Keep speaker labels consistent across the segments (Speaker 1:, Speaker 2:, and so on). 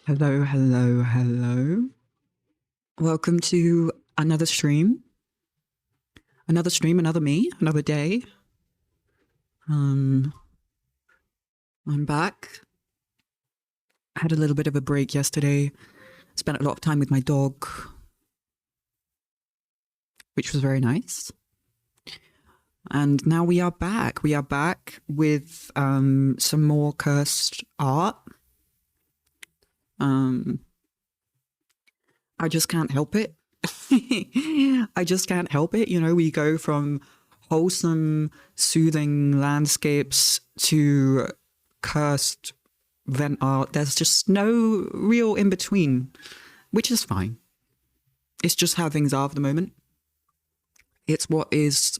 Speaker 1: Hello, hello, hello. Welcome to another stream. Another stream, another me, another day. I'm back. I had a little bit of a break yesterday. Spent a lot of time with my dog, which was very nice. And now we are back. We are back with some more cursed art. I just can't help it. I just can't help it. You know, we go from wholesome, soothing landscapes to cursed vent art. There's just no real in between, which is fine. It's just how things are for the moment. It's what is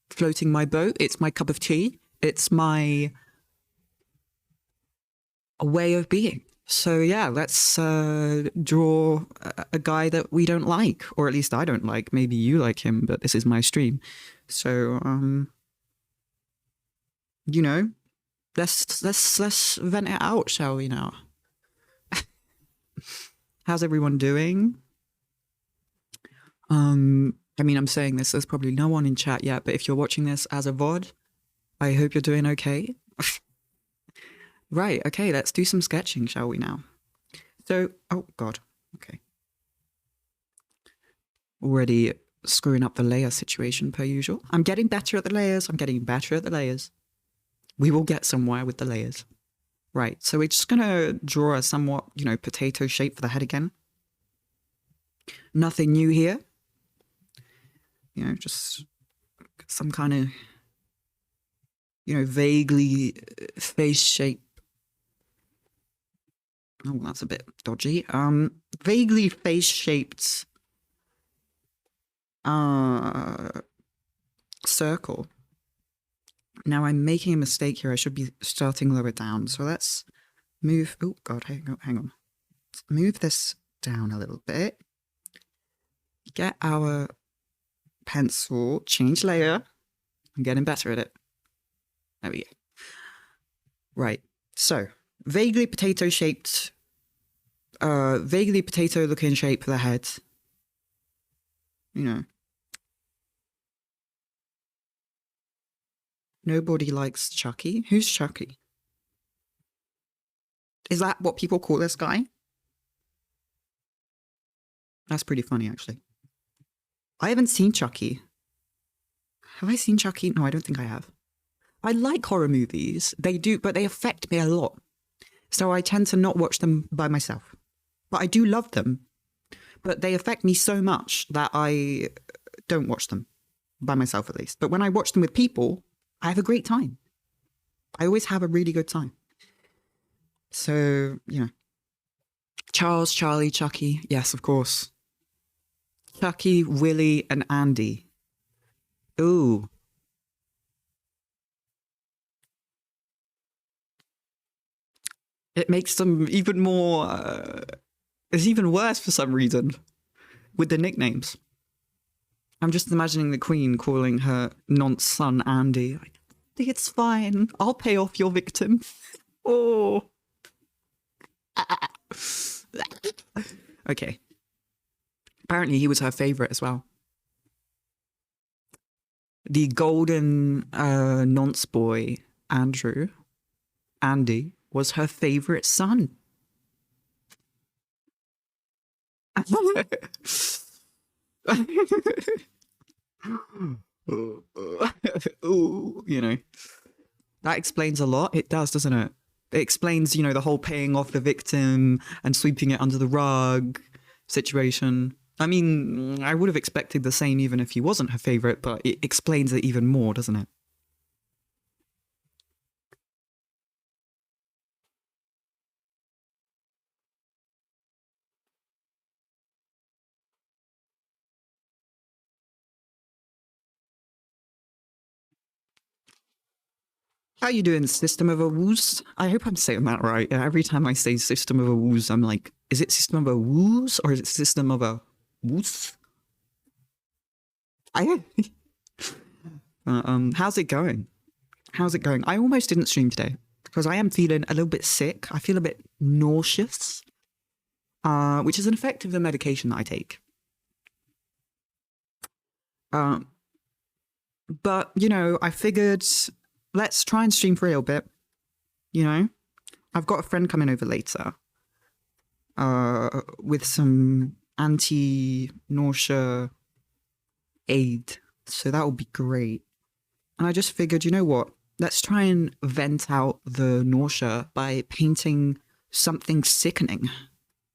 Speaker 1: floating my boat. It's my cup of tea. It's my way of being. So yeah, let's draw a guy that we don't like, or at least I don't like. Maybe you like him, but this is my stream. So you know, let's vent it out, shall we now? How's everyone doing? I mean, I'm saying this, there's probably no one in chat yet, but if you're watching this as a VOD, I hope you're doing okay. Right, okay, let's do some sketching, shall we now? So, oh god, okay. Already screwing up the layer situation per usual. I'm getting better at the layers, We will get somewhere with the layers. Right, so we're just gonna draw a somewhat, you know, potato shape for the head again. Nothing new here. You know, just some kind of, you know, vaguely face shape. Oh, that's a bit dodgy. Vaguely face-shaped circle. Now I'm making a mistake here. I should be starting lower down. So let's move. Oh god, hang on. Let's move this down a little bit. Get our pencil, change layer. I'm getting better at it. There we go. Right. So vaguely potato-shaped, vaguely potato-looking shape for the head. You know. Nobody likes Chucky. Who's Chucky? Is that what people call this guy? That's pretty funny, actually. I haven't seen Chucky. Have I seen Chucky? No, I don't think I have. I like horror movies. They do, but they affect me a lot. So I tend to not watch them by myself. But I do love them. But they affect me so much that I don't watch them. By myself, at least. But when I watch them with people, I have a great time. I always have a really good time. So, you know. Charles, Charlie, Chucky. Yes, of course. Chucky, Willie, and Andy. Ooh. It makes them even more... it's even worse for some reason. With the nicknames. I'm just imagining the Queen calling her nonce son Andy. I think it's fine. I'll pay off your victim. Oh. Okay. Apparently he was her favorite as well. The golden nonce boy, Andy, was her favorite son. Ooh, you know, that explains a lot. It does, doesn't it? It explains, you know, the whole paying off the victim and sweeping it under the rug situation. I mean, I would have expected the same even if he wasn't her favorite, but it explains it even more, doesn't it? How you doing, System of a Woos? I hope I'm saying that right. Every time I say System of a Woos, I'm like, is it System of a Woos or is it System of a Woos? How's it going? How's it going? I almost didn't stream today because I am feeling a little bit sick. I feel a bit nauseous. which is an effect of the medication that I take. But, you know, I figured let's try and stream for a little bit, you know? I've got a friend coming over later with some anti-nausea aid, so that will be great. And I just figured, you know what? Let's try and vent out the nausea by painting something sickening.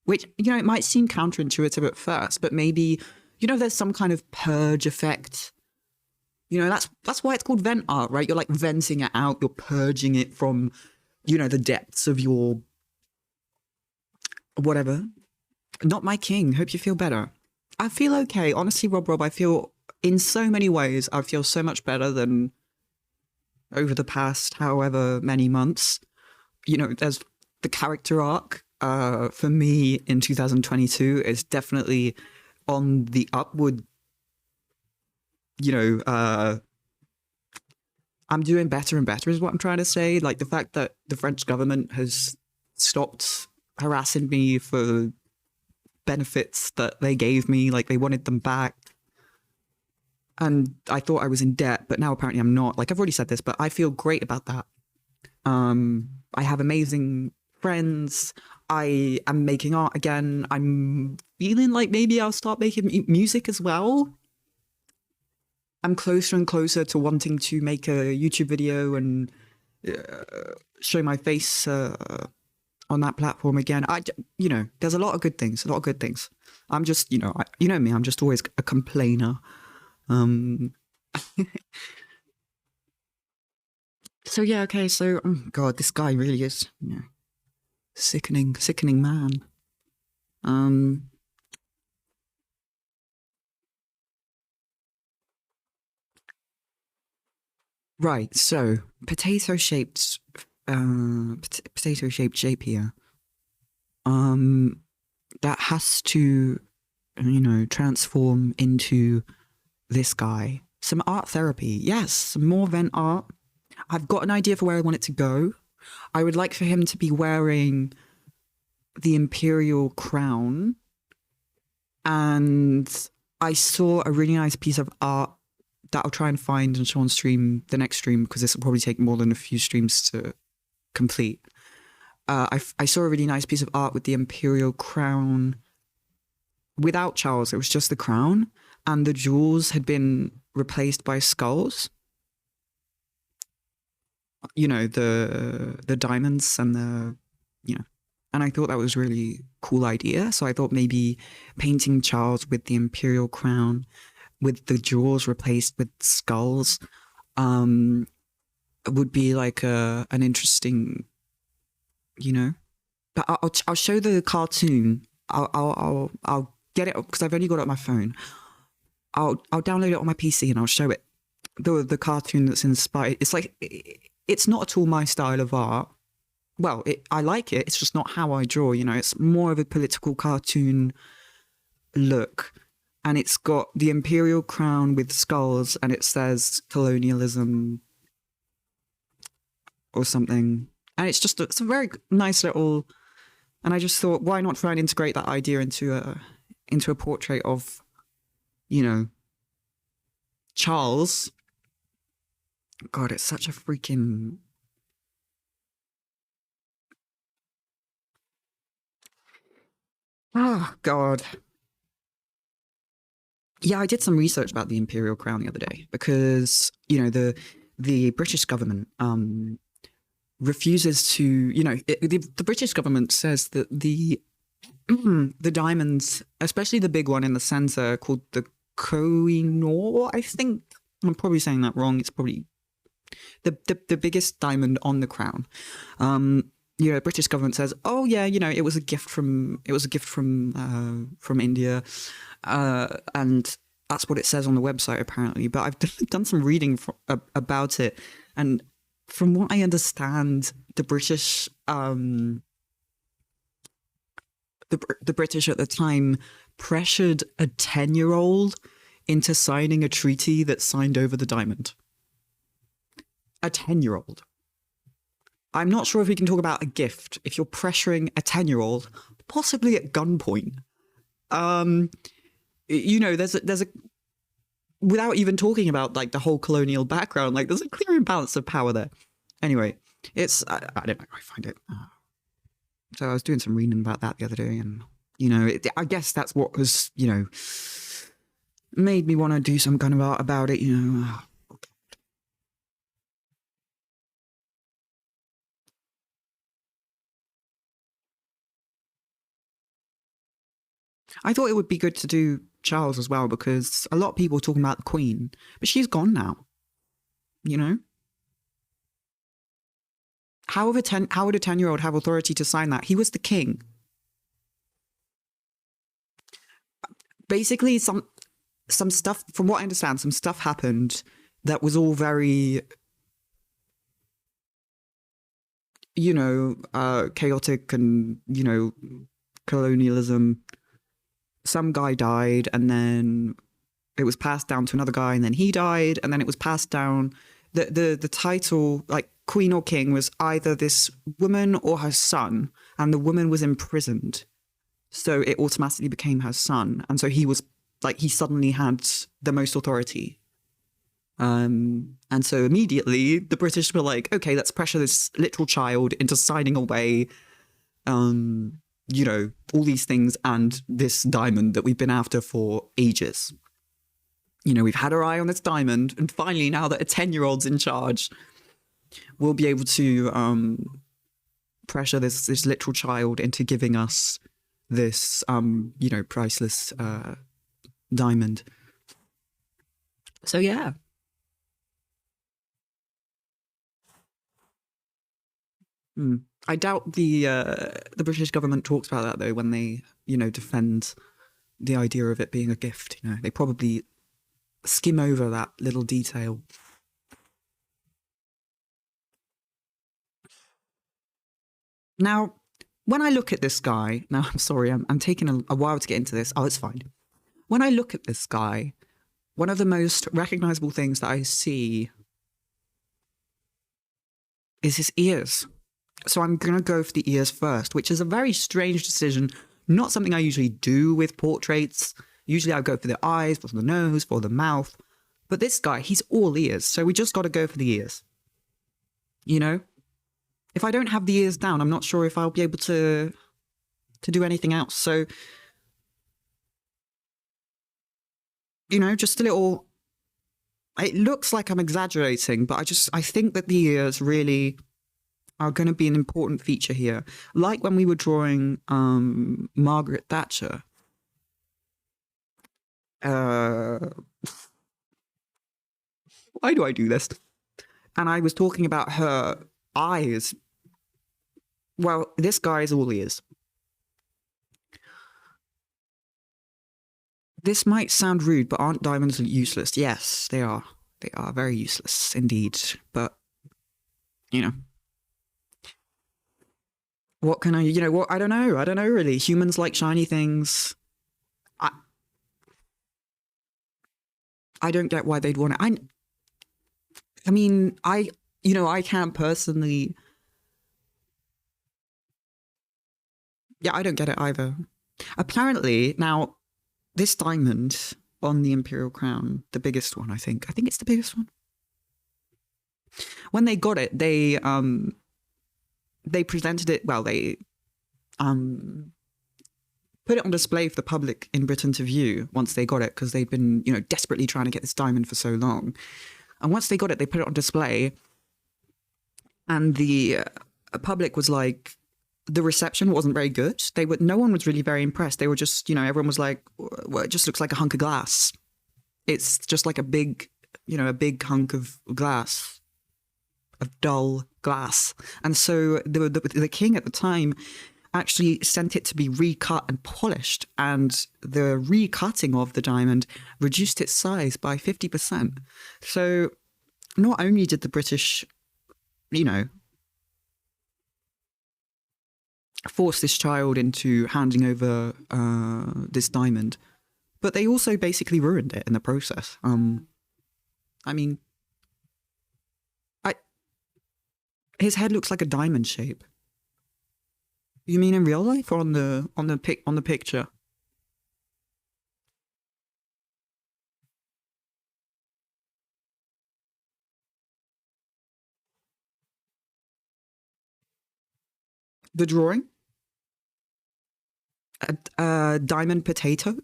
Speaker 1: Which, you know, it might seem counterintuitive at first, but maybe, you know, there's some kind of purge effect. You know, that's why it's called vent art, right? You're like venting it out, you're purging it from, you know, the depths of your whatever. Not my king. Hope you feel better. I feel okay. Honestly, Rob, I feel in so many ways, I feel so much better than over the past however many months. You know, there's the character arc for me in 2022 is definitely on the upward. You know, I'm doing better and better is what I'm trying to say. Like the fact that the French government has stopped harassing me for benefits that they gave me, like they wanted them back. And I thought I was in debt, but now apparently I'm not. Like I've already said this, but I feel great about that. I have amazing friends. I am making art again. I'm feeling like maybe I'll start making music as well. I'm closer and closer to wanting to make a YouTube video and show my face on that platform again. You know, there's a lot of good things, I'm just, you know, you know me, I'm just always a complainer. So yeah, okay, so, oh God, this guy really is, you know, sickening man. Right, so potato-shaped shape here. That has to, you know, transform into this guy. Some art therapy, yes, some more vent art. I've got an idea for where I want it to go. I would like for him to be wearing the imperial crown, and I saw a really nice piece of art that I'll try and find and show on stream, the next stream, because this will probably take more than a few streams to complete. I saw a really nice piece of art with the imperial crown without Charles. It was just the crown, and the jewels had been replaced by skulls. You know, the diamonds and the, you know, and I thought that was a really cool idea. So I thought maybe painting Charles with the imperial crown with the jewels replaced with skulls would be like an interesting, you know. But I'll show the cartoon. I'll get it because I've only got it on my phone. I'll download it on my PC and I'll show it the cartoon that's inspired. It's like it's not at all my style of art. Well, I like it. It's just not how I draw. You know, it's more of a political cartoon look. And it's got the imperial crown with skulls, and it says colonialism or something. And it's just it's a very nice little. And I just thought, why not try and integrate that idea into a portrait of, you know, Charles. God, it's such a freaking. Oh God. Yeah, I did some research about the imperial crown the other day because, you know, the British government refuses to, you know, the British government says that the diamonds, especially the big one in the center called the Koh-i-Noor, I think I'm probably saying that wrong. It's probably the biggest diamond on the crown. You know, British government says, oh yeah, you know, it was a gift from India, and that's what it says on the website apparently. But I've done some reading about it, and from what I understand, the British, the British at the time pressured a 10-year-old into signing a treaty that signed over the diamond. A 10-year-old. I'm not sure if we can talk about a gift if you're pressuring a 10-year-old possibly at gunpoint. You know, there's a without even talking about like the whole colonial background, like there's a clear imbalance of power there. Anyway, it's I don't know. I find it. So I was doing some reading about that the other day, and you know, I guess that's what was, you know, made me want to do some kind of art about it. You know. I thought it would be good to do Charles as well, because a lot of people are talking about the Queen, but she's gone now. You know? How would a 10-year-old have authority to sign that? He was the king. Basically, some stuff, from what I understand, some stuff happened that was all very, you know, chaotic and, you know, colonialism. Some guy died, and then it was passed down to another guy, and then he died, and then it was passed down. The title, like Queen or King, was either this woman or her son, and the woman was imprisoned, so it automatically became her son, and so he was like, he suddenly had the most authority. And so immediately the British were like, okay, let's pressure this literal child into signing away, you know, all these things and this diamond that we've been after for ages. You know, we've had our eye on this diamond, and finally, now that a 10-year-old's in charge, we'll be able to pressure this literal child into giving us this, you know, priceless diamond. So yeah. I doubt the British government talks about that though when they, you know, defend the idea of it being a gift. You know, they probably skim over that little detail. Now, when I look at this guy, now I'm sorry, I'm taking a while to get into this. Oh, it's fine. When I look at this guy, one of the most recognizable things that I see is his ears. So I'm going to go for the ears first, which is a very strange decision. Not something I usually do with portraits. Usually I go for the eyes, for the nose, for the mouth. But this guy, he's all ears. So we just got to go for the ears. You know? If I don't have the ears down, I'm not sure if I'll be able to do anything else. So, you know, just a little... It looks like I'm exaggerating, but I think that the ears really are going to be an important feature here. Like when we were drawing Margaret Thatcher. Why do I do this? And I was talking about her eyes. Well, this guy is all ears. This might sound rude, but aren't diamonds useless? Yes, they are. They are very useless indeed. But, you know. What can I, you know, what? I don't know. I don't know really. Humans like shiny things. I don't get why they'd want it. I mean, you know, I can't personally. Yeah, I don't get it either. Apparently, now, this diamond on the Imperial Crown, the biggest one, I think it's the biggest one. When they got it, they presented it, well, they put it on display for the public in Britain to view once they got it, because they'd been, you know, desperately trying to get this diamond for so long. And once they got it, they put it on display, and the public was like, the reception wasn't very good. No one was really very impressed. They were just, you know, everyone was like, well, it just looks like a hunk of glass. It's just like a big, you know, a big hunk of glass, of dull glass. And so the king at the time actually sent it to be recut and polished, and the recutting of the diamond reduced its size by 50%. So not only did the British, you know, force this child into handing over this diamond, but they also basically ruined it in the process. I mean, his head looks like a diamond shape. You mean in real life or on the picture? The drawing? A diamond potato?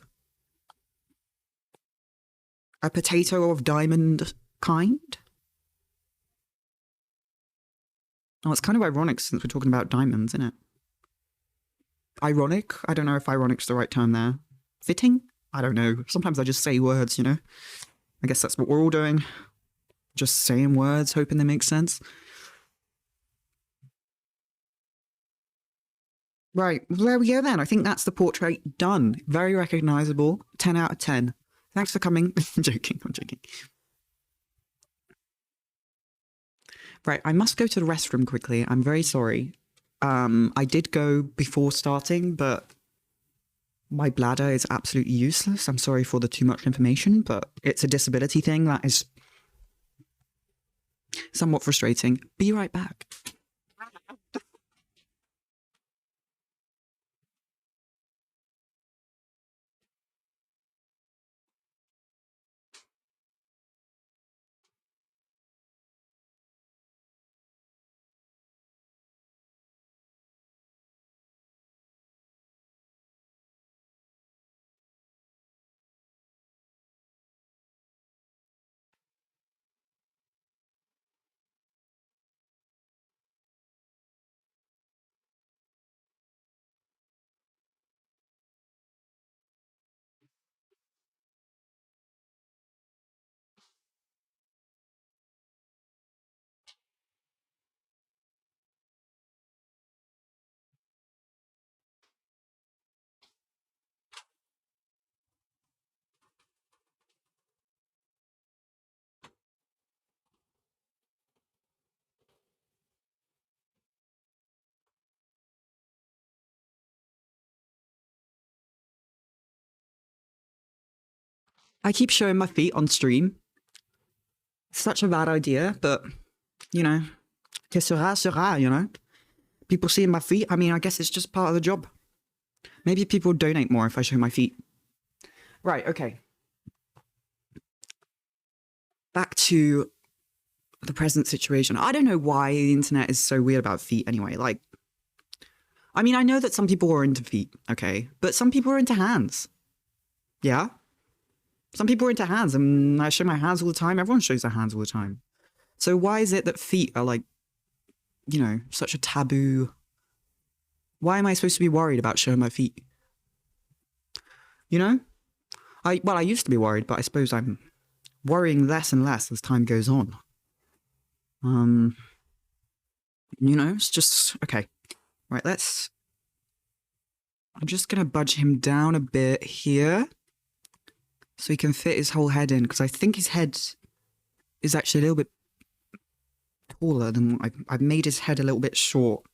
Speaker 1: A potato of diamond kind? Oh, it's kind of ironic since we're talking about diamonds, isn't it? Ironic? I don't know if ironic's the right term there. Fitting? I don't know. Sometimes I just say words, you know? I guess that's what we're all doing. Just saying words, hoping they make sense. Right, well, there we go then. I think that's the portrait done. Very recognizable. 10 out of 10. Thanks for coming. I'm joking. Right, I must go to the restroom quickly. I'm very sorry. I did go before starting, but my bladder is absolutely useless. I'm sorry for the too much information, but it's a disability thing that is somewhat frustrating. Be right back. I keep showing my feet on stream. Such a bad idea, but, you know, que sera, sera, you know? People seeing my feet, I mean, I guess it's just part of the job. Maybe people donate more if I show my feet. Right, okay. Back to the present situation. I don't know why the internet is so weird about feet anyway. Like, I mean, I know that some people are into feet, okay? But some people are into hands. Yeah? Some people are into hands, and I show my hands all the time. Everyone shows their hands all the time. So why is it that feet are like, you know, such a taboo? Why am I supposed to be worried about showing my feet? You know? I used to be worried, but I suppose I'm worrying less and less as time goes on. You know, it's just, okay. Right, I'm just gonna budge him down a bit here so he can fit his whole head in, because I think his head is actually a little bit taller than I've made his head a little bit short.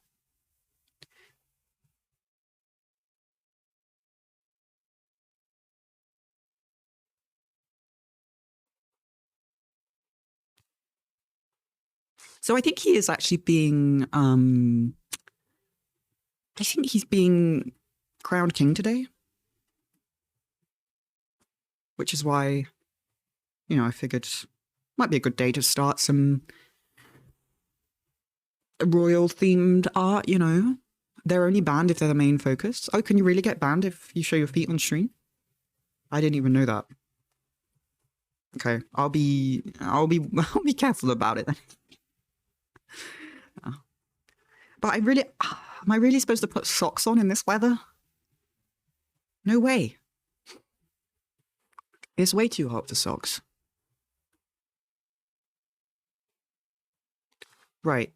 Speaker 1: So I think he is actually being, I think he's being crowned king today. Which is why, you know, I figured might be a good day to start some royal themed art, you know. They're only banned if they're the main focus. Oh, can you really get banned if you show your feet on stream? I didn't even know that. Okay, I'll be careful about it then. But am I really supposed to put socks on in this weather? No way. It's way too hot for socks. Right.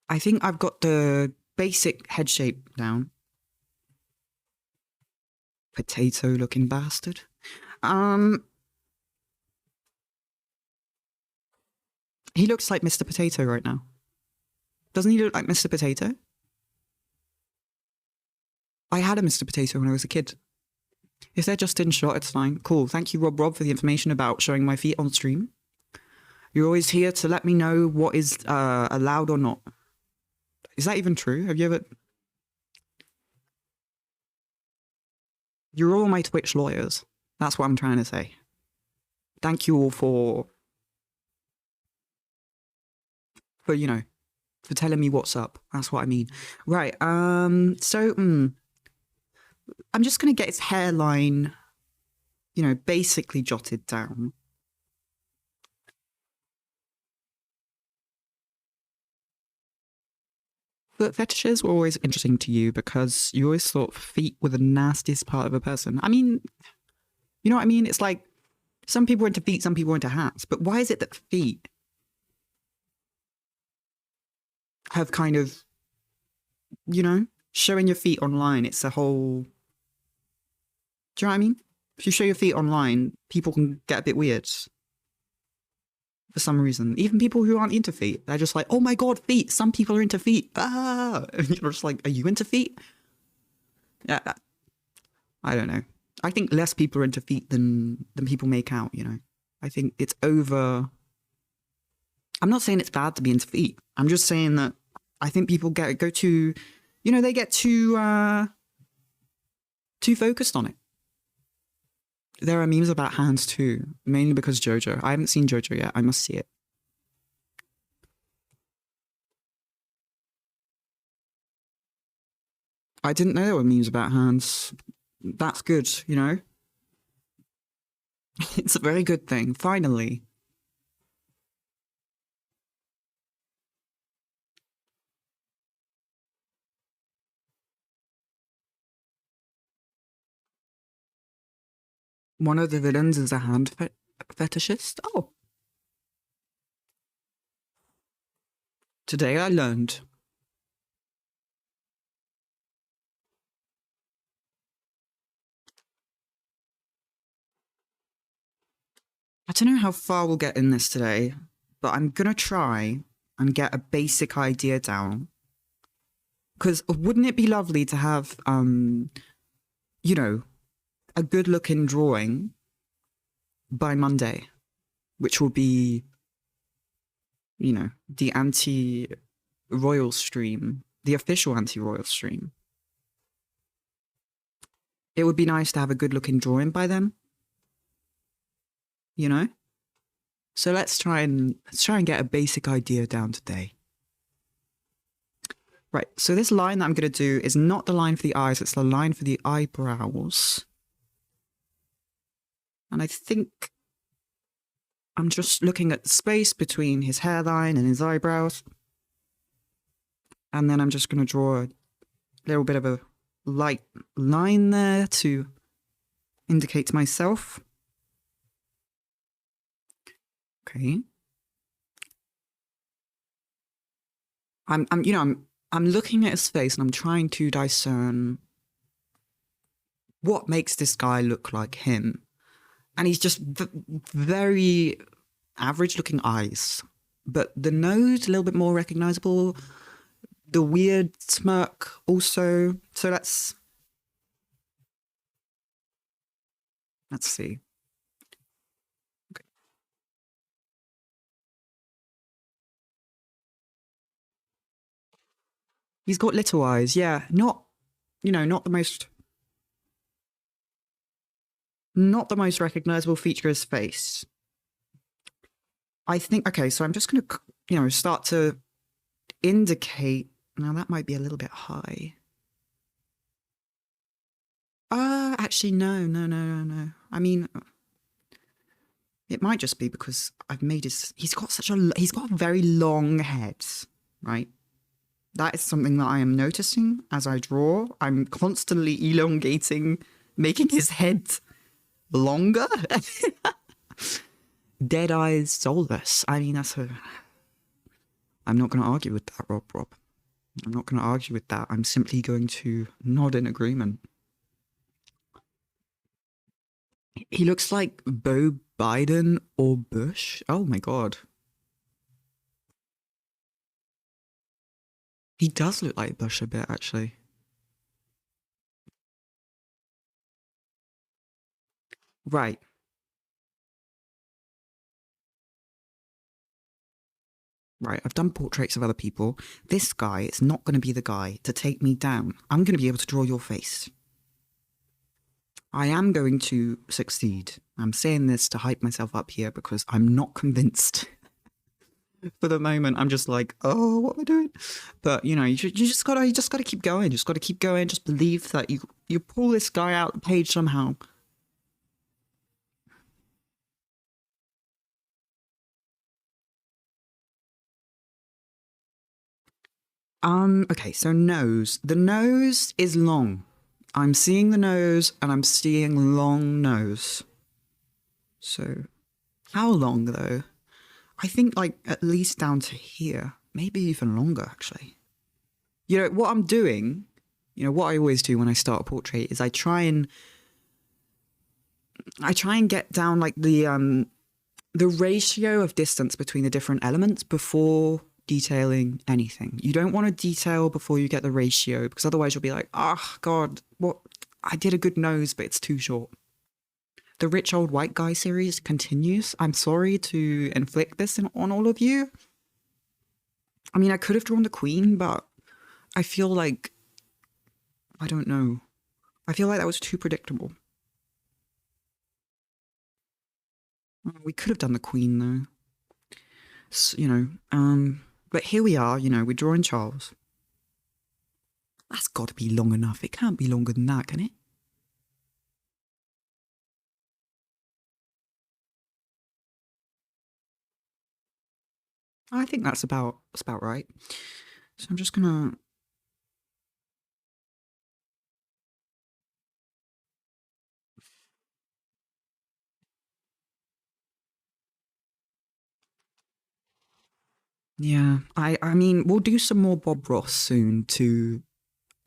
Speaker 1: I think I've got the basic head shape down. Potato looking bastard. He looks like Mr. Potato right now. Doesn't he look like Mr. Potato? I had a Mr. Potato when I was a kid. If they're just in shot, it's fine. Cool. Thank you, Rob, for the information about showing my feet on stream. You're always here to let me know what is allowed or not. Is that even true? Have you ever... You're all my Twitch lawyers. That's what I'm trying to say. Thank you all for for telling me what's up. That's what I mean. Right. So I'm just gonna get his hairline, basically jotted down. Foot fetishes were always interesting to you because you always thought feet were the nastiest part of a person. I mean, you know what I mean? It's like some people are into feet, some people are into hats. But why is it that feet have kind of, showing your feet online? It's a whole. Do you know what I mean? If you show your feet online, people can get a bit weird for some reason. Even people who aren't into feet, they're just like, oh my god, feet. Some people are into feet. Ah, and you're just like, are you into feet? Yeah, I don't know. I think less people are into feet than people make out. I think it's over. I'm not saying it's bad to be into feet. I'm just saying that I think people go too, they get too focused on it. There are memes about hands too, mainly because JoJo. I haven't seen JoJo yet. I must see it. I didn't know there were memes about hands. That's good, It's a very good thing, finally. One of the villains is a hand fetishist. Oh. Today I learned. I don't know how far we'll get in this today, but I'm gonna try and get a basic idea down. Because wouldn't it be lovely to have, a good looking drawing by Monday, which will be, the anti-royal stream, the official anti-royal stream. It would be nice to have a good looking drawing by then. So let's try and get a basic idea down today. Right, so this line that I'm going to do is not the line for the eyes, it's the line for the eyebrows. And I think I'm just looking at the space between his hairline and his eyebrows. And then I'm just going to draw a little bit of a light line there to indicate to myself. Okay. I'm looking at his face and I'm trying to discern what makes this guy look like him. And he's just very average looking eyes, but the nose a little bit more recognizable. The weird smirk also. So let's see. Okay. He's got little eyes, yeah. Not the most recognizable feature of his face. I think, okay, so I'm just going to, start to indicate. Now that might be a little bit high. Actually, no. I mean, it might just be because I've made he's got a very long head, right? That is something that I am noticing as I draw. I'm constantly elongating, making his head longer. Dead eyes, soulless. I mean, I'm not going to argue with that, Rob. I'm not going to argue with that. I'm simply going to nod in agreement. He looks like Beau Biden or Bush. Oh my god. He does look like Bush a bit, actually. Right. Right, I've done portraits of other people. This guy is not going to be the guy to take me down. I'm going to be able to draw your face. I am going to succeed. I'm saying this to hype myself up here because I'm not convinced. For the moment, I'm just like, oh, what am I doing? But you know, you just gotta keep going. You just gotta keep going. Just believe that you pull this guy out the page somehow. Okay, so nose. The nose is long. I'm seeing the nose and I'm seeing long nose. So, how long though? I think like at least down to here. Maybe even longer, actually. You know, what I'm doing, you know, what I always do when I start a portrait is I try and get down like the ratio of distance between the different elements before detailing anything. You don't want to detail before you get the ratio because otherwise you'll be like, oh God, what? I did a good nose, but it's too short. The Rich Old White Guy series continues. I'm sorry to inflict this on all of you. I mean, I could have drawn the Queen, but I feel like, I don't know. I feel like that was too predictable. We could have done the Queen though. So, you know, but here we are, you know, we're drawing Charles. That's got to be long enough. It can't be longer than that, can it? I think that's about right. So I'm just gonna. Yeah, I mean, we'll do some more Bob Ross soon to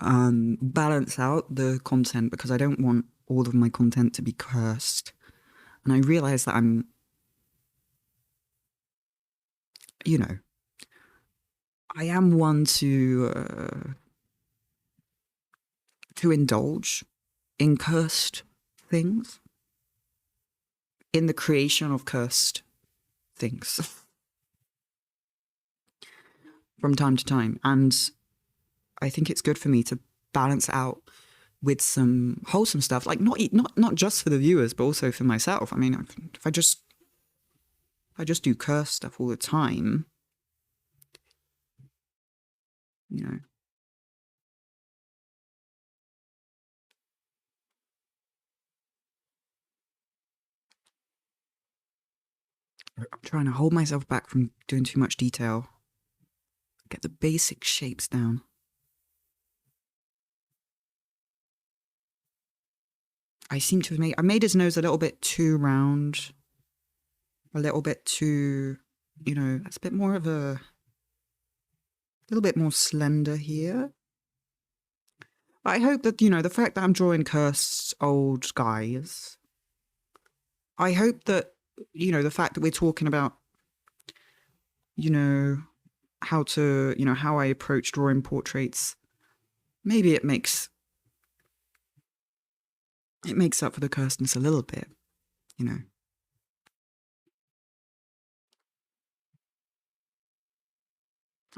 Speaker 1: balance out the content because I don't want all of my content to be cursed. And I realize that I'm, you know, I am one to indulge in cursed things, in the creation of cursed things from time to time. And I think it's good for me to balance out with some wholesome stuff, like not just for the viewers, but also for myself. I mean, if I just do curse stuff all the time, you know. I'm trying to hold myself back from doing too much detail. Get the basic shapes down. I seem to have I made his nose a little bit too round. A little bit too, you know, it's a bit more of a little bit more slender here. I hope that, you know, the fact that I'm drawing cursed old guys, I hope that, you know, the fact that we're talking about, you know, how to, you know, how I approach drawing portraits, maybe it makes up for the cursedness a little bit, you know.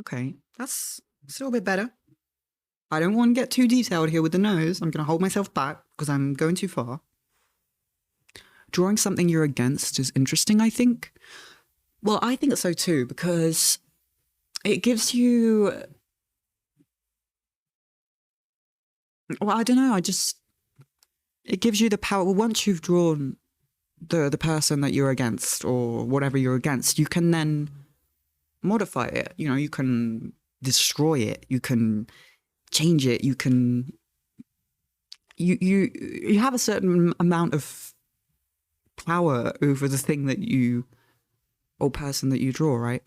Speaker 1: Okay, that's a little bit better. I don't want to get too detailed here with the nose. I'm going to hold myself back because I'm going too far. Drawing something you're against is interesting, I think. Well, I think so too, because it gives you... Well, I don't know, it gives you the power. Well, once you've drawn the person that you're against or whatever you're against, you can then modify it. You know, you can destroy it. You can change it. You can... You have a certain amount of power over the thing that you... or person that you draw, right?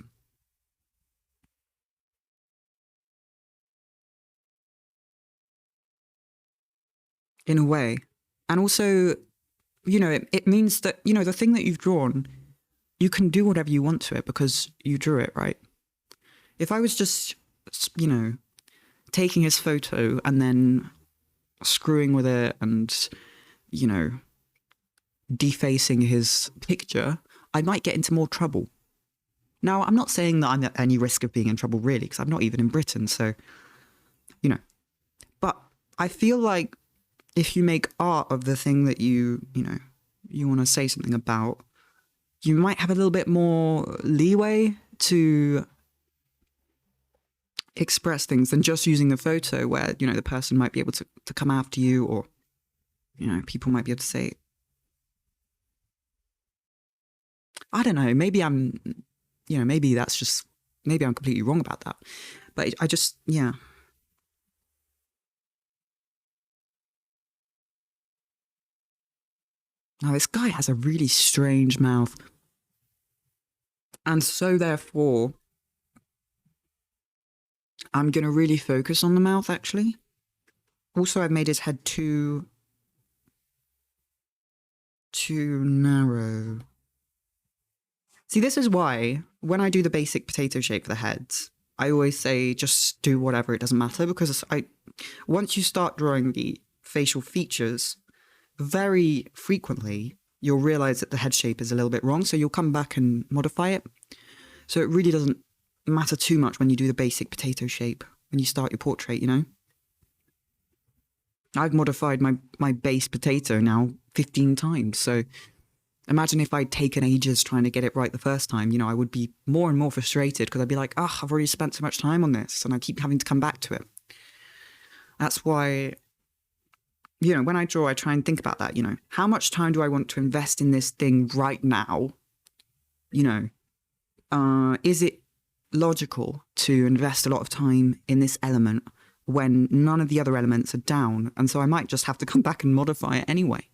Speaker 1: In a way. And also, you know, it means that, you know, the thing that you've drawn, you can do whatever you want to it because you drew it, right? If I was just, you know, taking his photo and then screwing with it and, you know, defacing his picture, I might get into more trouble. Now, I'm not saying that I'm at any risk of being in trouble, really, because I'm not even in Britain, so, you know. But I feel like if you make art of the thing that you want to say something about, you might have a little bit more leeway to express things than just using a photo where, the person might be able to come after you, or, people might be able to say, I don't know, maybe maybe that's just, maybe I'm completely wrong about that. But I just, yeah. Now, this guy has a really strange mouth. And so, therefore, I'm going to really focus on the mouth, actually. Also, I've made his head too narrow. See, this is why, when I do the basic potato shape for the heads, I always say just do whatever, it doesn't matter, because once you start drawing the facial features, very frequently, you'll realize that the head shape is a little bit wrong, so you'll come back and modify it. So it really doesn't matter too much when you do the basic potato shape, when you start your portrait, I've modified my base potato now 15 times, so imagine if I'd taken ages trying to get it right the first time, I would be more and more frustrated because I'd be like, I've already spent so much time on this and I keep having to come back to it. That's why, when I draw, I try and think about that, how much time do I want to invest in this thing right now? Is it logical to invest a lot of time in this element when none of the other elements are down? And so I might just have to come back and modify it anyway.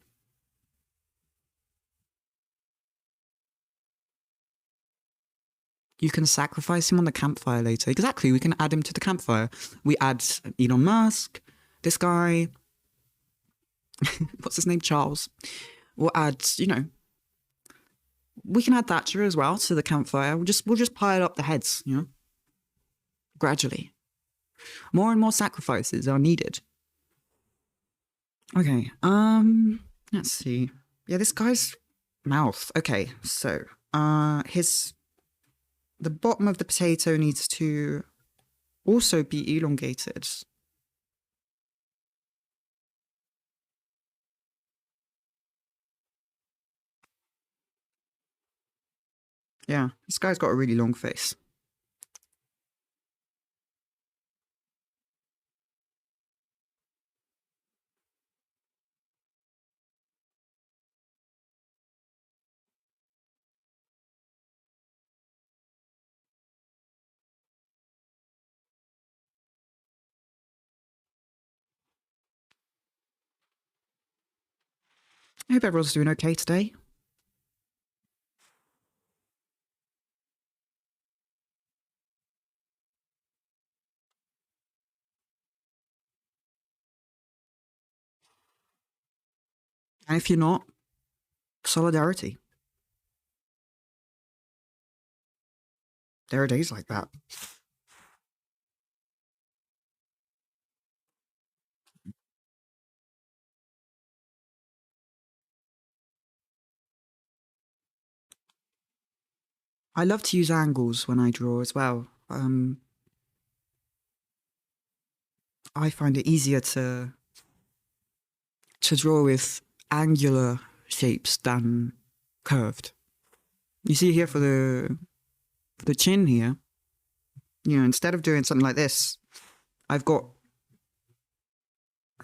Speaker 1: You can sacrifice him on the campfire later. Exactly, we can add him to the campfire. We add Elon Musk, this guy, what's his name, Charles. We'll add, we can add Thatcher as well to the campfire. We'll just pile up the heads, gradually. More and more sacrifices are needed. Okay, let's see. Yeah, this guy's mouth. Okay, so, the bottom of the potato needs to also be elongated. Yeah, this guy's got a really long face. I hope everyone's doing okay today. And if you're not, solidarity. There are days like that. I love to use angles when I draw as well. I find it easier to draw with angular shapes than curved. You see here for the chin here, instead of doing something like this, I've got,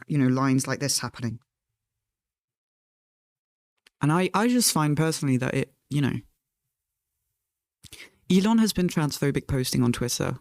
Speaker 1: lines like this happening. And I just find personally that it, Elon has been transphobic posting on Twitter.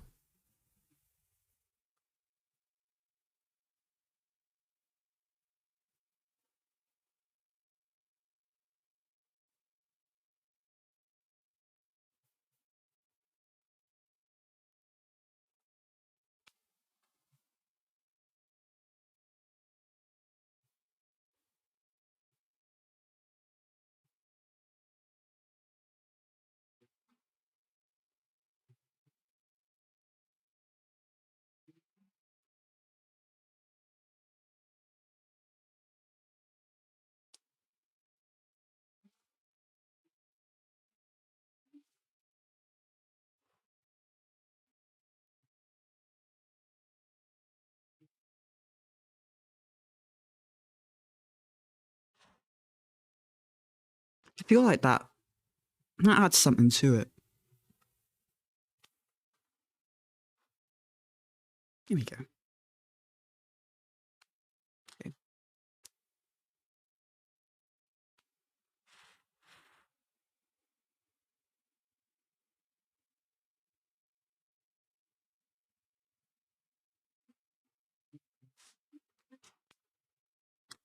Speaker 1: feel like that adds something to it. Here we go. Okay.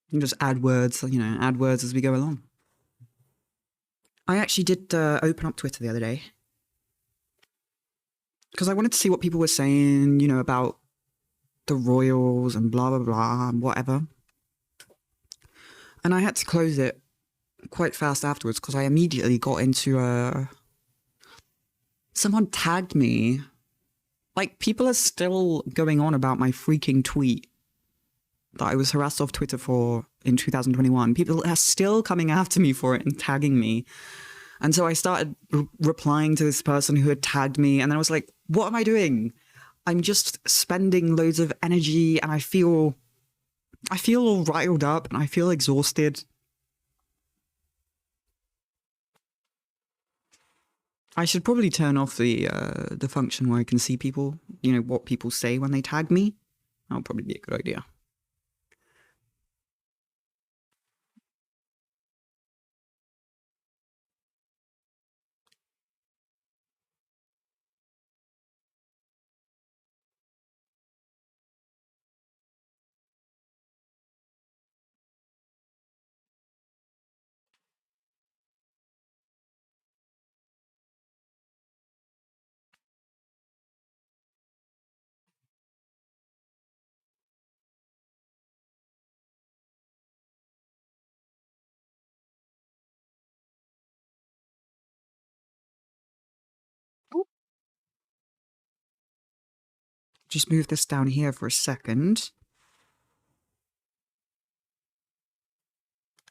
Speaker 1: You can just add words, add words as we go along. I actually did open up Twitter the other day because I wanted to see what people were saying, about the royals and blah, blah, blah, and whatever. And I had to close it quite fast afterwards because I immediately got into someone tagged me. Like, people are still going on about my freaking tweet that I was harassed off Twitter for in 2021. People are still coming after me for it and tagging me. And so I started replying to this person who had tagged me. And then I was like, what am I doing? I'm just spending loads of energy and I feel all riled up and I feel exhausted. I should probably turn off the function where I can see people, what people say when they tag me. That'll probably be a good idea. Just move this down here for a second.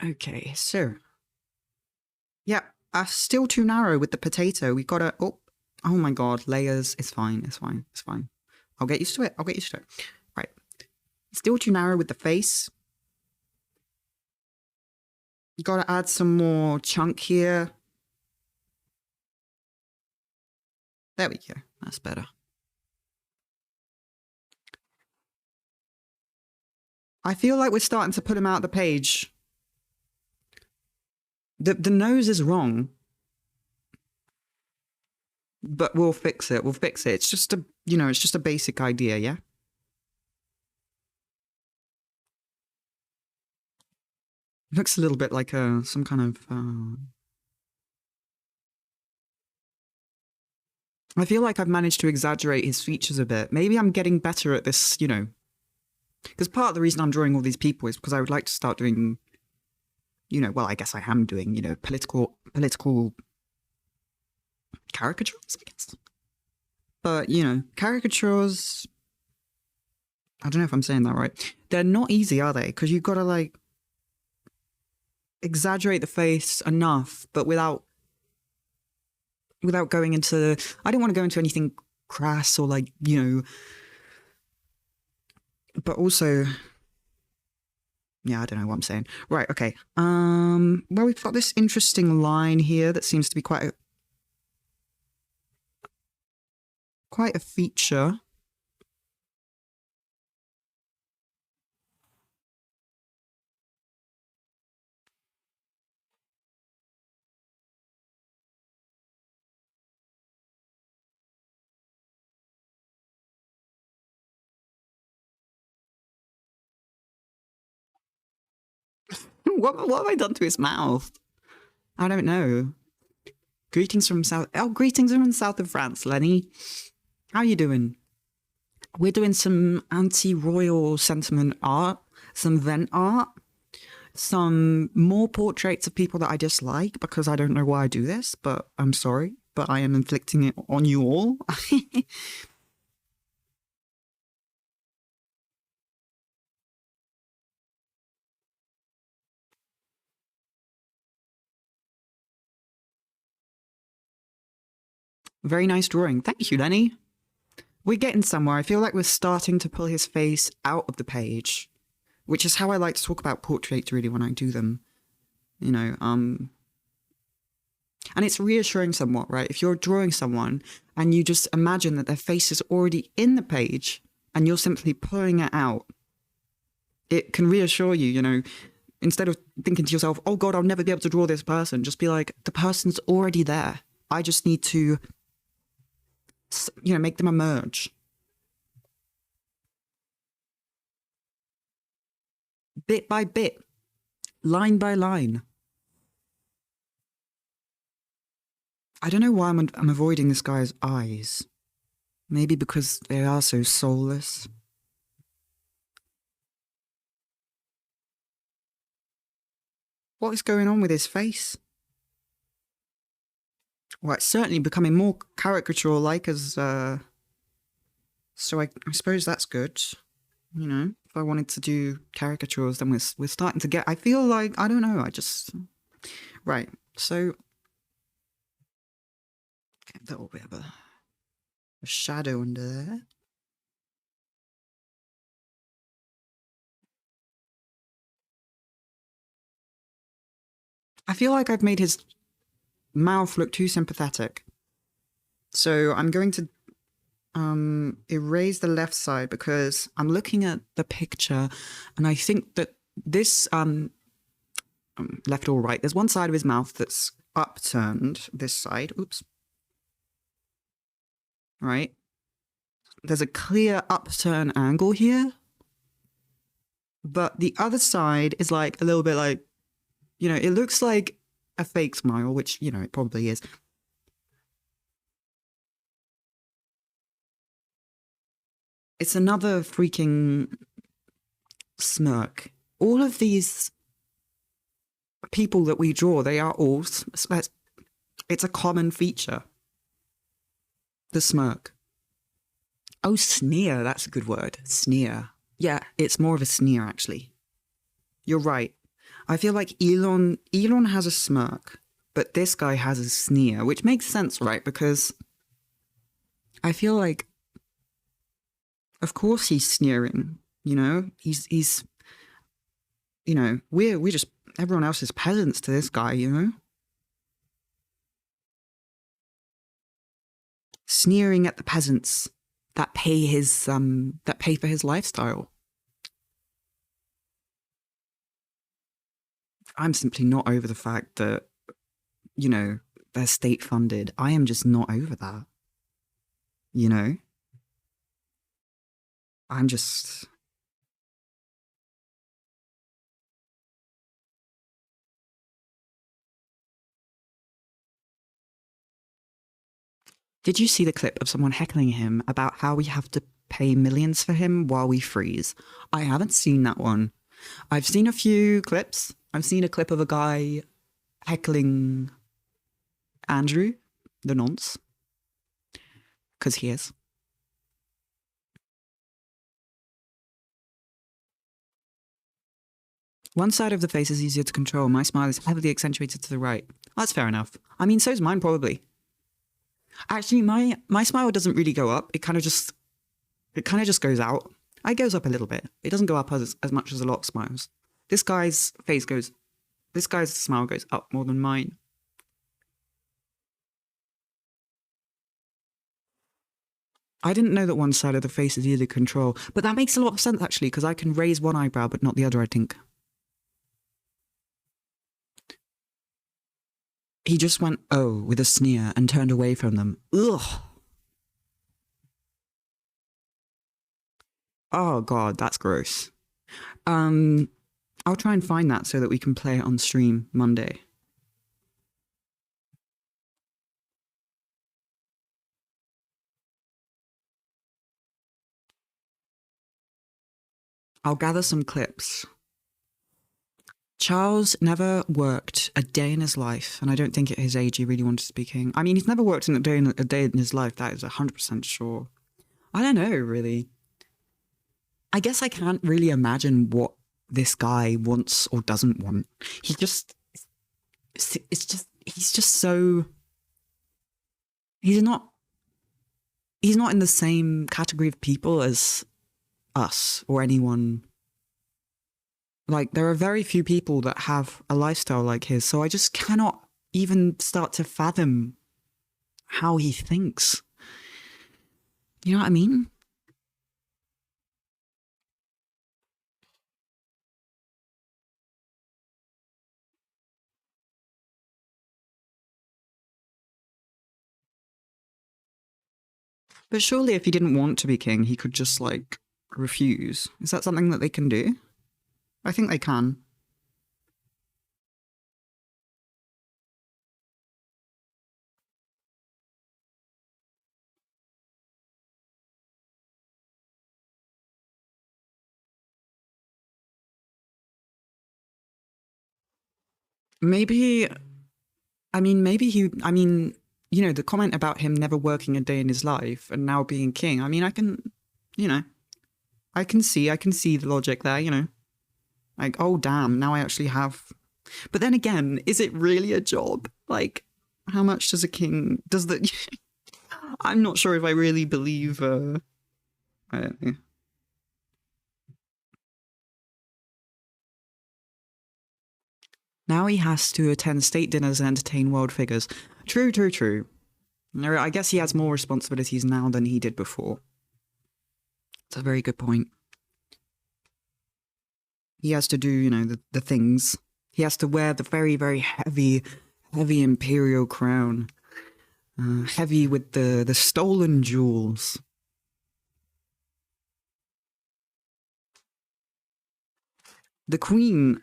Speaker 1: Okay, so. Yeah, still too narrow with the potato. We gotta, oh my god, layers. It's fine, it's fine, it's fine. I'll get used to it, Right, still too narrow with the face. You gotta add some more chunk here. There we go, that's better. I feel like we're starting to put him out the page. The nose is wrong. But we'll fix it, It's just a basic idea, yeah? Looks a little bit like some kind of... I feel like I've managed to exaggerate his features a bit. Maybe I'm getting better at this, Because part of the reason I'm drawing all these people is because I would like to start doing, well, I guess I am doing, political caricatures, I guess. But, caricatures... I don't know if I'm saying that right. They're not easy, are they? Because you've got to, exaggerate the face enough, but without going into... I don't want to go into anything crass or, but also... Yeah, I don't know what I'm saying. Right, okay. Well, we've got this interesting line here that seems to be quite a feature. What have I done to his mouth? I don't know. Greetings from south of France, Lenny. How you doing? We're doing some anti-royal sentiment art, some vent art, some more portraits of people that I dislike because I don't know why I do this, but I'm sorry, but I am inflicting it on you all. Very nice drawing. Thank you, Lenny. We're getting somewhere. I feel like we're starting to pull his face out of the page, which is how I like to talk about portraits, really, when I do them. And it's reassuring somewhat, right? If you're drawing someone and you just imagine that their face is already in the page and you're simply pulling it out, it can reassure you, you know, instead of thinking to yourself, oh God, I'll never be able to draw this person, just be like, the person's already there. I just need to, you know, make them emerge. Bit by bit, line by line. I don't know why I'm avoiding this guy's eyes. Maybe because they are so soulless. What is going on with his face? Well, it's certainly becoming more caricature-like as, so I suppose that's good. You know, if I wanted to do caricatures, then we're starting to get, I feel like, I don't know, right, so, okay, a little bit of a shadow under there. I feel like I've made his mouth look too sympathetic. So I'm going to erase the left side because I'm looking at the picture and I think that this, left or right, there's one side of his mouth that's upturned, this side, oops. Right? There's a clear upturn angle here. But the other side is like a little bit like, you know, it looks like a fake smile, which, you know, it probably is. It's another freaking smirk. All of these people that we draw, they are all, it's a common feature. The smirk. Oh, sneer, that's a good word. Sneer. Yeah, it's more of a sneer, actually. You're right. I feel like Elon has a smirk, but this guy has a sneer, which makes sense, right? Because I feel like, of course he's sneering, you know? He's you know, we just, everyone else is peasants to this guy, you know? Sneering at the peasants that pay for his lifestyle. I'm simply not over the fact that, you know, they're state funded. I am just not over that. You know? I'm just... Did you see the clip of someone heckling him about how we have to pay millions for him while we freeze? I haven't seen that one. I've seen a few clips. I've seen a clip of a guy heckling Andrew, the nonce, because he is. One side of the face is easier to control. My smile is heavily accentuated to the right. That's fair enough. I mean, so's mine probably. Actually, my smile doesn't really go up. It kind of just goes out. It goes up a little bit. It doesn't go up as much as a lot of smiles. This guy's smile goes up more than mine. I didn't know that one side of the face is easy to control, but that makes a lot of sense actually, because I can raise one eyebrow but not the other, I think. He just went, oh, with a sneer and turned away from them. Ugh. Oh God, that's gross. I'll try and find that so that we can play it on stream Monday. I'll gather some clips. Charles never worked a day in his life, and I don't think at his age he really wanted to be king. I mean, he's never worked a day in his life, that is 100% sure. I don't know, really. I guess I can't really imagine what this guy wants or doesn't want. He's just so... He's not in the same category of people as us or anyone. Like, there are very few people that have a lifestyle like his, so I just cannot even start to fathom how he thinks. You know what I mean? But surely if he didn't want to be king, he could just, like, refuse. Is that something that they can do? I think they can. Maybe, you know, the comment about him never working a day in his life and now being king, I mean, I can, you know, I can see the logic there, you know. Like, oh, damn, now I actually have. But then again, is it really a job? Like, how much does a king, does the, I'm not sure if I really believe, I don't know. Now he has to attend state dinners and entertain world figures. True, true, true. I guess he has more responsibilities now than he did before. It's a very good point. He has to do, you know, the things. He has to wear the very, very heavy imperial crown. Heavy with the stolen jewels. The queen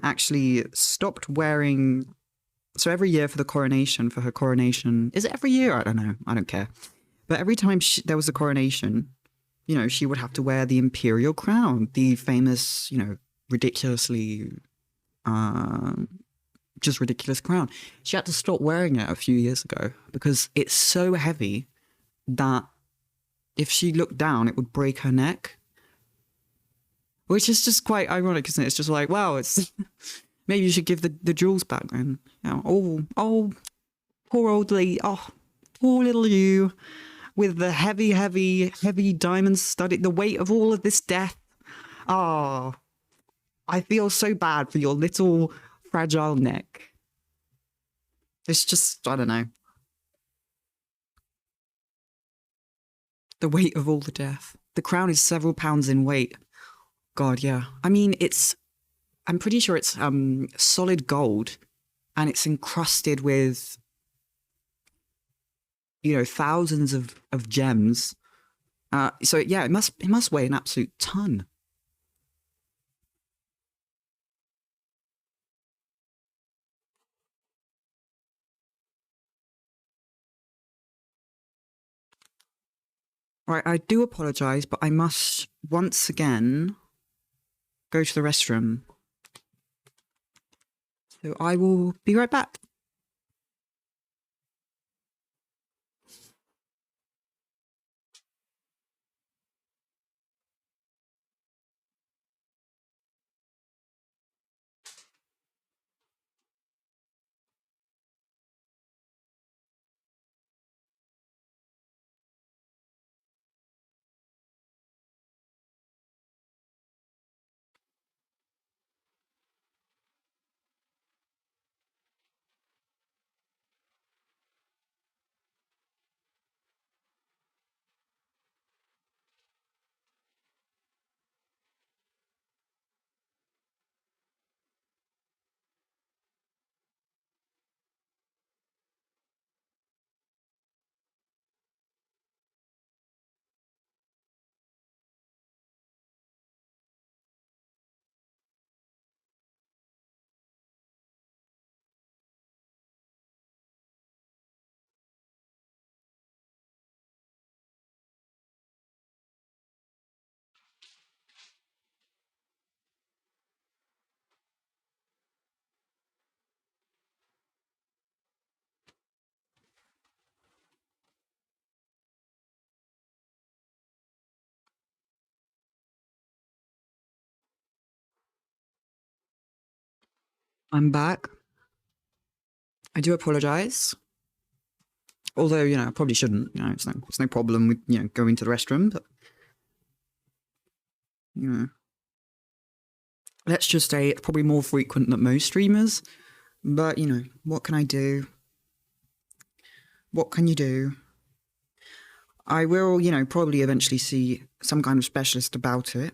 Speaker 1: actually stopped wearing. So every year for the coronation, for her coronation, is it every year? I don't know. I don't care. But every time there was a coronation, you know, she would have to wear the imperial crown, the famous, you know, ridiculously, just ridiculous crown. She had to stop wearing it a few years ago because it's so heavy that if she looked down, it would break her neck. Which is just quite ironic, isn't it? It's just like, wow, it's maybe you should give the jewels back then. You know, oh, poor old lady. Oh, poor little you with the heavy diamond studded, the weight of all of this death. Oh, I feel so bad for your little fragile neck. It's just, I don't know. The weight of all the death. The crown is several pounds in weight. God, yeah. I mean, I'm pretty sure it's solid gold and it's encrusted with, you know, thousands of gems. So yeah, it must weigh an absolute ton. Right, I do apologize, but I must once again go to the restroom. So I will be right back. I'm back. I do apologize. Although, you know, I probably shouldn't. You know, it's no problem with, you know, going to the restroom, but, you know, let's just say it's probably more frequent than most streamers. But, you know, what can I do? What can you do? I will, you know, probably eventually see some kind of specialist about it.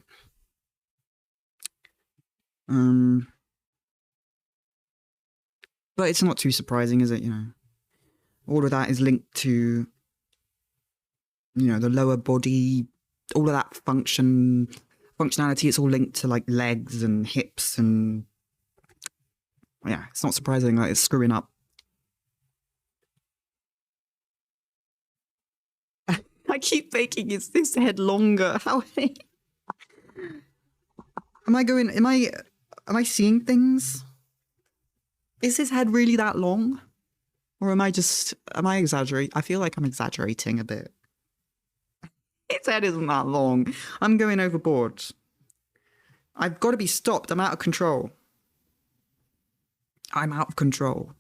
Speaker 1: But it's not too surprising, is it? You know, all of that is linked to, you know, the lower body, all of that functionality. It's all linked to like legs and hips, and yeah, it's not surprising that it's screwing up. I keep thinking, is this head longer? How am I going? Am I seeing things? Is his head really that long? Or am I exaggerating? I feel like I'm exaggerating a bit. His head isn't that long. I'm going overboard. I've got to be stopped. I'm out of control. I'm out of control.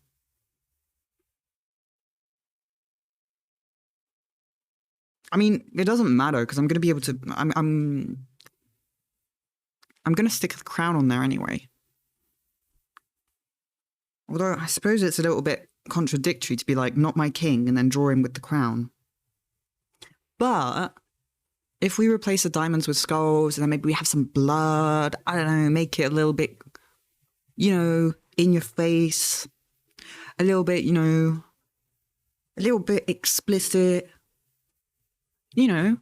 Speaker 1: I mean, it doesn't matter because I'm going to be able to. I'm going to stick the crown on there anyway. Although I suppose it's a little bit contradictory to be like, not my king, and then draw him with the crown. But if we replace the diamonds with skulls, and then maybe we have some blood, I don't know, make it a little bit, you know, in your face, a little bit, you know, a little bit explicit, you know,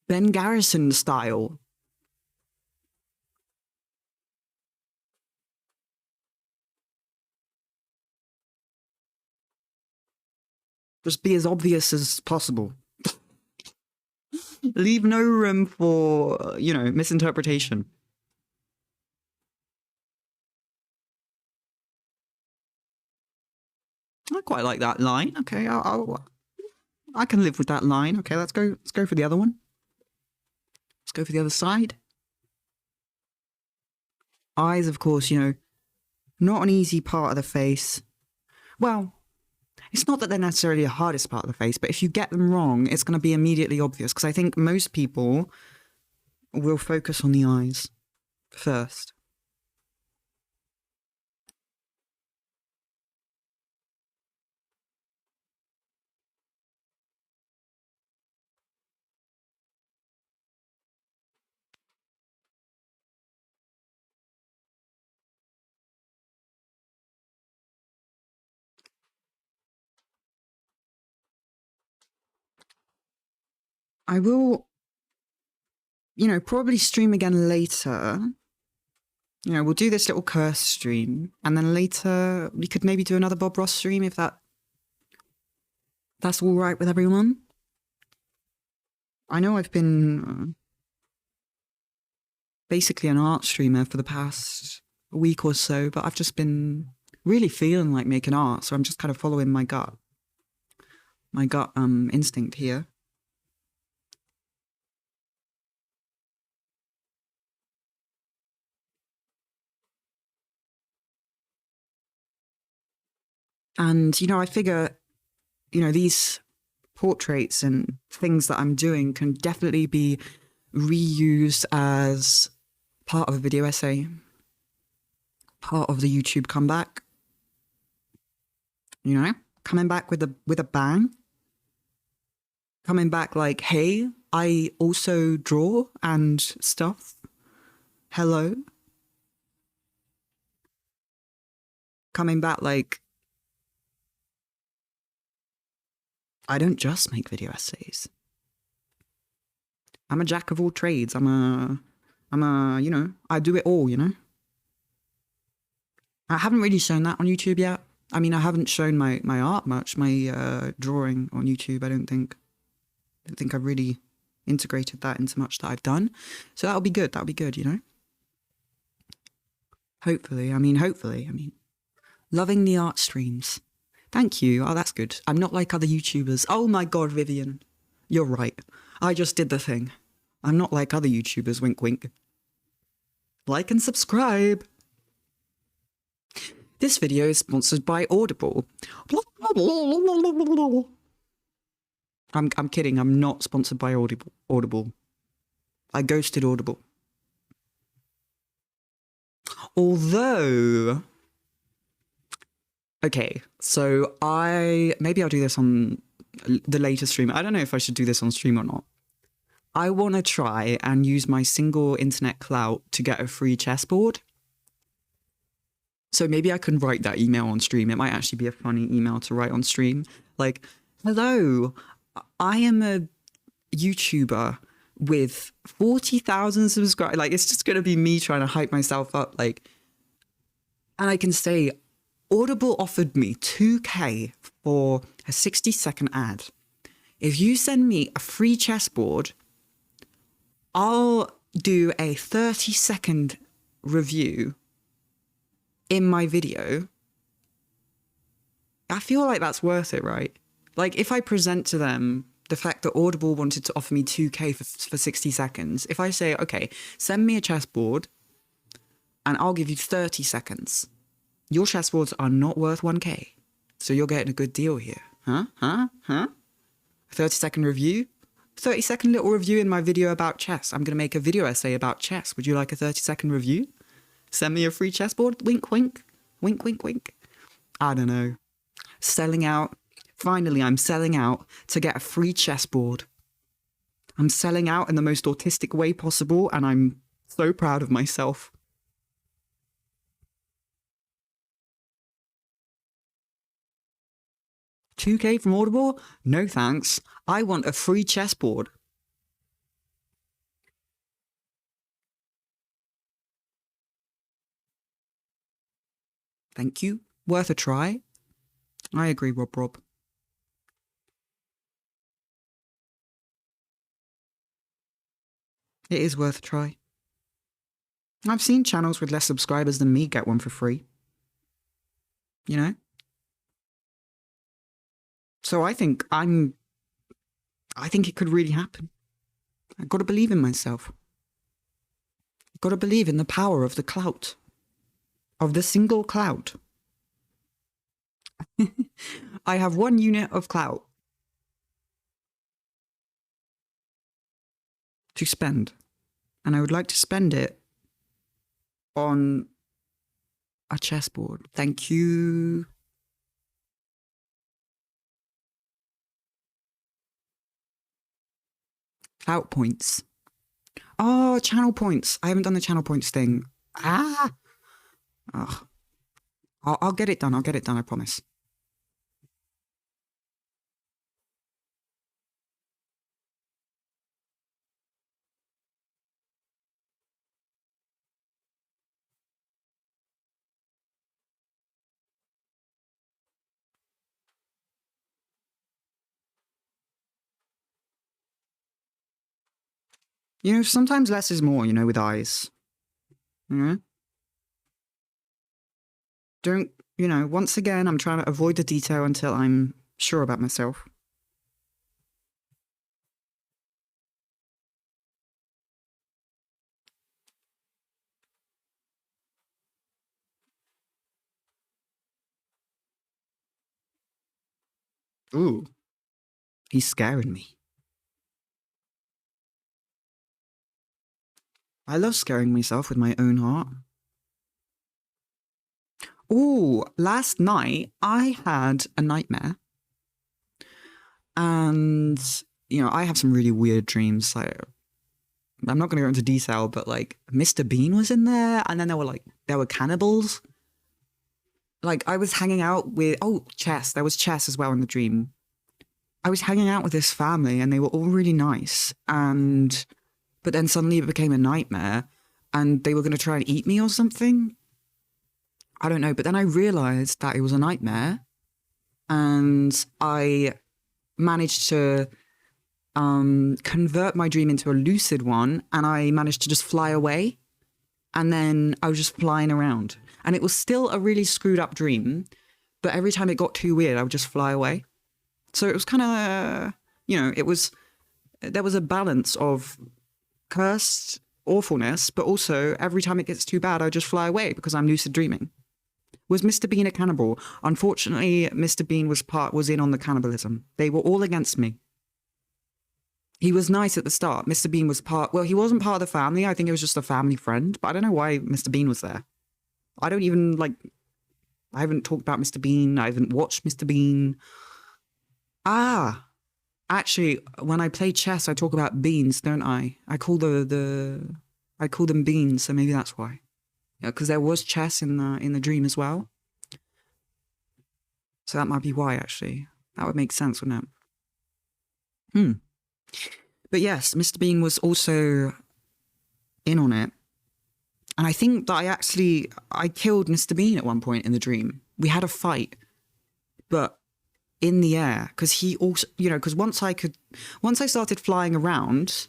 Speaker 1: Ben Garrison style. Just be as obvious as possible. Leave no room for, you know, misinterpretation. I quite like that line. Okay, I can live with that line. Okay, let's go for the other one. Let's go for the other side. Eyes, of course, you know, not an easy part of the face. Well, it's not that they're necessarily the hardest part of the face, but if you get them wrong, it's going to be immediately obvious, because I think most people will focus on the eyes first. I will, you know, probably stream again later. You know, we'll do this little curse stream, and then later we could maybe do another Bob Ross stream if that's all right with everyone. I know I've been basically an art streamer for the past week or so, but I've just been really feeling like making art, so I'm just kind of following my gut instinct here. And, you know, I figure, you know, these portraits and things that I'm doing can definitely be reused as part of a video essay, part of the YouTube comeback. You know, coming back with a bang. Coming back like, hey, I also draw and stuff. Hello. Coming back like, I don't just make video essays. I'm a jack of all trades. I'm a, you know, I do it all, you know? I haven't really shown that on YouTube yet. I mean, I haven't shown my art much, my drawing on YouTube, I don't think. I don't think I've really integrated that into much that I've done. So that'll be good, you know? Hopefully. Loving the art streams. Thank you. Oh, that's good. I'm not like other YouTubers. Oh my God, Vivian. You're right. I just did the thing. I'm not like other YouTubers, wink wink. Like and subscribe. This video is sponsored by Audible. I'm kidding. I'm not sponsored by Audible. I ghosted Audible. Although, okay, so maybe I'll do this on the later stream. I don't know if I should do this on stream or not. I want to try and use my single internet clout to get a free chessboard. So maybe I can write that email on stream. It might actually be a funny email to write on stream. Like, hello, I am a YouTuber with 40,000 subscribers. Like, it's just going to be me trying to hype myself up. Like, and I can say, Audible offered me 2K for a 60-second ad. If you send me a free chessboard, I'll do a 30-second review in my video. I feel like that's worth it, right? Like, if I present to them the fact that Audible wanted to offer me 2K for 60 seconds, if I say, okay, send me a chessboard and I'll give you 30 seconds. Your chessboards are not worth 1K. So you're getting a good deal here. Huh? 30-second review? 30-second little review in my video about chess. I'm going to make a video essay about chess. Would you like a 30-second review? Send me a free chessboard? Wink, wink. Wink, wink, wink. I don't know. Selling out. Finally, I'm selling out to get a free chessboard. I'm selling out in the most autistic way possible, and I'm so proud of myself. $2K from Audible? No thanks. I want a free chessboard. Thank you. Worth a try. I agree, Rob. It is worth a try. I've seen channels with less subscribers than me get one for free. You know? So I think it could really happen. I've got to believe in myself. I've got to believe in the power of the clout. Of the single clout. I have 1 unit of clout to spend. And I would like to spend it on a chessboard. Thank you. Clout points. Oh, channel points. I haven't done the channel points thing. Ugh. I'll get it done. I promise. You know, sometimes less is more, you know, with eyes. You know? Don't, you know, once again, I'm trying to avoid the detail until I'm sure about myself. Ooh. He's scaring me. I love scaring myself with my own heart. Ooh, last night I had a nightmare. And, you know, I have some really weird dreams. Like, I'm not going to go into detail, but like Mr. Bean was in there, and then there were cannibals. Like, I was hanging out with, chess. There was chess as well in the dream. I was hanging out with this family and they were all really nice. But then suddenly it became a nightmare and they were going to try and eat me or something. I don't know. But then I realized that it was a nightmare and I managed to convert my dream into a lucid one, and I managed to just fly away. And then I was just flying around. And it was still a really screwed up dream, but every time it got too weird, I would just fly away. So it was kind of, you know, there was a balance of cursed awfulness, but also every time it gets too bad, I just fly away because I'm lucid dreaming. Was Mr. Bean a cannibal? Unfortunately, Mr. Bean was in on the cannibalism. They were all against me. He was nice at the start. Mr. Bean was he wasn't part of the family. I think it was just a family friend, but I don't know why Mr. Bean was there. I don't even like. I haven't talked about Mr. Bean. I haven't watched Mr. Bean. Ah, actually, when I play chess, I talk about beans, don't I? I call I call them beans, so maybe that's why. Yeah, because there was chess in the dream as well. So that might be why, actually. That would make sense, wouldn't it? But yes, Mr. Bean was also in on it. And I think that I killed Mr. Bean at one point in the dream. We had a fight, but in the air, because he also, because once I started flying around,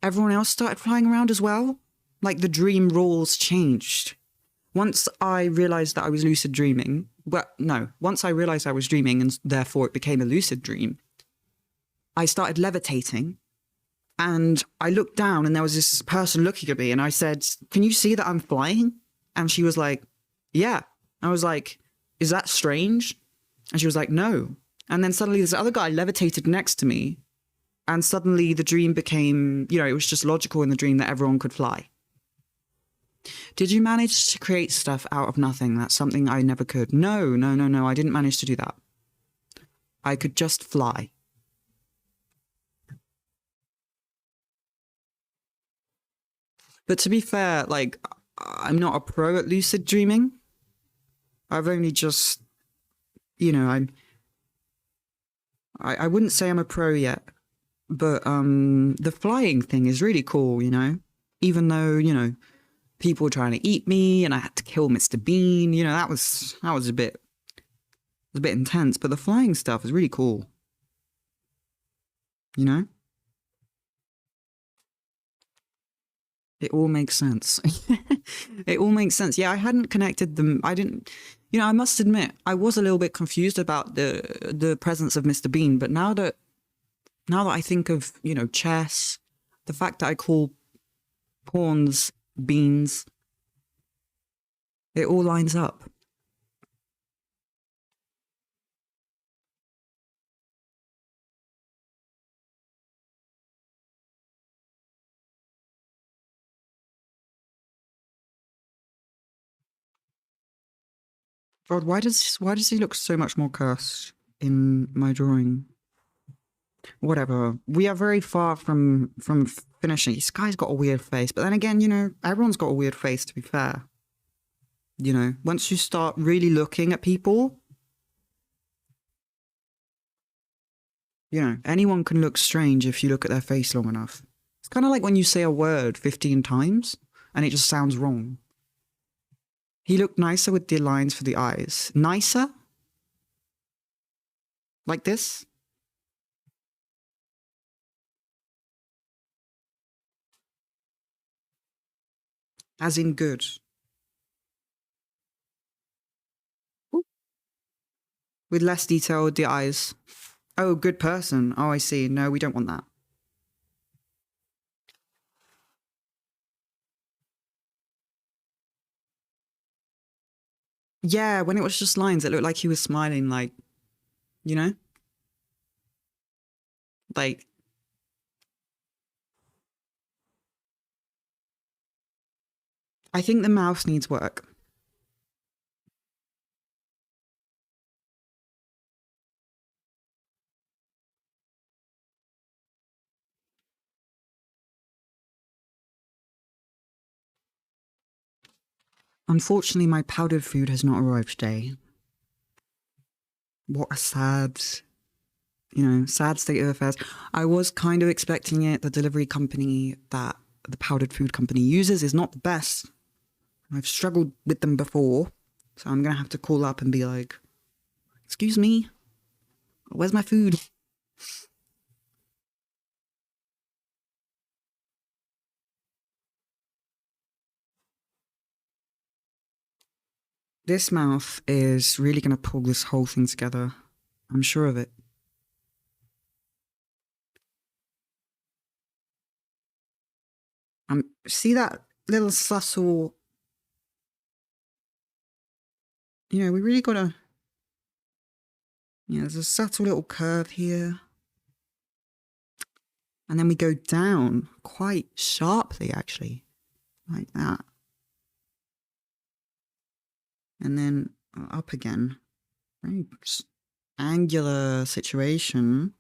Speaker 1: everyone else started flying around as well. Like the dream rules changed. Once I realized that I was lucid dreaming, once I realized I was dreaming and therefore it became a lucid dream, I started levitating. And I looked down and there was this person looking at me and I said, "Can you see that I'm flying?" And she was like, "Yeah." I was like, "Is that strange?" And she was like, "No." And then suddenly this other guy levitated next to me. And suddenly the dream became, it was just logical in the dream that everyone could fly. Did you manage to create stuff out of nothing? That's something I never could. No. I didn't manage to do that. I could just fly. But to be fair, like, I'm not a pro at lucid dreaming. I've only just, I wouldn't say I'm a pro yet. But the flying thing is really cool, Even though, people were trying to eat me and I had to kill Mr. Bean, that was a bit intense. But the flying stuff is really cool. It all makes sense. It all makes sense. Yeah, I hadn't connected them. I didn't, I must admit, I was a little bit confused about the presence of Mr. Bean. But now that I think of, chess, the fact that I call pawns beans, it all lines up. God, why does he look so much more cursed in my drawing? Whatever. We are very far from finishing. This guy's got a weird face, but then again, everyone's got a weird face. To be fair, once you start really looking at people, anyone can look strange if you look at their face long enough. It's kind of like when you say a word 15 times and it just sounds wrong. He looked nicer with the lines for the eyes. Nicer? Like this? As in good. With less detail with the eyes. Oh, good person. Oh, I see. No, we don't want that. Yeah, when it was just lines, it looked like he was smiling, like, like, I think the mouth needs work. Unfortunately, my powdered food has not arrived today. What a sad, sad state of affairs. I was kind of expecting it. The delivery company that the powdered food company uses is not the best. I've struggled with them before, so I'm going to have to call up and be like, "Excuse me, where's my food?" This mouth is really going to pull this whole thing together. I'm sure of it. See that little subtle, we really gotta, there's a subtle little curve here. And then we go down quite sharply, actually, like that. and then up again. Very angular situation.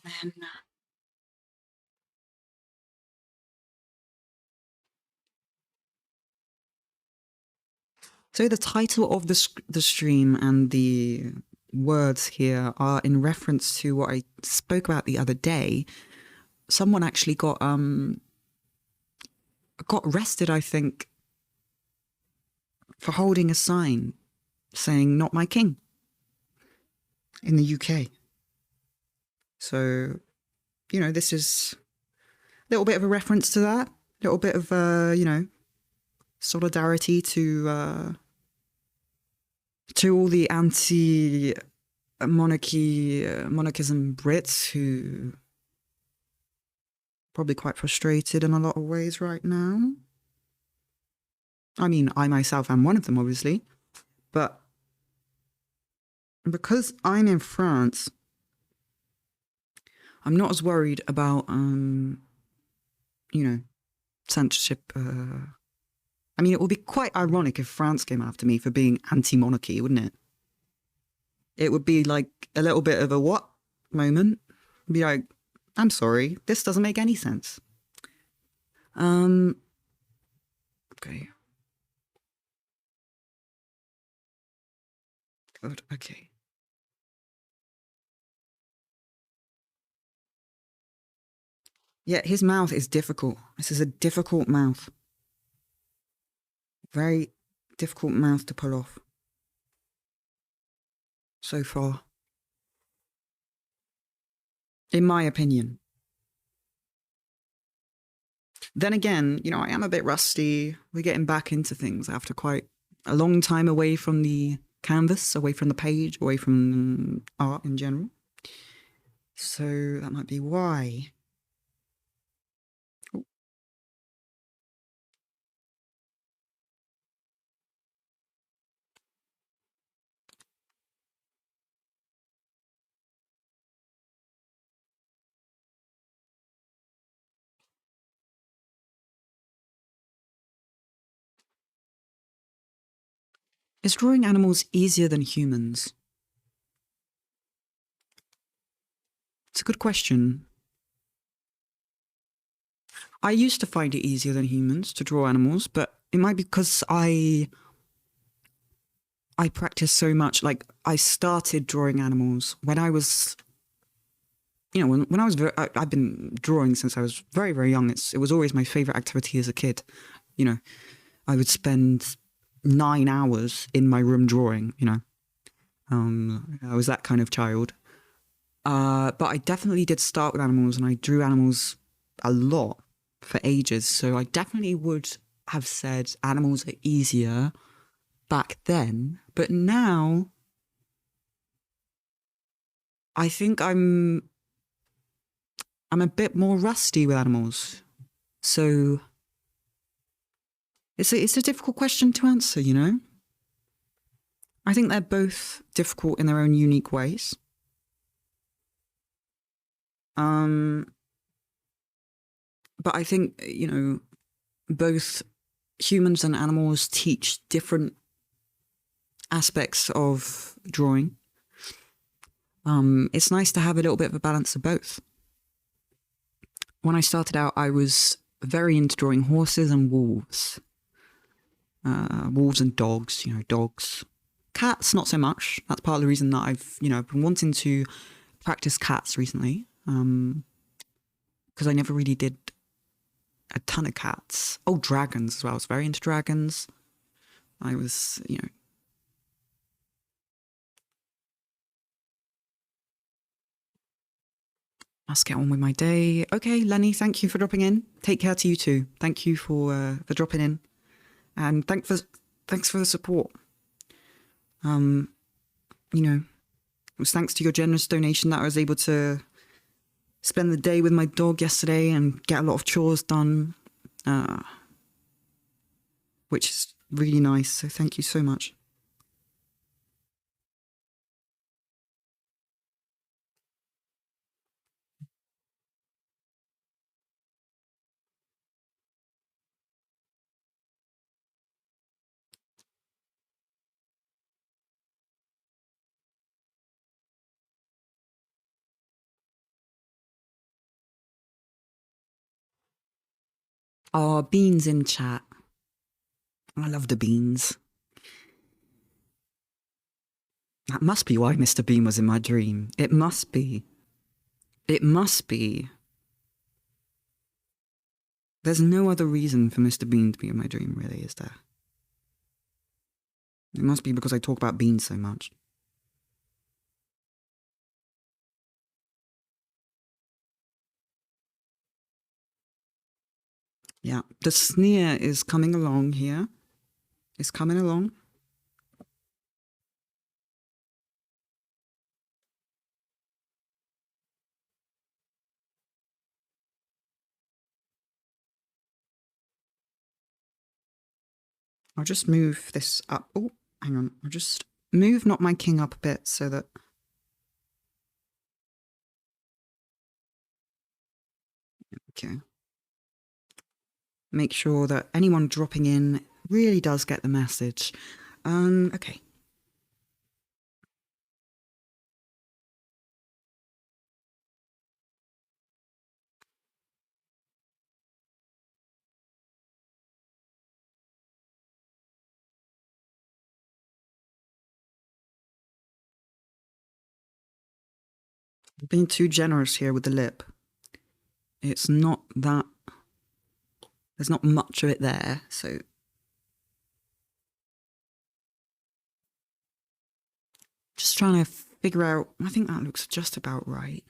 Speaker 1: And then so the title of the stream and the words here are in reference to what I spoke about the other day. Someone actually got arrested, I think, for holding a sign saying "Not my king" in the UK. So, this is a little bit of a reference to that. A little bit of solidarity to all the monarchism Brits who probably quite frustrated in a lot of ways right now. I mean, I myself am one of them, obviously, but because I'm in France, I'm not as worried about censorship. I mean, it would be quite ironic if France came after me for being anti-monarchy, wouldn't it? It would be like a little bit of a what moment. It'd be like, I'm sorry, this doesn't make any sense. Okay. Good, okay. Yeah, his mouth is difficult. This is a difficult mouth. Very difficult mouth to pull off. So far. In my opinion. Then again, I am a bit rusty. We're getting back into things after quite a long time away from the canvas, away from the page, away from art in general. So that might be why. Oh. Is drawing animals easier than humans? It's a good question. I used to find it easier than humans to draw animals, but it might be because I practice so much. Like, I started drawing animals when I was, when I was, I've been drawing since I was very, very young. It was always my favorite activity as a kid. I would spend 9 hours in my room drawing, I was that kind of child. But I definitely did start with animals, and I drew animals a lot for ages. So I definitely would have said animals are easier back then. But now, I think I'm a bit more rusty with animals. So it's a difficult question to answer, I think they're both difficult in their own unique ways. But I think, both humans and animals teach different aspects of drawing. It's nice to have a little bit of a balance of both. When I started out, I was very into drawing horses and wolves. Wolves and dogs, dogs. Cats, not so much. That's part of the reason that I've been wanting to practice cats recently. Because I never really did a ton of cats. Oh, dragons as well. I was very into dragons. I was, Let's get on with my day. Okay, Lenny, thank you for dropping in. Take care to you too. Thank you for dropping in, and thanks for the support. It was thanks to your generous donation that I was able to spend the day with my dog yesterday and get a lot of chores done, which is really nice. So thank you so much. Oh, Beans in chat. I love the Beans. That must be why Mr. Bean was in my dream. It must be. It must be. There's no other reason for Mr. Bean to be in my dream, really, is there? It must be because I talk about beans so much. Yeah, the sneer is coming along here. It's coming along. I'll just move this up. Oh, hang on. I'll just move Not My King up a bit so that... Okay. Make sure that anyone dropping in really does get the message. Okay. I'm being too generous here with the lip. It's not that... There's not much of it there, so... Just trying to figure out... I think that looks just about right.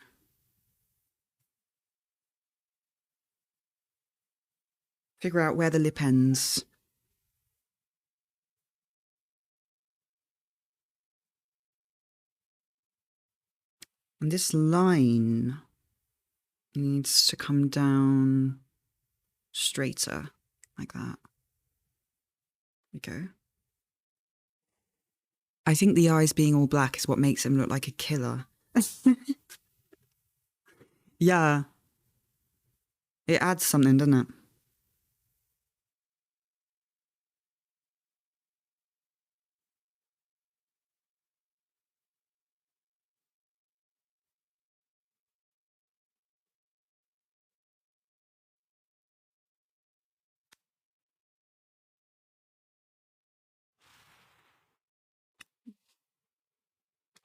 Speaker 1: Figure out where the lip ends. And this line needs to come down straighter, like that. There we go. I think the eyes being all black is what makes him look like a killer. Yeah. It adds something, doesn't it?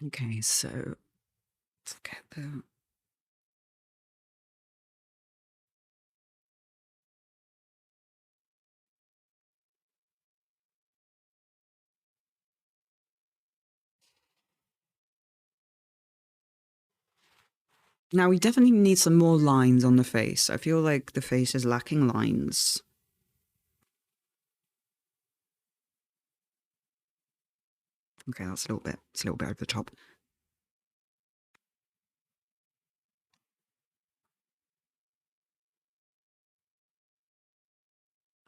Speaker 1: Okay, so let's get the... Now we definitely need some more lines on the face. I feel like the face is lacking lines. Okay, that's a little bit over the top.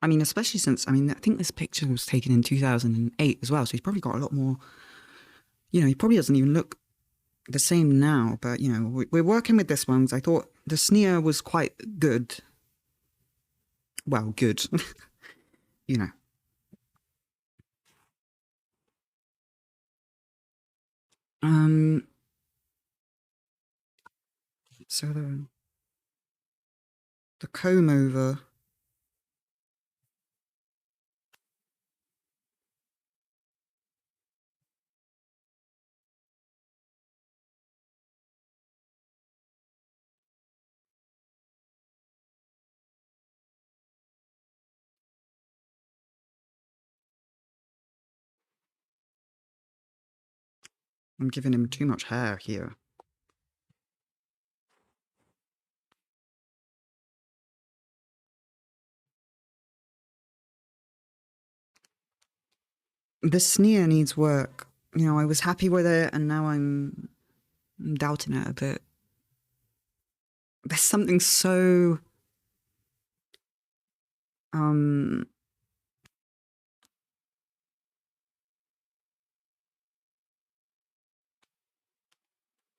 Speaker 1: I mean, especially since, I mean, I think this picture was taken in 2008 as well, so he's probably got a lot more, you know, he probably doesn't even look the same now, but, you know, we're working with this one. I thought the sneer was quite good. Well, good. You know. So the comb over. I'm giving him too much hair here. The sneer needs work. You know, I was happy with it, and now I'm doubting it a bit. There's something so...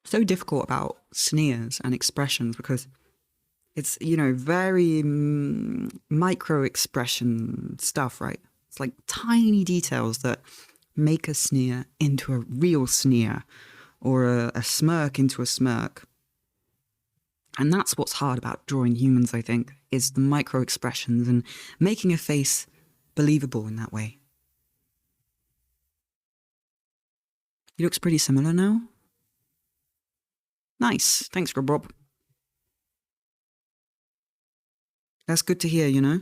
Speaker 1: so difficult about sneers and expressions because it's, you know, very micro expression stuff, right? It's like tiny details that make a sneer into a real sneer or a smirk into a smirk. And that's what's hard about drawing humans, I think, is the micro expressions and making a face believable in that way. He looks pretty similar now. Nice. Thanks, Rob. That's good to hear, you know?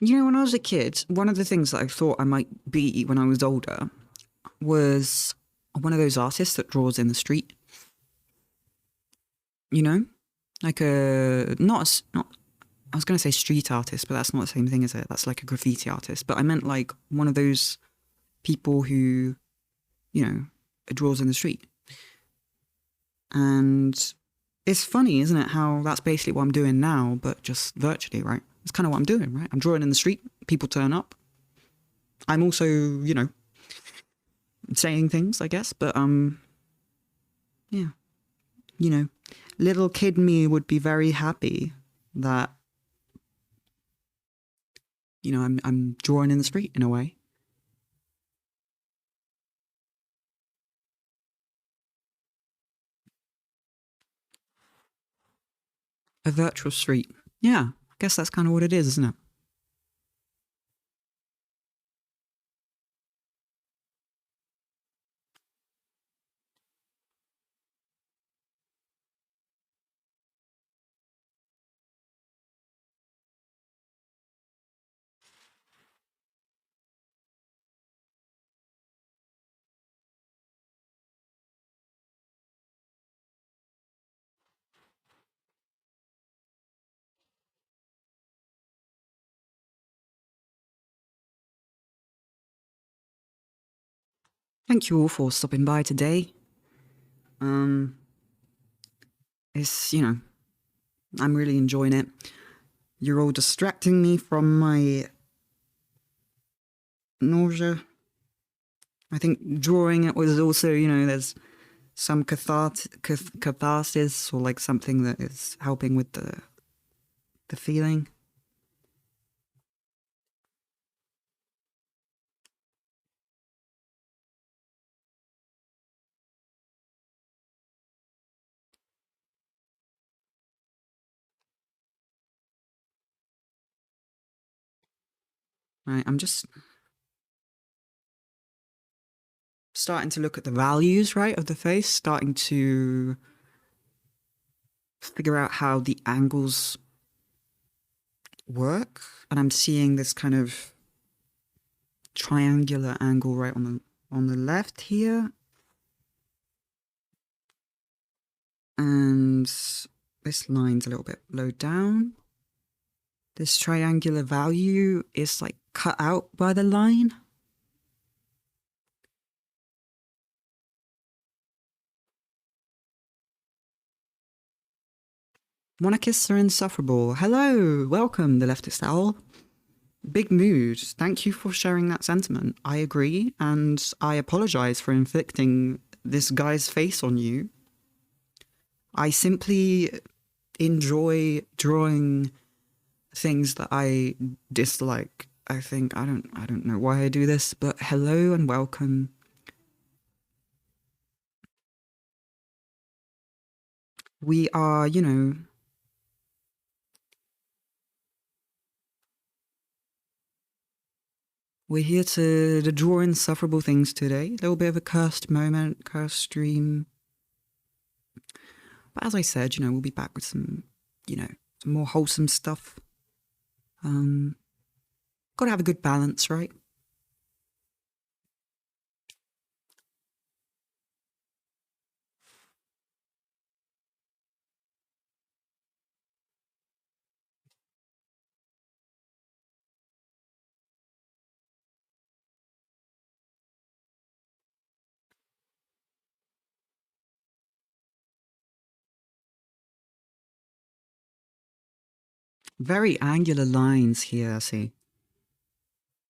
Speaker 1: You know, when I was a kid, one of the things that I thought I might be when I was older was one of those artists that draws in the street. You know, like not. I was going to say street artist, but that's not the same thing, is it? That's like a graffiti artist. But I meant like one of those people who, you know, draws in the street. And it's funny, isn't it? How that's basically what I'm doing now, but just virtually, right? It's kind of what I'm doing, right? I'm drawing in the street. People turn up. I'm also, you know, saying things, I guess. But yeah, you know, little kid me would be very happy that, you know, I'm drawing in the street in a way. A virtual street. Yeah, I guess that's kind of what it is, isn't it? Thank you all for stopping by today. It's, you know, I'm really enjoying it. You're all distracting me from my nausea. I think drawing it was also, you know, there's some catharsis or like something that is helping with the feeling. Right, I'm just starting to look at the values, right, of the face, starting to figure out how the angles work. And I'm seeing this kind of triangular angle right on the left here. And this line's a little bit low down. This triangular value is like cut out by the line. Monarchists are insufferable. Hello, welcome, the leftist owl. Big mood. Thank you for sharing that sentiment. I agree, and I apologize for inflicting this guy's face on you. I simply enjoy drawing things that I dislike. I think I don't know why I do this, but hello and welcome. We are, you know, we're here to draw insufferable things today. A little bit of a cursed moment, cursed stream. But as I said, you know, we'll be back with some, you know, some more wholesome stuff. Gotta have a good balance, right? Very angular lines here, see.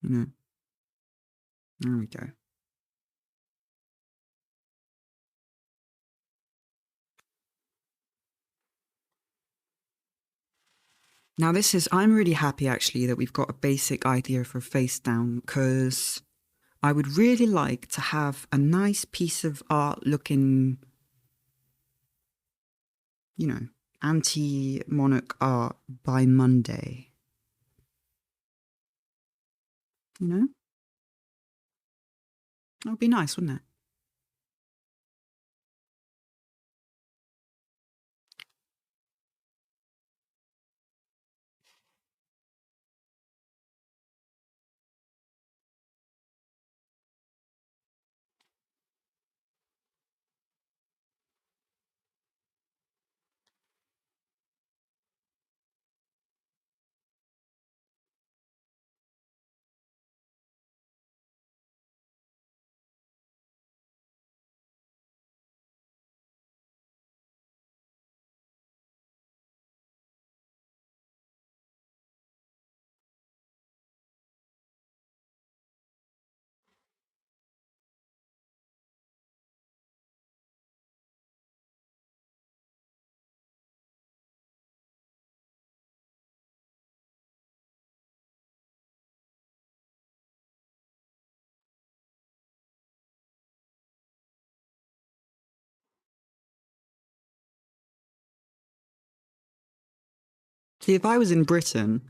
Speaker 1: You know, there we go. Now this is, I'm really happy actually that we've got a basic idea for face down, because I would really like to have a nice piece of art looking, you know, anti-monarch art by Monday. You know? That would be nice, wouldn't it? See, if I was in Britain,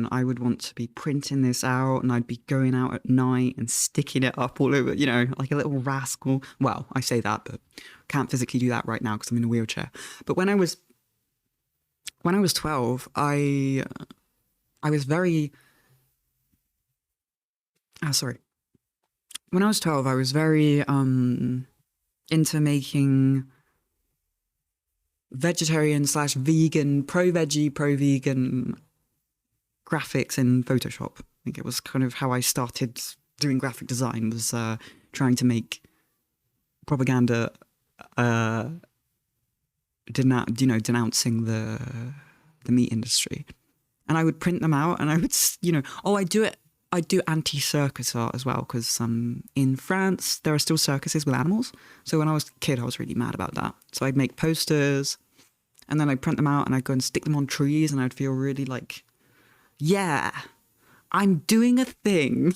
Speaker 1: I would want to be printing this out, and I'd be going out at night and sticking it up all over, you know, like a little rascal. Well, I say that, but can't physically do that right now because I'm in a wheelchair. But when I was 12, I was very sorry. When I was 12, I was very into making vegetarian slash vegan, pro veggie, pro vegan graphics in Photoshop. I think it was kind of how I started doing graphic design, was trying to make propaganda, denouncing the meat industry. And I would print them out, and I would, I do anti-circus art as well, because in France there are still circuses with animals. So when I was a kid, I was really mad about that. So I'd make posters, and then I'd print them out, and I'd go and stick them on trees, and I'd feel really like, yeah, I'm doing a thing.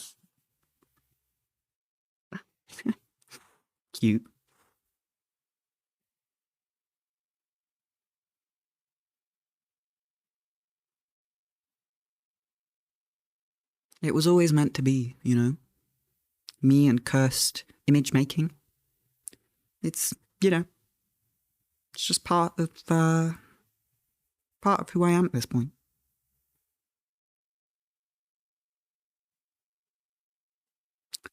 Speaker 1: Cute. It was always meant to be, you know? Me and cursed image making. It's, you know, it's just part of who I am at this point.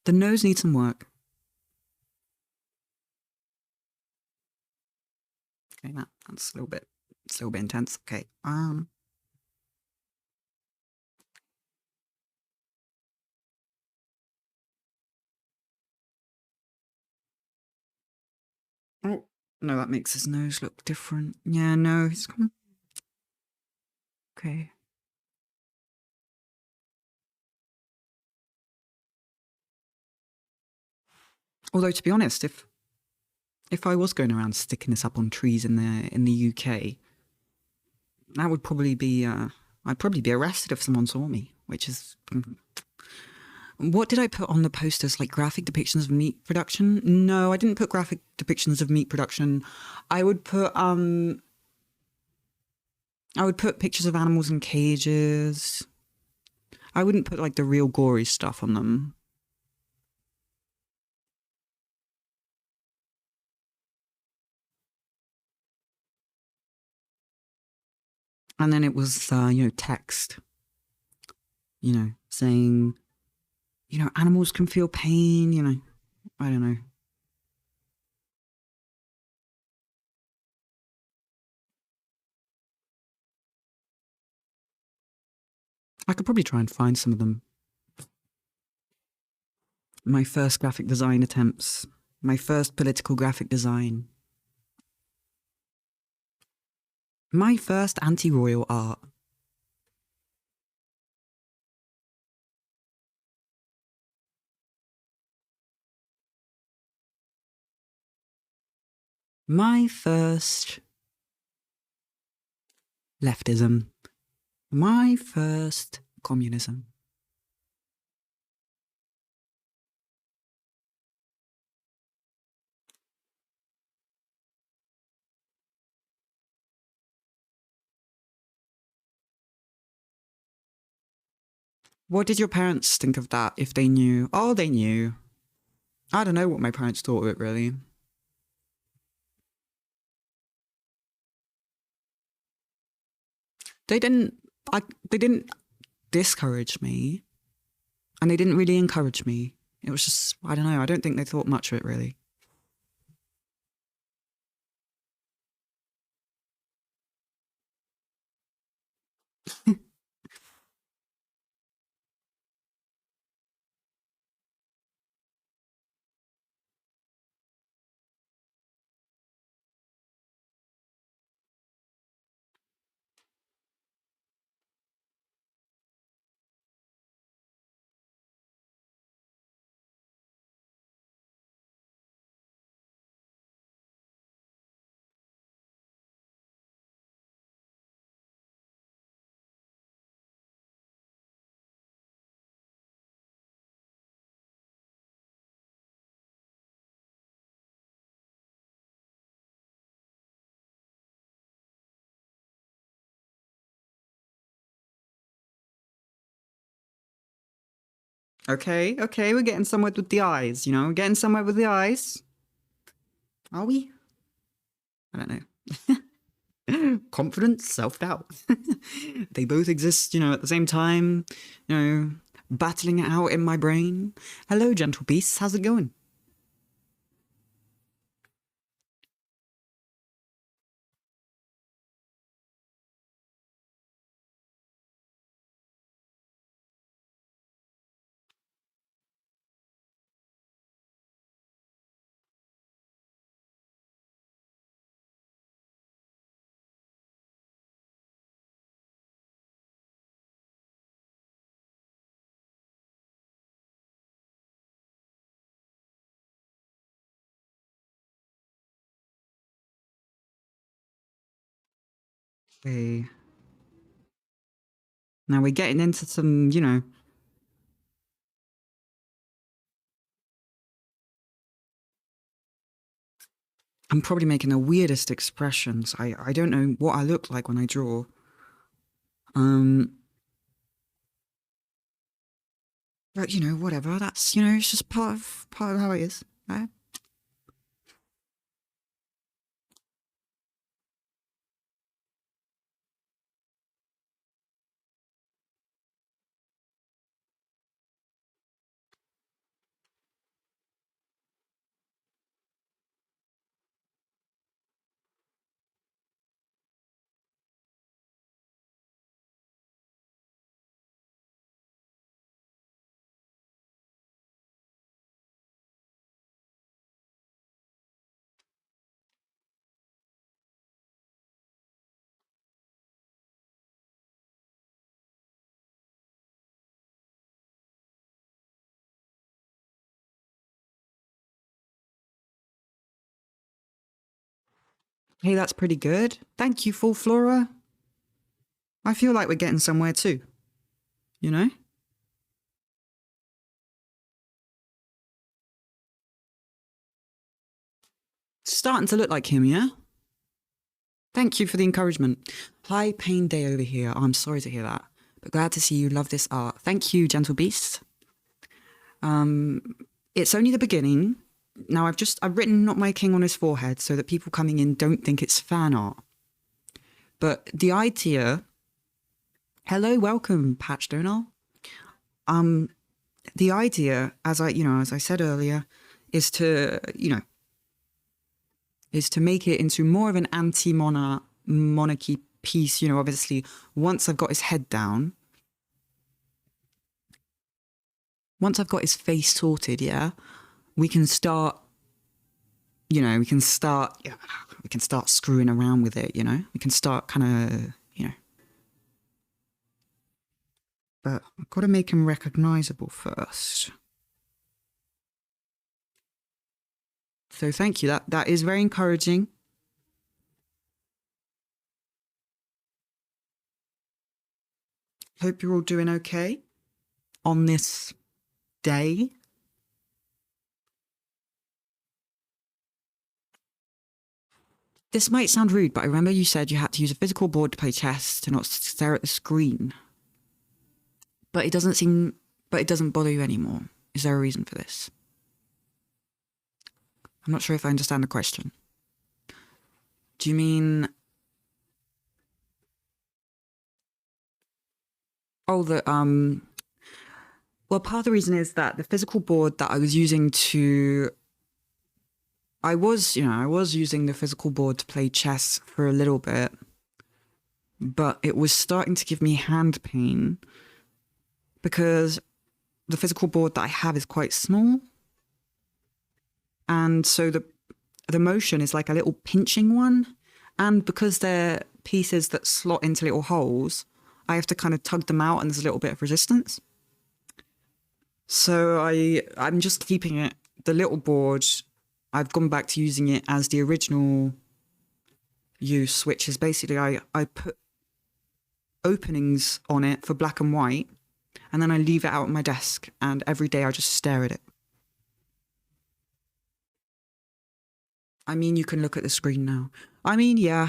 Speaker 1: The nose needs some work. Okay, that's a little bit intense. Okay. Oh, no, that makes his nose look different. Yeah, no, he's okay. Although, to be honest, if I was going around sticking this up on trees in the UK, that would probably be I'd probably be arrested if someone saw me. Which is, what did I put on the posters? Like graphic depictions of meat production? No, I didn't put graphic depictions of meat production. I would put pictures of animals in cages. I wouldn't put like the real gory stuff on them. And then it was, text, saying, animals can feel pain, I don't know. I could probably try and find some of them. My first graphic design attempts, my first political graphic design. My first anti-royal art. My first leftism. My first communism. What did your parents think of that, if they knew? Oh, they knew. I don't know what my parents thought of it, really. They didn't, they didn't discourage me, and they didn't really encourage me. It was just, I don't know, I don't think they thought much of it, really. Okay, we're getting somewhere with the eyes, you know? We're getting somewhere with the eyes. Are we? I don't know. Confidence, self-doubt. They both exist, you know, at the same time, you know, battling it out in my brain. Hello, gentle beasts, how's it going? Okay. Now we're getting into some, you know, I'm probably making the weirdest expressions. I don't know what I look like when I draw. But you know, whatever. That's, you know, it's just part of how it is, right? Hey, that's pretty good. Thank you, Full Flora. I feel like we're getting somewhere too. You know? It's starting to look like him, yeah? Thank you for the encouragement. High pain day over here. Oh, I'm sorry to hear that. But glad to see you love this art. Thank you, gentle beast. It's only the beginning. Now I've written "Not My King" on his forehead so that people coming in don't think it's fan art. But the idea, hello, welcome, Patch Donal. The idea, as I said earlier, is to, is to make it into more of an anti-monarchy piece. You know, obviously, once I've got his head down, once I've got his face sorted, yeah, we can start, yeah, we can start screwing around with it, you know? We can start kind of, you know. But I've got to make him recognizable first. So thank you. That is very encouraging. Hope you're all doing okay on this day. This might sound rude, but I remember you said you had to use a physical board to play chess to not stare at the screen. But it doesn't bother you anymore. Is there a reason for this? I'm not sure if I understand the question. Do you mean... Oh, well, part of the reason is that the physical board that I was using to... I was using the physical board to play chess for a little bit, but it was starting to give me hand pain because the physical board that I have is quite small. And so the motion is like a little pinching one. And because they're pieces that slot into little holes, I have to kind of tug them out and there's a little bit of resistance. So I'm just keeping it, the little board, I've gone back to using it as the original use, which is basically I put openings on it for black and white, and then I leave it out on my desk, and every day I just stare at it. I mean, you can look at the screen now. I mean, yeah,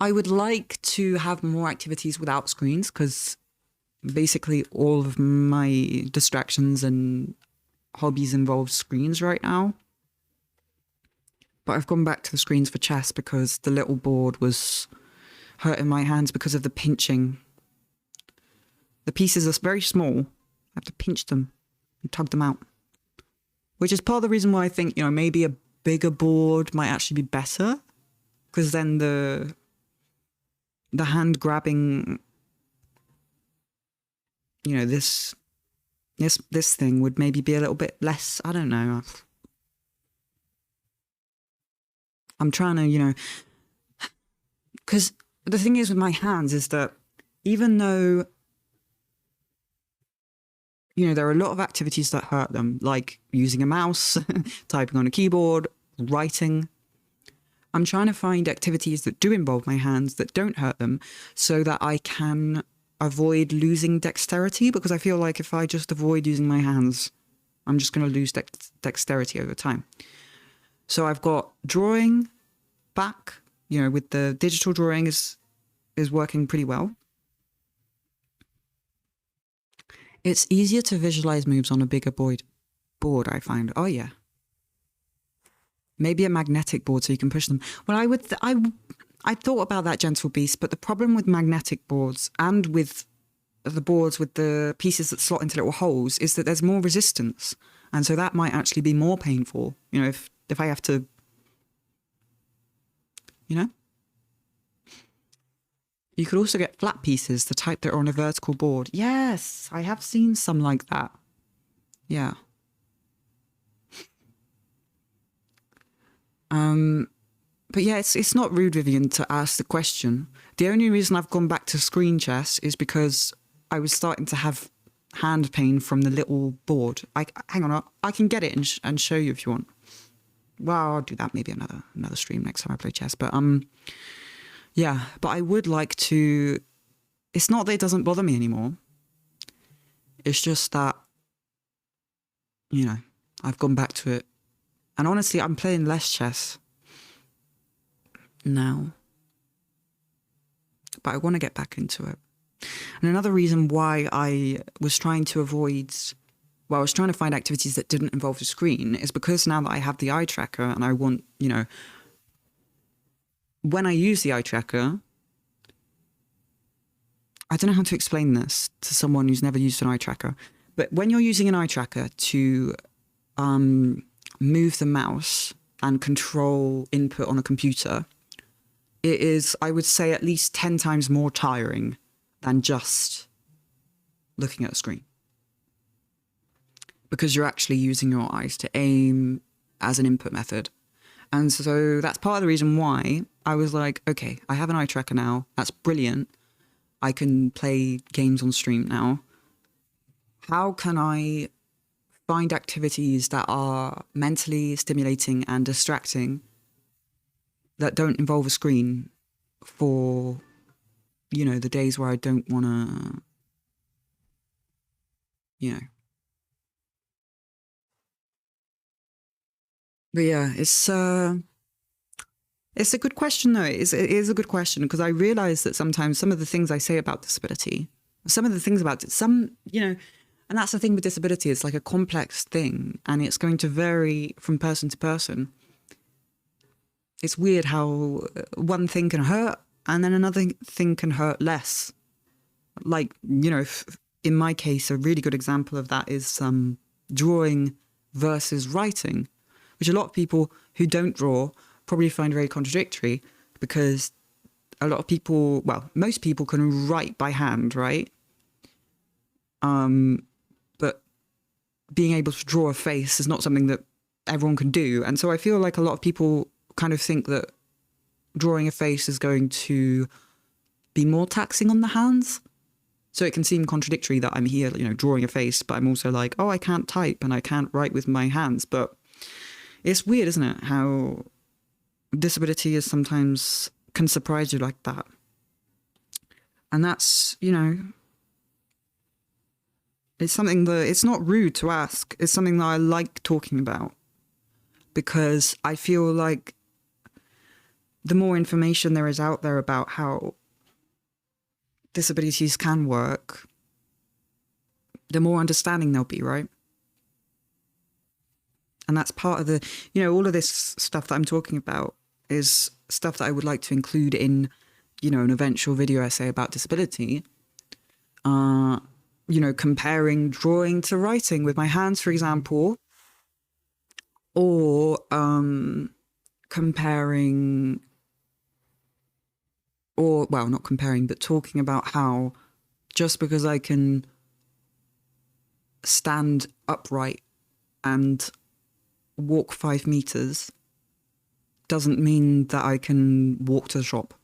Speaker 1: I would like to have more activities without screens, because basically all of my distractions and hobbies involve screens right now. But I've gone back to the screens for chess because the little board was hurting my hands because of the pinching. The pieces are very small. I have to pinch them and tug them out. Which is part of the reason why I think, you know, maybe a bigger board might actually be better. Because then the hand grabbing, you know, this thing would maybe be a little bit less, I don't know. I'm trying to, you know, because the thing is with my hands is that even though, you know, there are a lot of activities that hurt them, like using a mouse, typing on a keyboard, writing. I'm trying to find activities that do involve my hands that don't hurt them so that I can avoid losing dexterity, because I feel like if I just avoid using my hands, I'm just going to lose dexterity over time. So I've got drawing back, you know, with the digital drawing is working pretty well. It's easier to visualize moves on a bigger board, I find. Oh, yeah. Maybe a magnetic board so you can push them. Well, I thought about that, Gentle Beast, but the problem with magnetic boards and with the boards with the pieces that slot into little holes is that there's more resistance. And so that might actually be more painful, you know, if I have to, you know? You could also get flat pieces, the type that are on a vertical board. Yes, I have seen some like that. Yeah. But yeah, it's not rude, Vivian, to ask the question. The only reason I've gone back to screen chess is because I was starting to have hand pain from the little board. Hang on, I can get it and show you if you want. Well, I'll do that maybe another stream next time I play chess. But yeah, but I would like to. It's not that it doesn't bother me anymore. It's just that, you know, I've gone back to it. And honestly, I'm playing less chess now. But I want to get back into it. And another reason why I was trying to avoid, well, I was trying to find activities that didn't involve the screen is because now that I have the eye tracker and I want, you know, when I use the eye tracker, I don't know how to explain this to someone who's never used an eye tracker, but when you're using an eye tracker to move the mouse and control input on a computer, it is, I would say, at least 10 times more tiring than just looking at a screen. Because you're actually using your eyes to aim as an input method. And so that's part of the reason why I was like, okay, I have an eye tracker now. That's brilliant. I can play games on stream now. How can I find activities that are mentally stimulating and distracting that don't involve a screen for, you know, the days where I don't want to, you know. But yeah, it's a good question though. It is a good question because I realize that sometimes some of the things I say about disability, some of the things about some, you know, and that's the thing with disability, it's like a complex thing and it's going to vary from person to person. It's weird how one thing can hurt and then another thing can hurt less. Like, you know, in my case, a really good example of that is drawing versus writing, which a lot of people who don't draw probably find very contradictory because a lot of people, well, most people can write by hand, right? But being able to draw a face is not something that everyone can do. And so I feel like a lot of people kind of think that drawing a face is going to be more taxing on the hands. So it can seem contradictory that I'm here, you know, drawing a face, but I'm also like, oh, I can't type and I can't write with my hands. But it's weird, isn't it? How disability is sometimes can surprise you like that. And that's, you know, it's something that it's not rude to ask. It's something that I like talking about because I feel like the more information there is out there about how disabilities can work, the more understanding there'll be, right? And that's part of the, you know, all of this stuff that I'm talking about is stuff that I would like to include in, you know, an eventual video essay about disability. You know, comparing drawing to writing with my hands, for example, or comparing, or, well, not comparing, but talking about how just because I can stand upright and walk 5 meters doesn't mean that I can walk to the shop,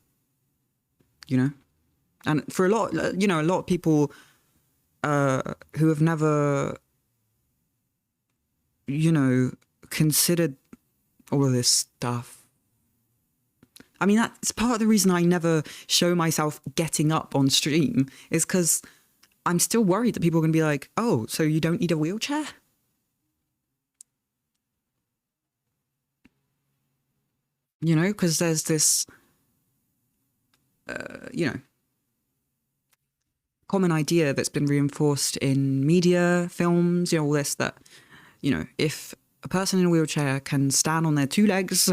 Speaker 1: you know? And for a lot, you know, a lot of people who have never, you know, considered all of this stuff. I mean, that's part of the reason I never show myself getting up on stream is because I'm still worried that people are going to be like, oh, so you don't need a wheelchair? You know, because there's this, you know, common idea that's been reinforced in media, films, you know, all this that, you know, if a person in a wheelchair can stand on their 2 legs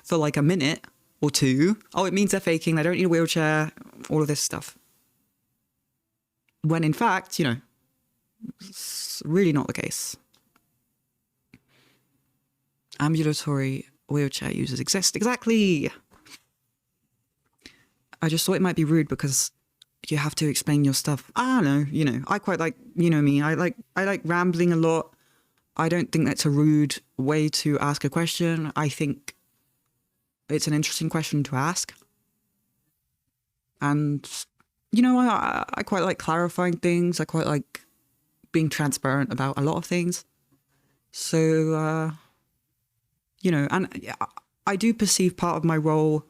Speaker 1: for like a minute or 2, oh, it means they're faking, they don't need a wheelchair, all of this stuff. When in fact, you know, it's really not the case. Ambulatory wheelchair users exist. Exactly. I just thought it might be rude because you have to explain your stuff. I don't know, you know, I quite like, you know me, I like rambling a lot. I don't think that's a rude way to ask a question. I think it's an interesting question to ask. And, you know, I quite like clarifying things. I quite like being transparent about a lot of things. So, you know, and I do perceive part of my role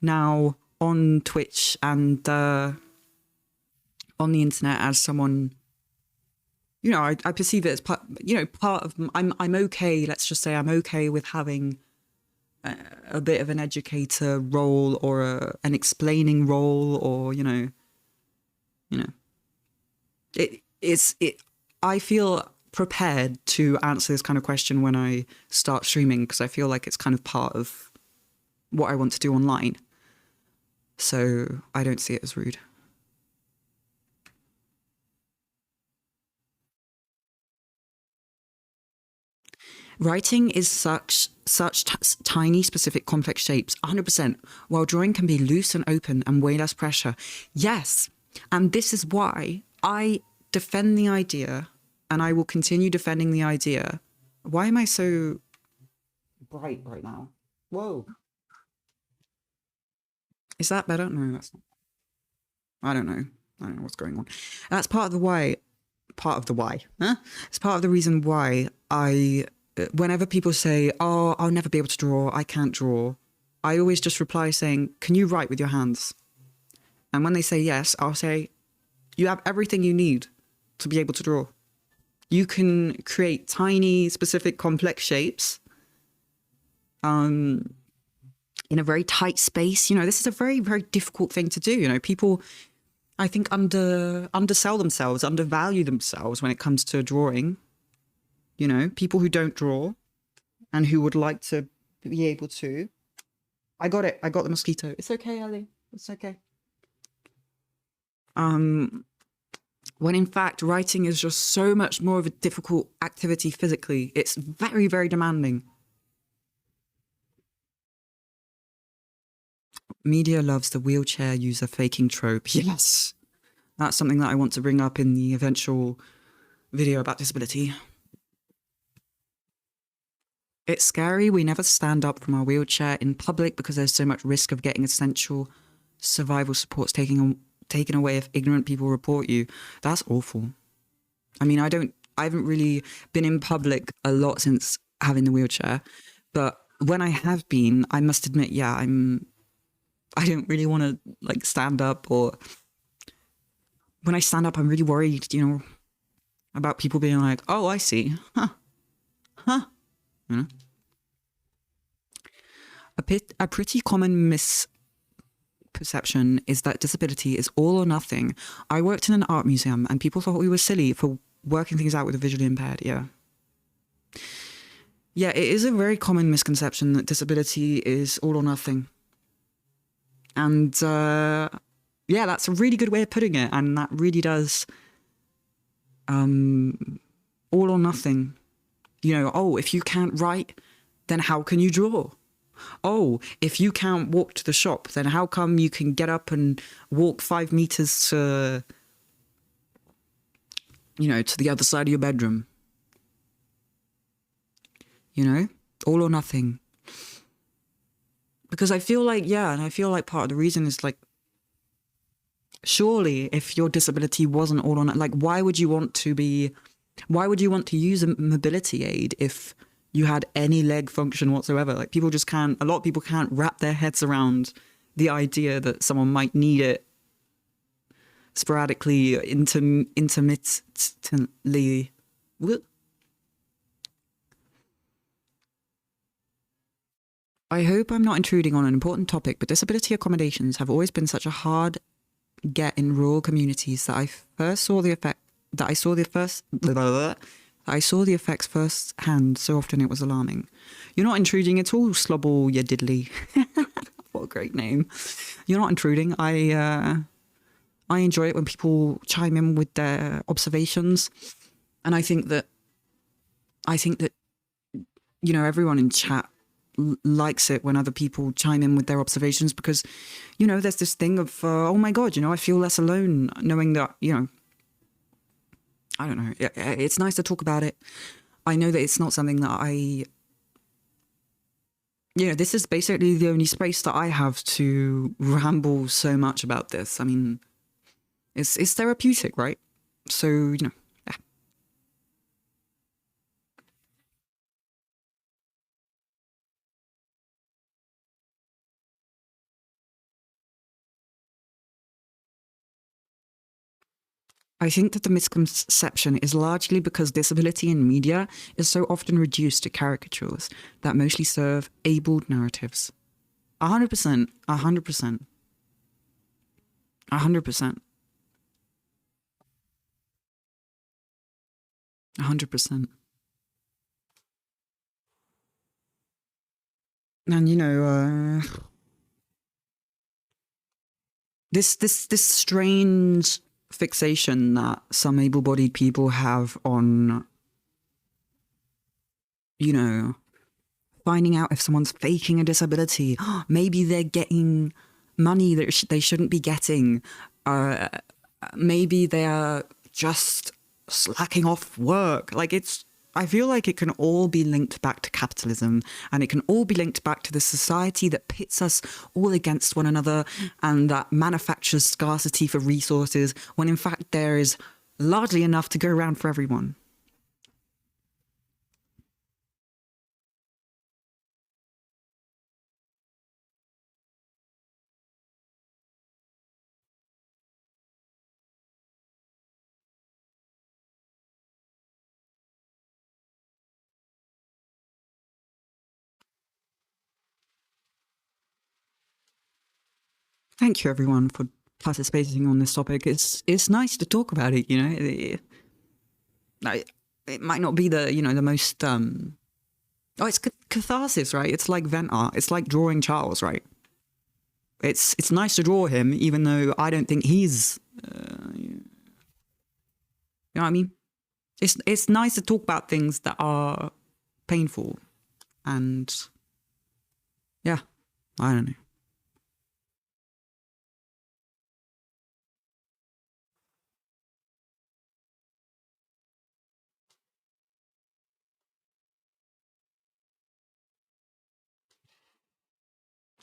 Speaker 1: now on Twitch and on the internet as someone, you know, I perceive it as part, you know, part of, I'm okay, let's just say I'm okay with having a bit of an educator role or an explaining role or, you know, I feel prepared to answer this kind of question when I start streaming because I feel like it's kind of part of what I want to do online. So I don't see it as rude. Writing is such tiny, specific, complex shapes, 100%, while drawing can be loose and open and way less pressure. Yes, and this is why I defend the idea, and I will continue defending the idea. Why am I so bright right now? Whoa. Is that better? No, that's not. I don't know. I don't know what's going on. That's part of the why. Part of the why. Huh? It's part of the reason why whenever people say, oh, I'll never be able to draw, I can't draw, I always just reply saying, can you write with your hands? And when they say yes, I'll say, you have everything you need to be able to draw. You can create tiny, specific, complex shapes in a very tight space. You know, this is a very, very difficult thing to do. You know, people, I think, undersell themselves, undervalue themselves when it comes to drawing. You know, people who don't draw and who would like to be able to. I got it. I got the mosquito. It's okay, Ellie. It's okay. When in fact, writing is just so much more of a difficult activity physically. It's very, very demanding. Media loves the wheelchair user faking trope. Yes. That's something that I want to bring up in the eventual video about disability. It's scary. We never stand up from our wheelchair in public because there's so much risk of getting essential survival supports taken away if ignorant people report you. That's awful. I mean, I haven't really been in public a lot since having the wheelchair, but when I have been, I must admit, yeah, I don't really want to like stand up, or when I stand up, I'm really worried, you know, about people being like, oh, I see. Huh. You know? A pretty common misperception is that disability is all or nothing. I worked in an art museum and people thought we were silly for working things out with the visually impaired. Yeah, it is a very common misconception that disability is all or nothing. And yeah, that's a really good way of putting it. And that really does all or nothing. You know, oh, if you can't write, then how can you draw? Oh, if you can't walk to the shop, then how come you can get up and walk 5 meters to, you know, to the other side of your bedroom? You know, all or nothing. Because I feel like, yeah, and I feel like part of the reason is like, surely if your disability wasn't all or nothing, like why would you want to use a mobility aid if you had any leg function whatsoever? Like a lot of people can't wrap their heads around the idea that someone might need it sporadically, intermittently. I hope I'm not intruding on an important topic, but disability accommodations have always been such a hard get in rural communities that I saw the effects firsthand so often it was alarming. You're not intruding at all, Slobble, you diddly. What a great name. You're not intruding. I enjoy it when people chime in with their observations. And I think that, you know, everyone in chat likes it when other people chime in with their observations because, you know, there's this thing of, oh my God, you know, I feel less alone knowing that, you know, I don't know. It's nice to talk about it. I know that it's not something that you know, this is basically the only space that I have to ramble so much about this. I mean, it's therapeutic, right? So, you know, yeah. I think that the misconception is largely because disability in media is so often reduced to caricatures that mostly serve abled narratives. 100%, 100%, 100%, 100%. And, you know, this strange fixation that some able-bodied people have on, you know, finding out if someone's faking a disability. Maybe they're getting money that they shouldn't be getting. Maybe they're just slacking off work. Like, it's I feel like it can all be linked back to capitalism, and it can all be linked back to the society that pits us all against one another and that manufactures scarcity for resources when in fact there is largely enough to go around for everyone. Thank you, everyone, for participating on this topic. It's nice to talk about it. You know, it might not be the the most it's catharsis, right? It's like vent art. It's like drawing Charles, right? It's nice to draw him, even though I don't think he's you know what I mean. It's nice to talk about things that are painful, and yeah, I don't know.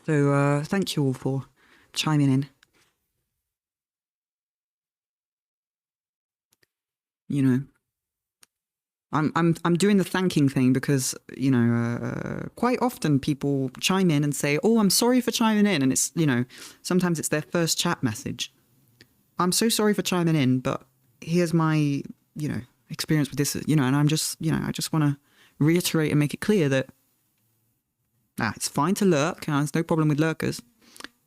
Speaker 1: So thank you all for chiming in. You know, I'm doing the thanking thing because quite often people chime in and say, "Oh, I'm sorry for chiming in," and it's sometimes it's their first chat message. I'm so sorry for chiming in, but here's my experience with this, and I'm just I just want to reiterate and make it clear that it's fine to lurk. There's no problem with lurkers,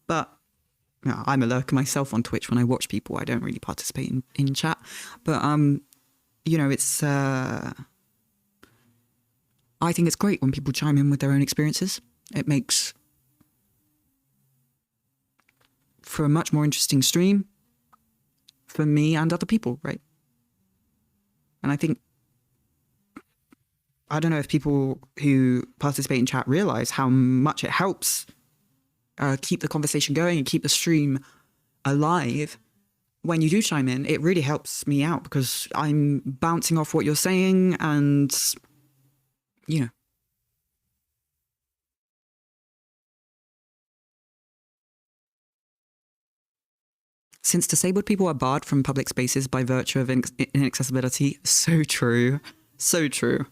Speaker 1: but I'm a lurker myself on Twitch. When I watch people, I don't really participate in chat, but it's I think it's great when people chime in with their own experiences. It makes for a much more interesting stream for me and other people, right? And I think, I don't know if people who participate in chat realize how much it helps keep the conversation going and keep the stream alive. When you do chime in, it really helps me out because I'm bouncing off what you're saying, and since disabled people are barred from public spaces by virtue of inaccessibility, so true, so true,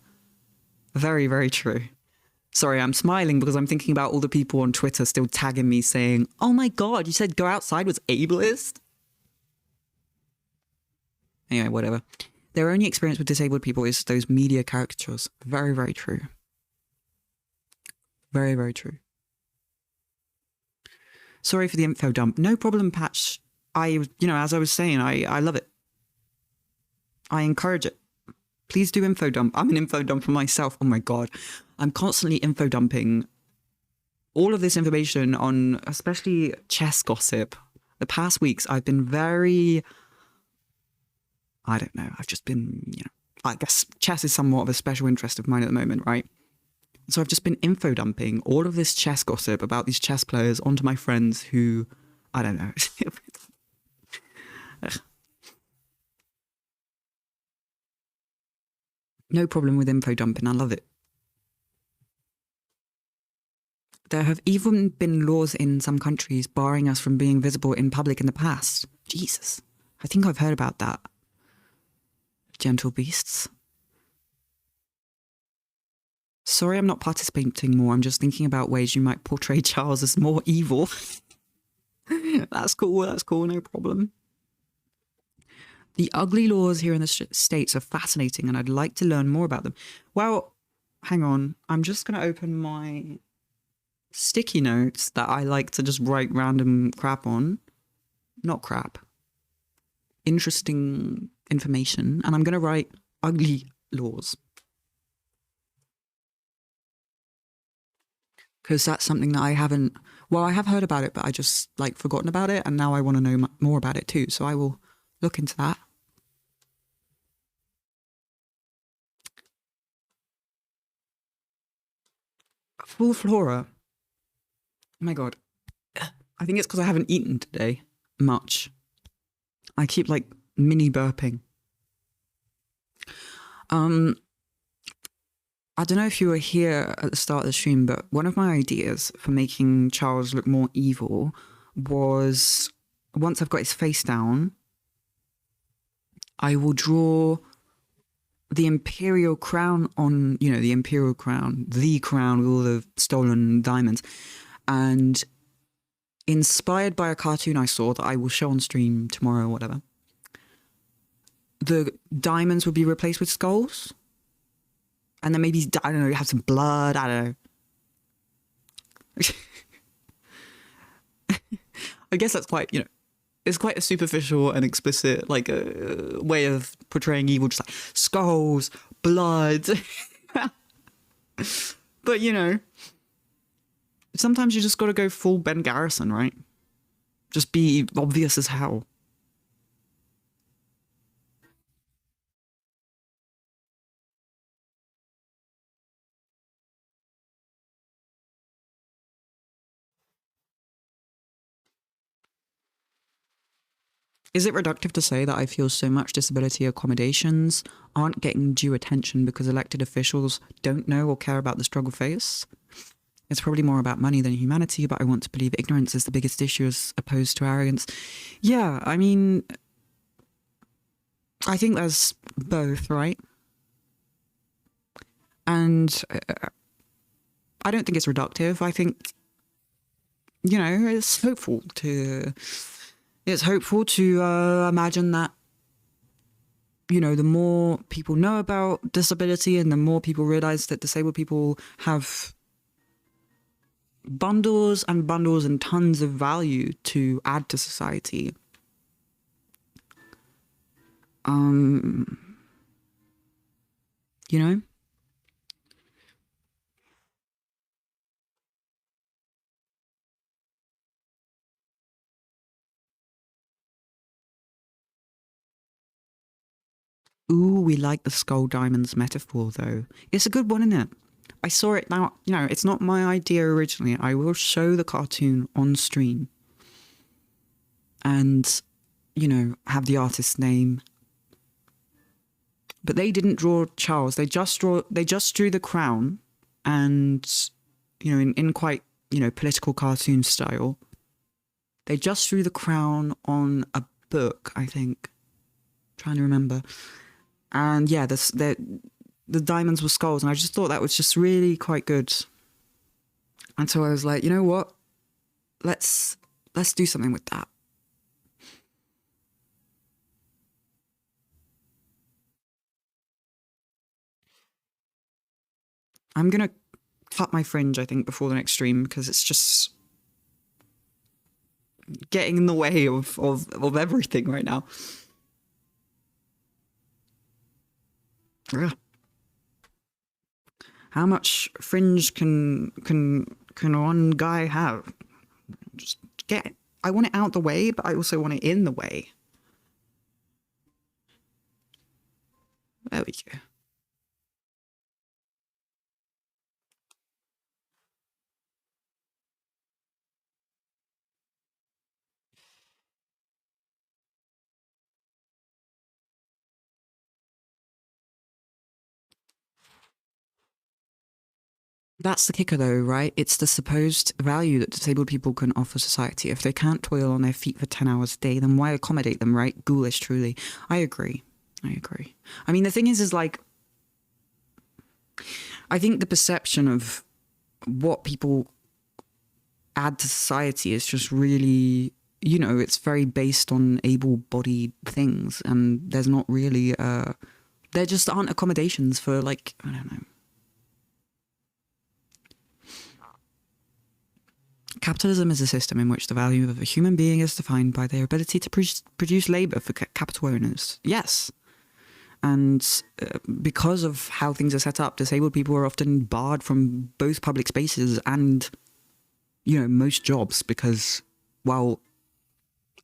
Speaker 1: very, very true. Sorry, I'm smiling because I'm thinking about all the people on Twitter still tagging me saying, "Oh my God, you said go outside was ableist?" Anyway, whatever. Their only experience with disabled people is those media caricatures. Very, very true. Very, very true. Sorry for the info dump. No problem, Patch. As I was saying, I love it. I encourage it. Please do info dump. I'm an info dumper myself. Oh my God. I'm constantly info dumping all of this information on especially chess gossip. The past weeks, I've been very, I don't know, I've just been, I guess chess is somewhat of a special interest of mine at the moment, right? So I've just been info dumping all of this chess gossip about these chess players onto my friends who, I don't know. No problem with info dumping. I love it. There have even been laws in some countries barring us from being visible in public in the past. Jesus. I think I've heard about that. Gentle beasts. Sorry I'm not participating more. I'm just thinking about ways you might portray Charles as more evil. That's cool, no problem. The ugly laws here in the States are fascinating and I'd like to learn more about them. Well, hang on. I'm just going to open my sticky notes that I like to just write random crap on. Not crap. Interesting information. And I'm going to write ugly laws. Because that's something that I haven't... Well, I have heard about it, but I just, forgotten about it. And now I want to know more about it too. So I will look into that. Full flora. Oh my God. I think it's because I haven't eaten today much. I keep mini burping. I don't know if you were here at the start of the stream, but one of my ideas for making Charles look more evil was once I've got his face down, I will draw the imperial crown on, the imperial crown, the crown with all the stolen diamonds. And inspired by a cartoon I saw that I will show on stream tomorrow or whatever, the diamonds would be replaced with skulls. And then maybe, I don't know, you have some blood, I don't know. I guess that's quite, it's quite a superficial and explicit, like, way of portraying evil, just like skulls, blood. But, sometimes you just gotta go full Ben Garrison, right? Just be obvious as hell. Is it reductive to say that I feel so much disability accommodations aren't getting due attention because elected officials don't know or care about the struggle faced? It's probably more about money than humanity, but I want to believe ignorance is the biggest issue as opposed to arrogance. Yeah, I mean, I think there's both, right? And I don't think it's reductive. I think, it's hopeful to imagine that, the more people know about disability and the more people realize that disabled people have bundles and bundles and tons of value to add to society. Ooh, we like the skull diamonds metaphor, though. It's a good one, isn't it? I saw it now. It's not my idea originally. I will show the cartoon on stream. And, have the artist's name. But they didn't draw Charles. They just drew the crown and, in quite, political cartoon style. They just drew the crown on a book, I think. I'm trying to remember. And yeah, the diamonds were skulls, and I just thought that was just really quite good. And so I was like, you know what? Let's do something with that. I'm gonna cut my fringe, I think, before the next stream because it's just getting in the way of everything right now. Yeah. How much fringe can one guy have? Just get it. I want it out the way, but I also want it in the way. There we go. That's the kicker, though, right? It's the supposed value that disabled people can offer society. If they can't toil on their feet for 10 hours a day, then why accommodate them, right? Ghoulish, truly. I agree. I mean, the thing is like, I think the perception of what people add to society is just really, it's very based on able-bodied things, and there's not really, there just aren't accommodations for, like, I don't know. Capitalism is a system in which the value of a human being is defined by their ability to produce labor for capital owners. Yes. And because of how things are set up, disabled people are often barred from both public spaces and, most jobs because, while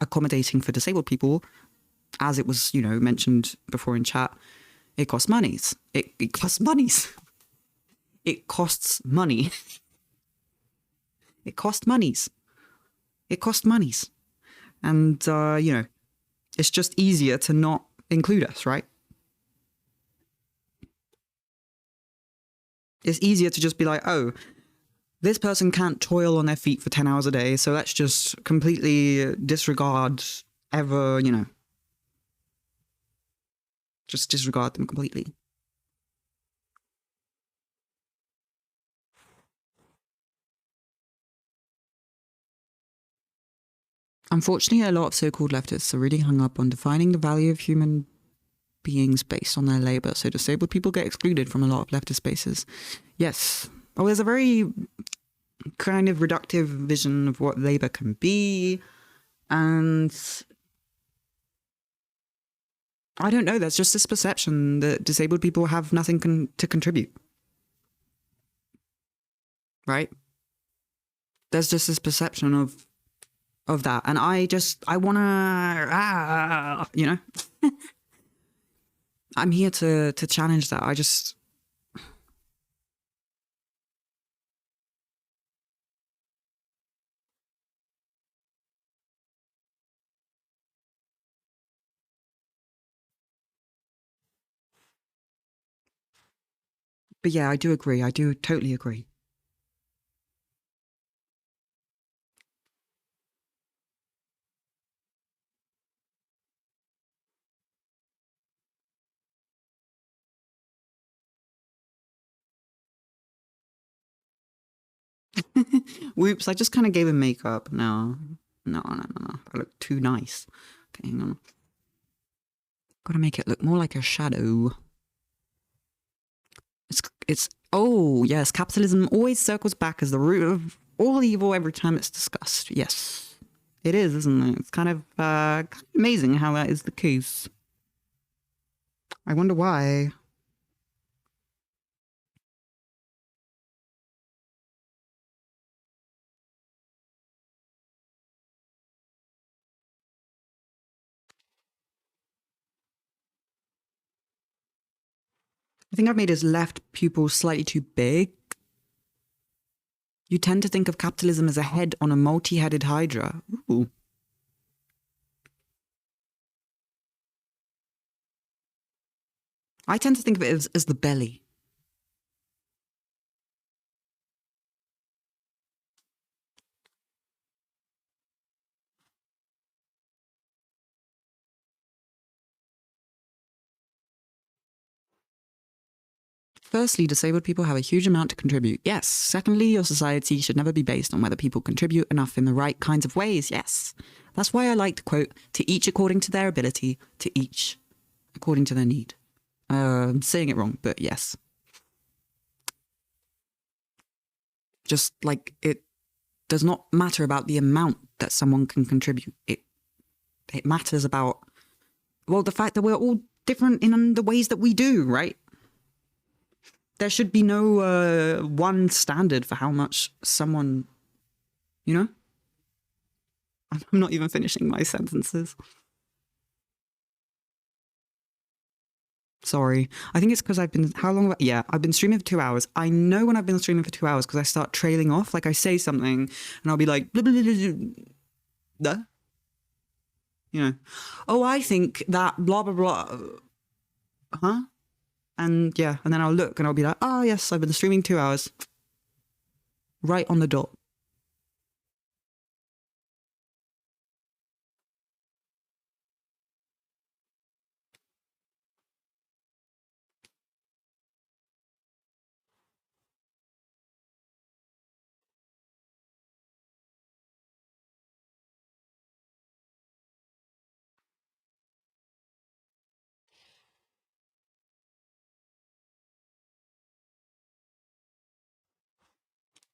Speaker 1: accommodating for disabled people, as it was, mentioned before in chat, it costs monies. It costs monies. It costs money. It costs monies. And, it's just easier to not include us, right? It's easier to just be like, oh, this person can't toil on their feet for 10 hours a day, so let's just completely disregard ever, just disregard them completely. Unfortunately, a lot of so-called leftists are really hung up on defining the value of human beings based on their labor, so disabled people get excluded from a lot of leftist spaces. Yes. Well, there's a very kind of reductive vision of what labor can be, and I don't know, there's just this perception that disabled people have nothing to contribute. Right? There's just this perception of that, and I wanna, I'm here to challenge that. But yeah, I do agree. I do totally agree. Whoops, I just kind of gave him makeup. No. I look too nice. Okay, hang on. Gotta make it look more like a shadow. Oh, yes, capitalism always circles back as the root of all evil every time it's discussed. Yes, it is, isn't it? It's kind of amazing how that is the case. I wonder why. I think I've made his left pupil slightly too big. You tend to think of capitalism as a head on a multi-headed hydra. Ooh. I tend to think of it as the belly. Firstly, disabled people have a huge amount to contribute. Yes. Secondly, your society should never be based on whether people contribute enough in the right kinds of ways. Yes. That's why I like to quote, to each according to their ability, to each according to their need. I'm saying it wrong, but yes. Just like it does not matter about the amount that someone can contribute. It matters about, well, the fact that we're all different in the ways that we do, right? There should be no one standard for how much someone, I'm not even finishing my sentences. Sorry. I think it's because I've been, I've been streaming for 2 hours. I know when I've been streaming for 2 hours because I start trailing off. Like I say something and I'll be like, blah, blah, blah, blah, blah. Oh, I think that blah, blah, blah. Huh? And yeah, and then I'll look and I'll be like, oh yes, I've been streaming 2 hours. Right on the dot.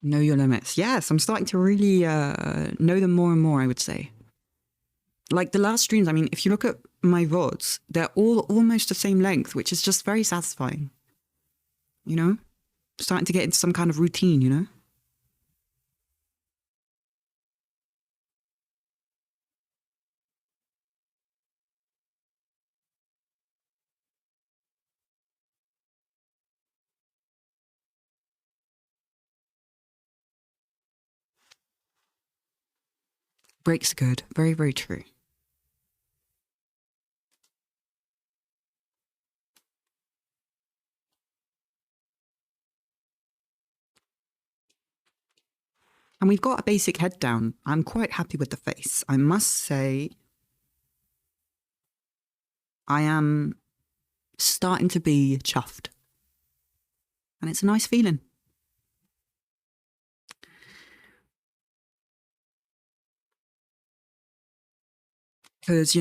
Speaker 1: Know your limits. Yes, I'm starting to really know them more and more, I would say. Like the last streams, I mean, if you look at my VODs, they're all almost the same length, which is just very satisfying. Starting to get into some kind of routine, Breaks are good. Very, very true. And we've got a basic head down. I'm quite happy with the face. I must say, I am starting to be chuffed. And it's a nice feeling. Because,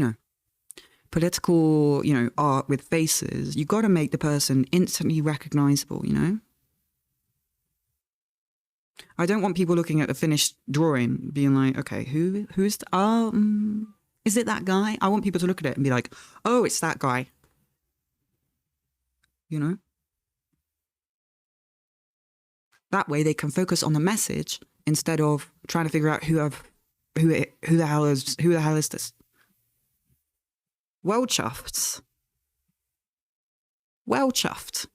Speaker 1: political, art with faces, you got to make the person instantly recognizable, I don't want people looking at the finished drawing being like, okay, who's is it that guy? I want people to look at it and be like, oh, it's that guy. That way they can focus on the message instead of trying to figure out who the hell is this? Well chuffed. Well chuffed.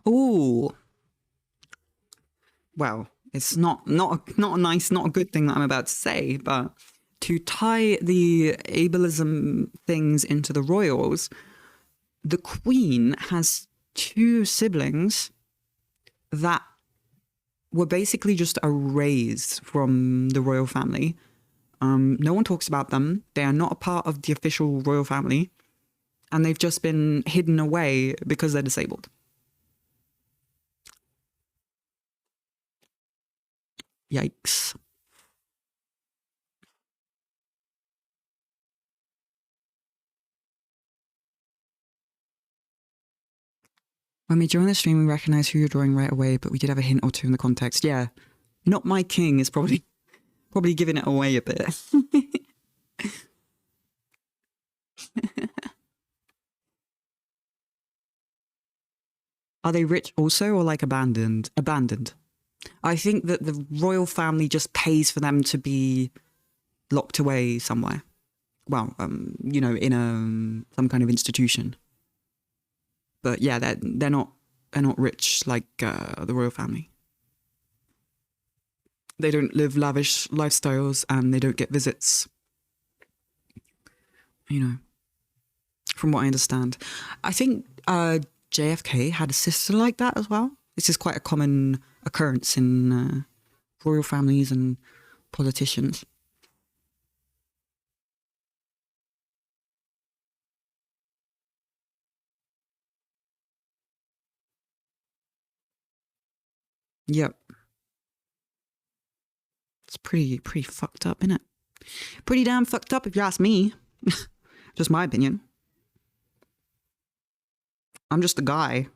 Speaker 1: Ooh. Well, it's not a nice, not a good thing that I'm about to say, but to tie the ableism things into the royals, the Queen has two siblings that were basically just erased from the royal family. No one talks about them. They are not a part of the official royal family, and they've just been hidden away because they're disabled. Yikes. When we join the stream, we recognize who you're drawing right away, but we did have a hint or two in the context. Yeah. Not my king is probably giving it away a bit. Are they rich also, or like abandoned? Abandoned. I think that the royal family just pays for them to be locked away somewhere. Well, in some kind of institution. But yeah, they're not rich like the royal family. They don't live lavish lifestyles and they don't get visits. From what I understand. I think JFK had a sister like that as well. This is quite a common occurrence in royal families and politicians. Yep. It's pretty fucked up, isn't it? Pretty damn fucked up if you ask me. Just my opinion. I'm just a guy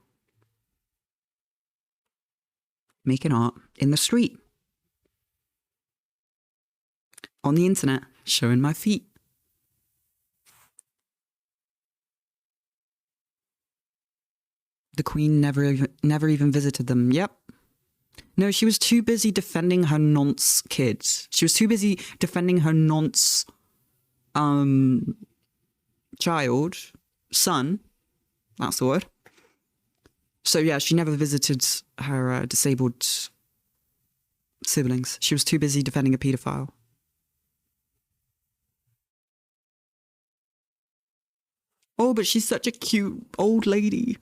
Speaker 1: making art in the street. On the internet, showing my feet. The Queen never even visited them. Yep. No, she was too busy defending her nonce kids. She was too busy defending her nonce son. That's the word. So yeah, she never visited her disabled siblings. She was too busy defending a paedophile. Oh, but she's such a cute old lady.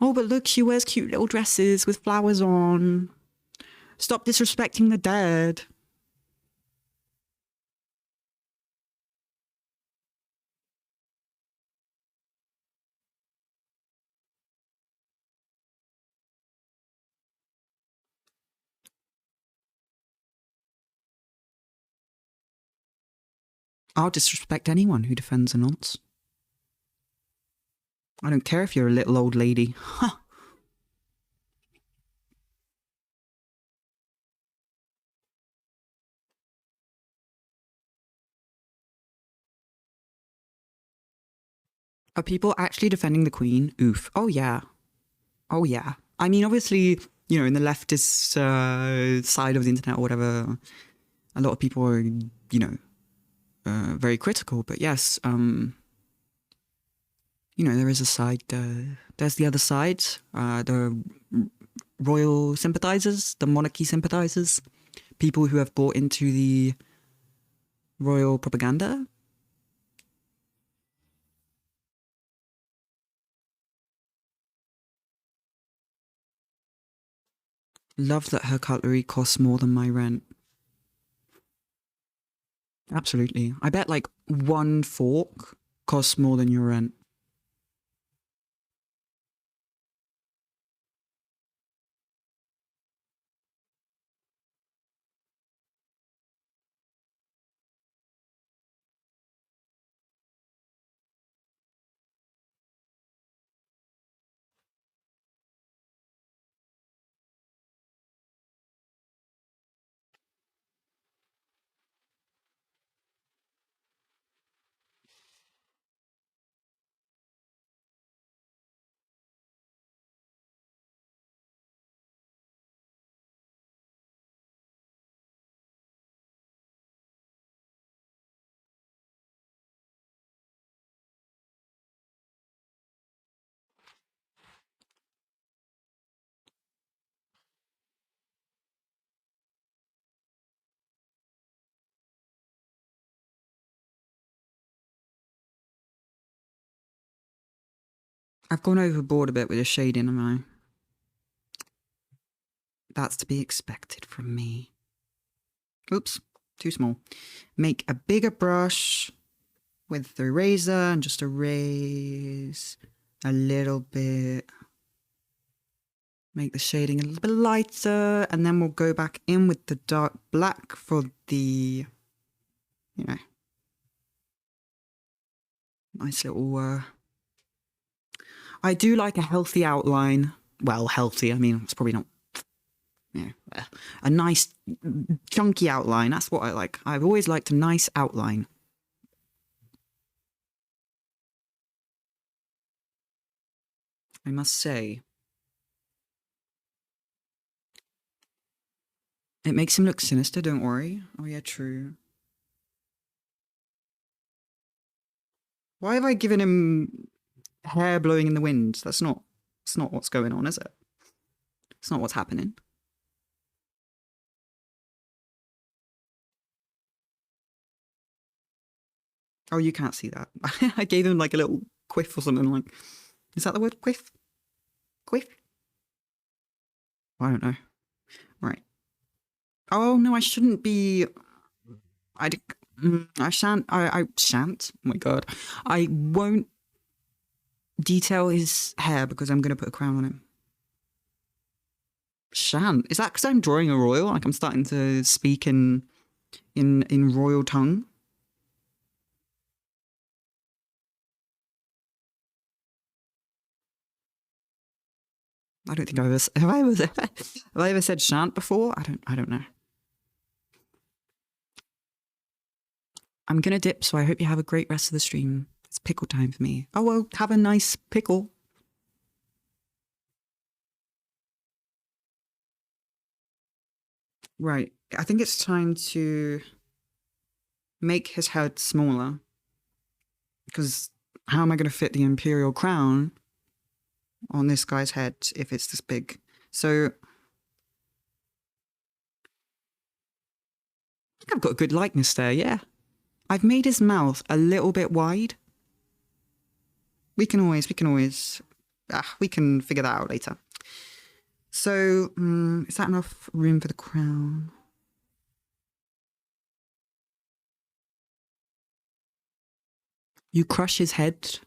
Speaker 1: Oh, but look, she wears cute little dresses with flowers on. Stop disrespecting the dead. I'll disrespect anyone who defends a nonce. I don't care if you're a little old lady. Huh. Are people actually defending the Queen? Oof. Oh, yeah. Oh, yeah. I mean, obviously, in the leftist side of the internet or whatever, a lot of people are, very critical. But yes, You know, there is a side, there's the other side, the royal sympathizers, the monarchy sympathizers, people who have bought into the royal propaganda. Love that her cutlery costs more than my rent. Absolutely. I bet like one fork costs more than your rent. I've gone overboard a bit with the shading, am I? That's to be expected from me. Oops, too small. Make a bigger brush with the eraser and just erase a little bit. Make the shading a little bit lighter, and then we'll go back in with the dark black for the, you know, nice little, I do like a healthy outline. Well, healthy, I mean, it's probably not, you know, a nice chunky outline. That's what I like. I've always liked a nice outline. I must say. It makes him look sinister, don't worry. Oh yeah, true. Why have I given him hair blowing in the wind? It's not what's going on, is it? It's not what's happening. Oh, you can't see that. I gave him like a little quiff or something like. Is that the word quiff? Quiff? I don't know. Right. Oh no, I shouldn't be. I shan't. I shan't. Oh my god. I won't detail his hair because I'm gonna put a crown on him. Shan't. Is that because I'm drawing a royal? Like I'm starting to speak in royal tongue? I don't think I've ever have I ever said shan't before? I don't know. I'm gonna dip, so I hope you have a great rest of the stream. It's pickle time for me. Oh well, have a nice pickle. Right. I think it's time to make his head smaller. Because how am I gonna fit the imperial crown on this guy's head if it's this big? So I think I've got a good likeness there, yeah. I've made his mouth a little bit wide. We can always, we can figure that out later. So, is that enough room for the crown? You crush his head.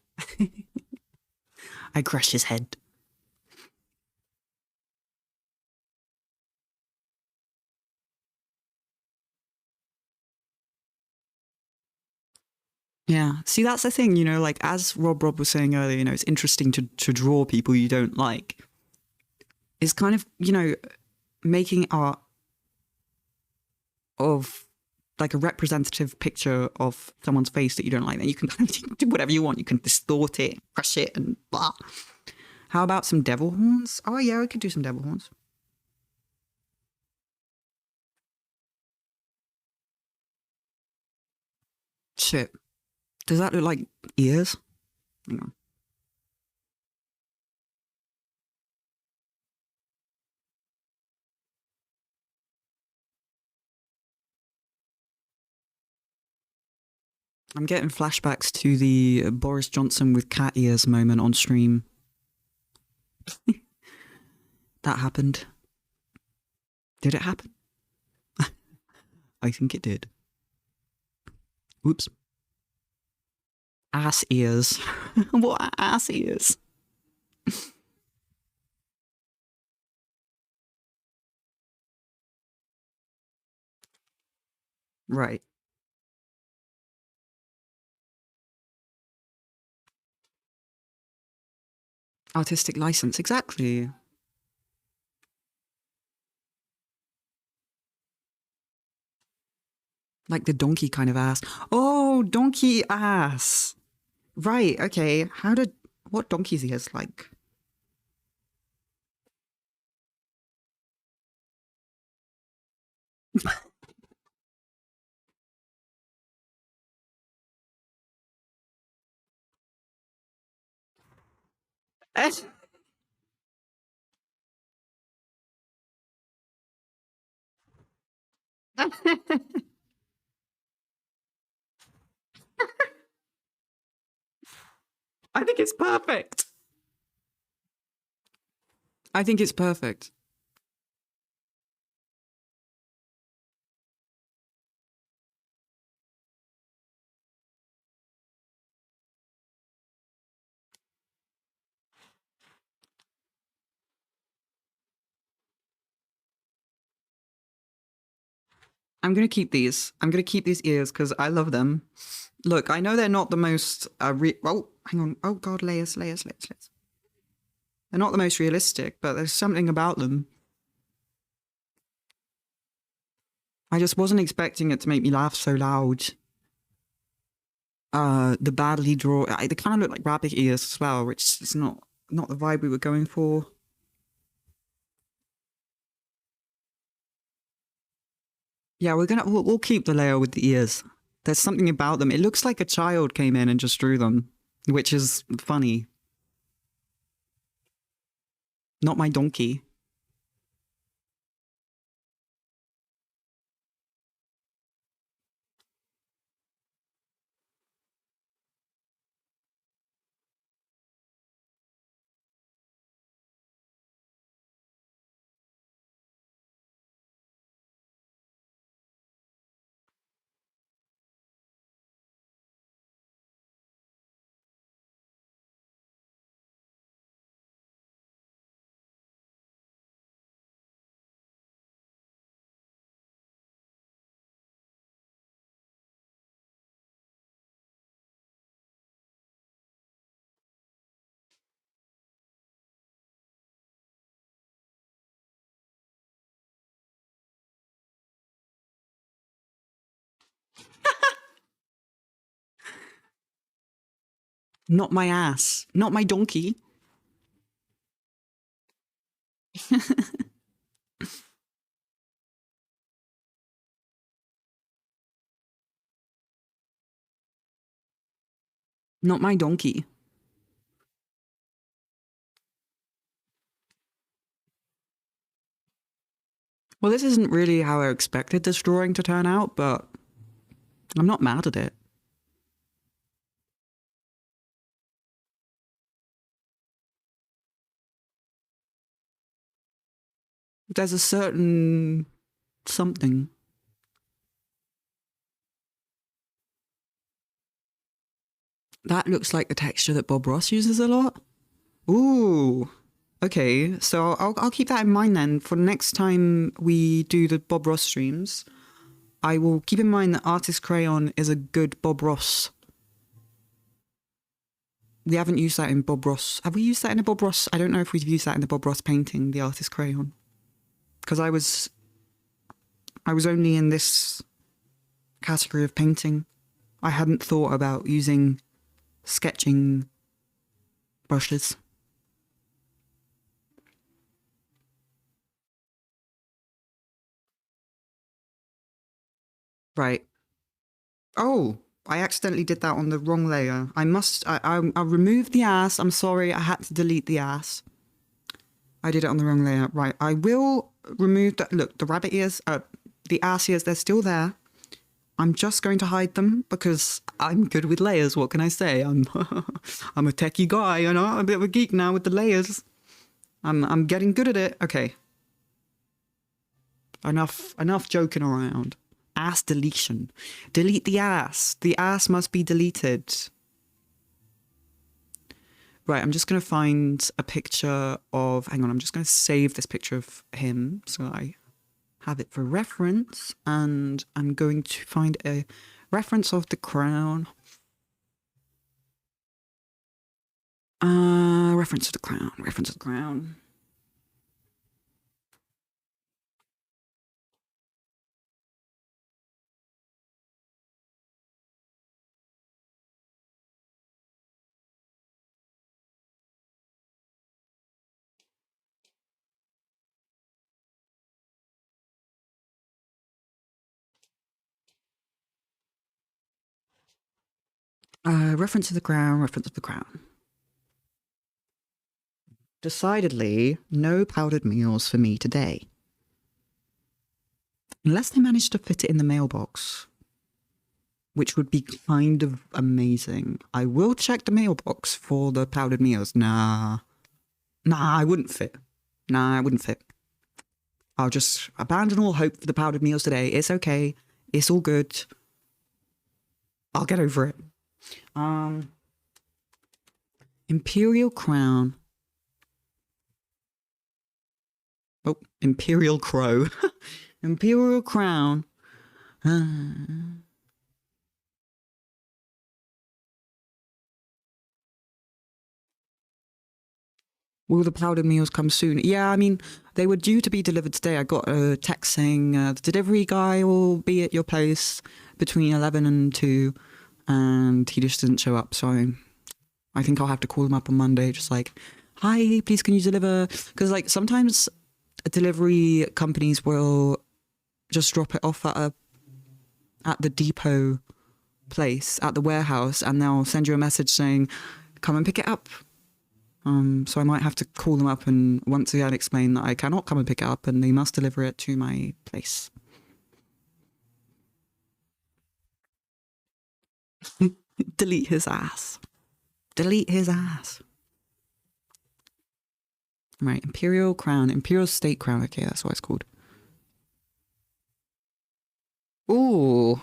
Speaker 1: I crush his head. Yeah. See, that's the thing, you know, like as Rob was saying earlier, you know, it's interesting to draw people you don't like. It's kind of, you know, making art of like a representative picture of someone's face that you don't like. Then you can kind of do whatever you want. You can distort it, crush it, and blah. How about some devil horns? Oh yeah, we could do some devil horns. Shit. Does that look like ears? Hang on. I'm getting flashbacks to the Boris Johnson with cat ears moment on stream. That happened. Did it happen? I think it did. Oops. Ass ears. What are ass ears? Right. Artistic license, exactly. Like the donkey kind of ass. Oh, donkey ass. Right, okay. What donkey's ears like? I think it's perfect. I think it's perfect. I'm gonna keep these. I'm gonna keep these ears because I love them. Look, I know they're not the most. Oh, hang on. Oh God, layers. They're not the most realistic, but there's something about them. I just wasn't expecting it to make me laugh so loud. The badly drawn. They kind of look like rabbit ears as well, which is not the vibe we were going for. Yeah, we'll keep the layer with the ears. There's something about them. It looks like a child came in and just drew them, which is funny. Not my donkey. Not my ass. Not my donkey. Not my donkey. Well, this isn't really how I expected this drawing to turn out, but I'm not mad at it. There's a certain something. That looks like the texture that Bob Ross uses a lot. Ooh. Okay, so I'll keep that in mind then for next time we do the Bob Ross streams. I will keep in mind that Artist Crayon is a good Bob Ross. We haven't used that in Bob Ross. Have we used that in a Bob Ross? I don't know if we've used that in the Bob Ross painting, the Artist Crayon. Because I was only in this category of painting. I hadn't thought about using sketching brushes. Right. Oh, I accidentally did that on the wrong layer. I removed the ass. I'm sorry, I had to delete the ass. I did it on the wrong layer. Right, I will remove that. Look, the rabbit ears, the ass ears, they're still there. I'm just going to hide them because I'm good with layers. What can I say? I'm I'm a techie guy, you know. I'm a bit of a geek now with the layers. I'm getting good at it. Okay. Enough joking around. Ass deletion. Delete the ass. The ass must be deleted. Right, I'm just going to find a picture of... Hang on, I'm just going to save this picture of him so I have it for reference. And I'm going to find a reference of the crown. Reference of the crown. Reference of the crown. Reference of the crown. Reference of the crown. Decidedly, no powdered meals for me today. Unless they manage to fit it in the mailbox, which would be kind of amazing. I will check the mailbox for the powdered meals. Nah, I wouldn't fit. Nah, I wouldn't fit. I'll just abandon all hope for the powdered meals today. It's okay. It's all good. I'll get over it. Imperial crown. Oh, Imperial crow. Imperial crown. Will the powdered meals come soon? Yeah, I mean, they were due to be delivered today. I got a text saying the delivery guy will be at your place between 11 and 2, and he just didn't show up. So I think I'll have to call him up on Monday, just like, hi, please can you deliver? Because like sometimes delivery companies will just drop it off at the depot place, at the warehouse, and they'll send you a message saying, come and pick it up. So I might have to call them up and once again explain that I cannot come and pick it up and they must deliver it to my place. Delete his ass. Delete his ass. Right, Imperial crown. Imperial state crown. Okay, that's what it's called. Ooh.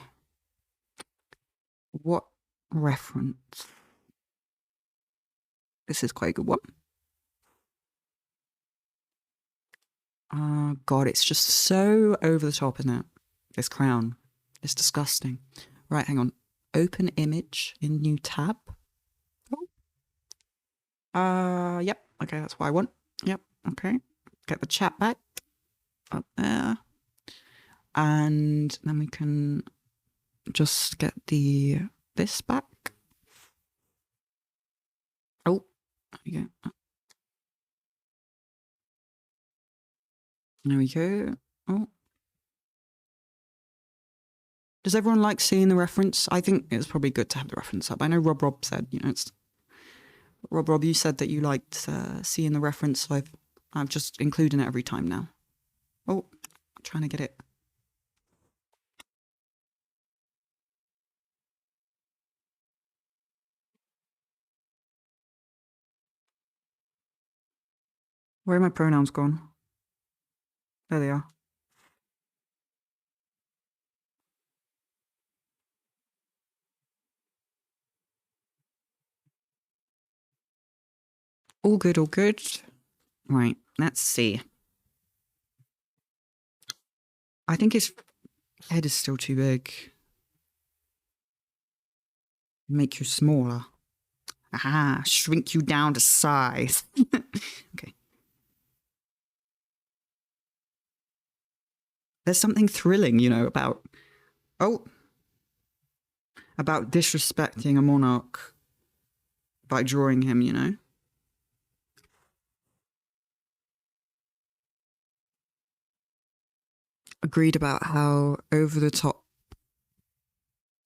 Speaker 1: What reference? This is quite a good one. God, it's just so over the top, isn't it? This crown. It's disgusting. Right, hang on. Open image in new tab. Oh. Yep. Okay, that's what I want. Yep. Okay. Get the chat back up there. And then we can just get this back. Oh, there we go. There we go. Oh. Does everyone like seeing the reference? I think it's probably good to have the reference up. I know Rob said, you know, it's... Rob, you said that you liked seeing the reference, so I've just included it every time now. Oh, I'm trying to get it. Where are my pronouns gone? There they are. All good, all good. Right, let's see. I think his head is still too big. Make you smaller. Aha, shrink you down to size. Okay. There's something thrilling, you know, about disrespecting a monarch by drawing him, you know? Agreed about how over the top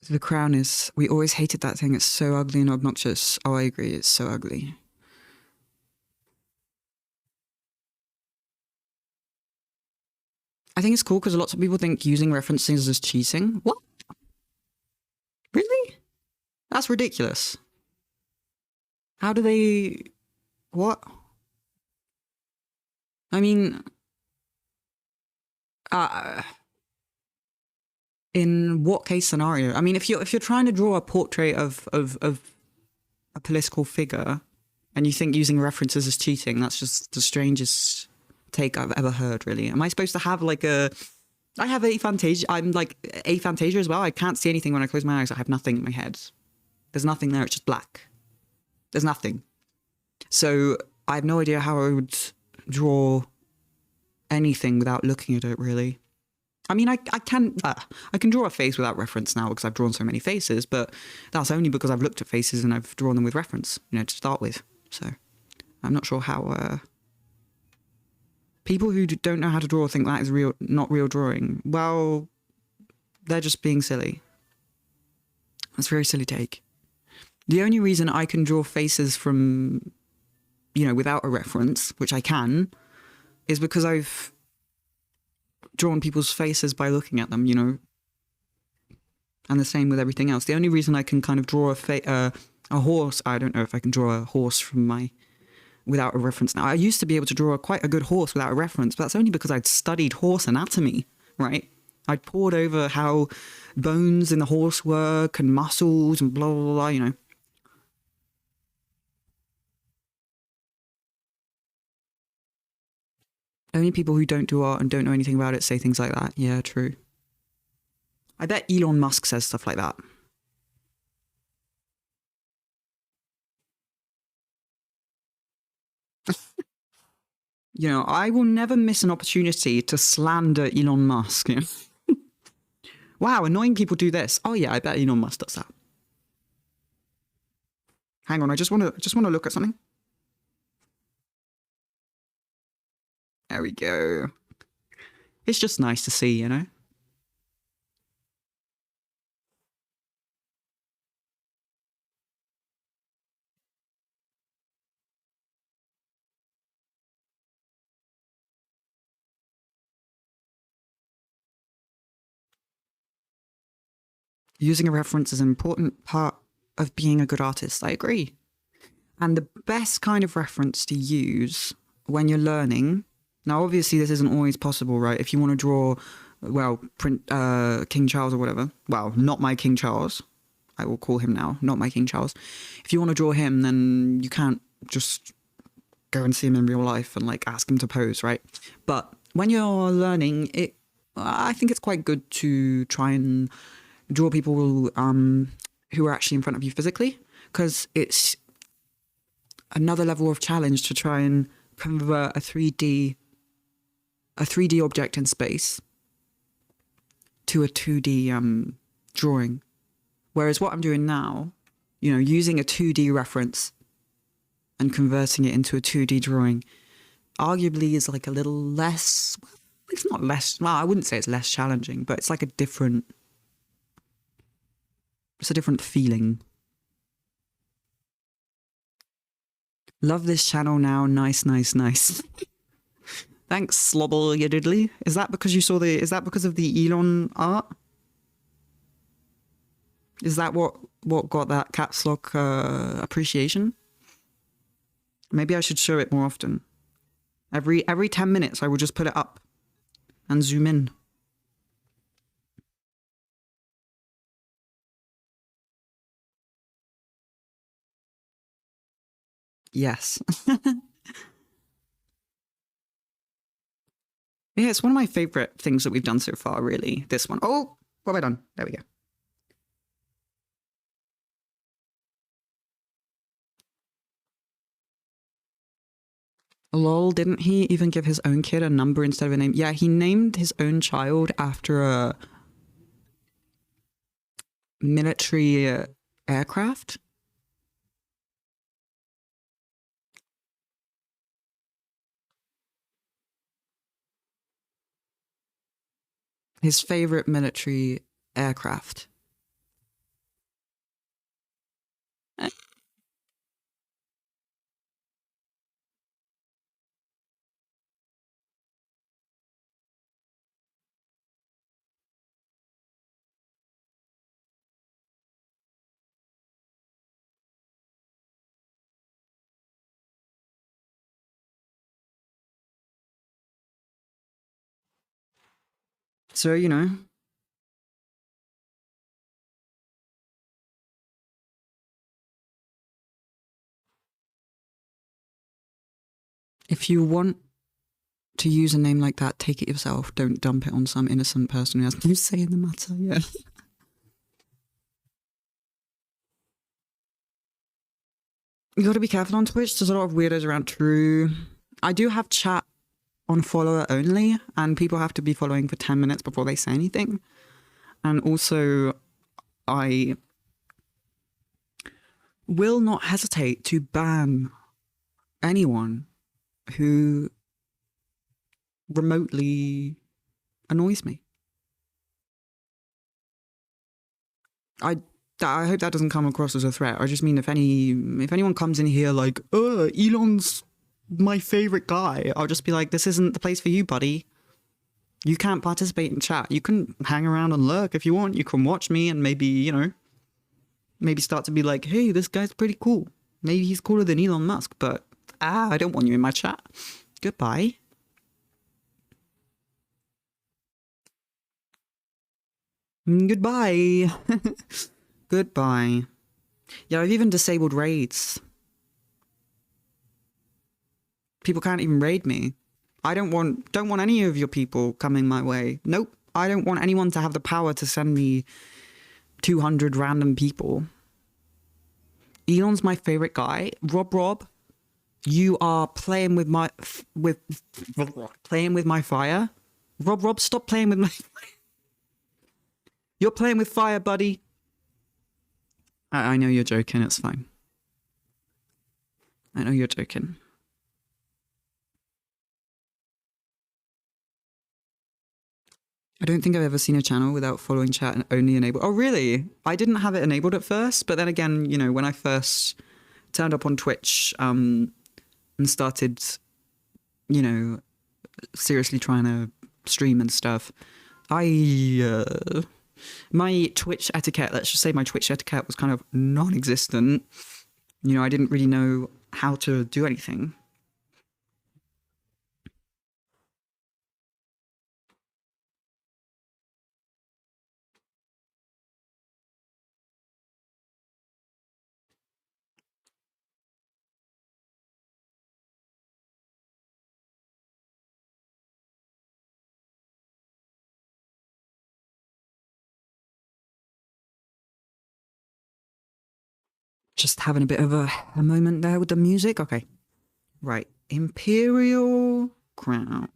Speaker 1: the crown is. We always hated that thing. It's so ugly and obnoxious. Oh, I agree. It's so ugly. I think it's cool because lots of people think using references is cheating. What? Really? That's ridiculous. How do they... What? I mean... in what case scenario? I mean, if you're trying to draw a portrait of a political figure and you think using references is cheating, that's just the strangest take I've ever heard, really. Am I supposed to have like a... I have aphantasia. I'm like aphantasia as well. I can't see anything when I close my eyes. I have nothing in my head. There's nothing there. It's just black. There's nothing. So I have no idea how I would draw anything without looking at it, really. I mean, I can draw a face without reference now because I've drawn so many faces, but that's only because I've looked at faces and I've drawn them with reference, to start with. So I'm not sure how people who don't know how to draw think that is not real drawing. Well, they're just being silly. That's a very silly take. The only reason I can draw faces from, without a reference, which I can, is because I've drawn people's faces by looking at them, and the same with everything else. The only reason I can kind of draw a horse, I don't know if I can draw a horse from without a reference now. I used to be able to draw quite a good horse without a reference, but that's only because I'd studied horse anatomy, right? I'd pored over how bones in the horse work and muscles and blah, blah, blah, Only people who don't do art and don't know anything about it say things like that. Yeah, true. I bet Elon Musk says stuff like that. I will never miss an opportunity to slander Elon Musk. Wow, annoying people do this. Oh yeah, I bet Elon Musk does that. Hang on, I just want to look at something. There we go. It's just nice to see, Using a reference is an important part of being a good artist. I agree. And the best kind of reference to use when you're learning... Now, obviously, this isn't always possible, right? If you want to draw, King Charles or whatever. Well, not my King Charles. I will call him now, not my King Charles. If you want to draw him, then you can't just go and see him in real life and, ask him to pose, right? But when you're learning, I think it's quite good to try and draw people who are actually in front of you physically, because it's another level of challenge to try and convert a 3D object in space to a 2D drawing. Whereas what I'm doing now, using a 2D reference and converting it into a 2D drawing, arguably is a little less... It's not less... Well, I wouldn't say it's less challenging, but it's a different... It's a different feeling. Love this channel now. Nice, nice, nice. Thanks, Slobble ya diddly. Is that because you saw is that because of the Elon art? Is that what got that caps lock appreciation? Maybe I should show it more often. Every 10 minutes I will just put it up and zoom in. Yes. Yeah, it's one of my favorite things that we've done so far, really. This one. Oh, what have I done? There we go. Lol, didn't he even give his own kid a number instead of a name? Yeah, he named his own child after a military aircraft. His favorite military aircraft. So, you know, if you want to use a name like that, take it yourself. Don't dump it on some innocent person who has no say in the matter. Yeah. You got to be careful on Twitch. There's a lot of weirdos around. True. I do have chat on follower only, and people have to be following for 10 minutes before they say anything. And also, I will not hesitate to ban anyone who remotely annoys me. I hope that doesn't come across as a threat. I just mean if anyone comes in here like, Elon's my favorite guy, I'll just be like, this isn't the place for you, buddy. You can't participate in chat. You can hang around and lurk if you want. You can watch me and maybe, you know, maybe start to be like, hey, this guy's pretty cool. Maybe he's cooler than Elon Musk, but I don't want you in my chat. Goodbye. Goodbye. Goodbye. Yeah, I've even disabled raids. People can't even raid me. I don't want any of your people coming my way. Nope. I don't want anyone to have the power to send me 200 random people. Elon's my favorite guy. Rob, you are playing with my fire. Rob, stop playing with my fire. You're playing with fire, buddy. I know you're joking. It's fine. I know you're joking. I don't think I've ever seen a channel without following chat and only enabled. Oh, really? I didn't have it enabled at first, but then again, you know, when I first turned up on Twitch and started, you know, seriously trying to stream and stuff, my Twitch etiquette, let's just say my Twitch etiquette was kind of non-existent. You know, I didn't really know how to do anything. Just having a bit of a moment there with the music. Okay. Right. Imperial Crown.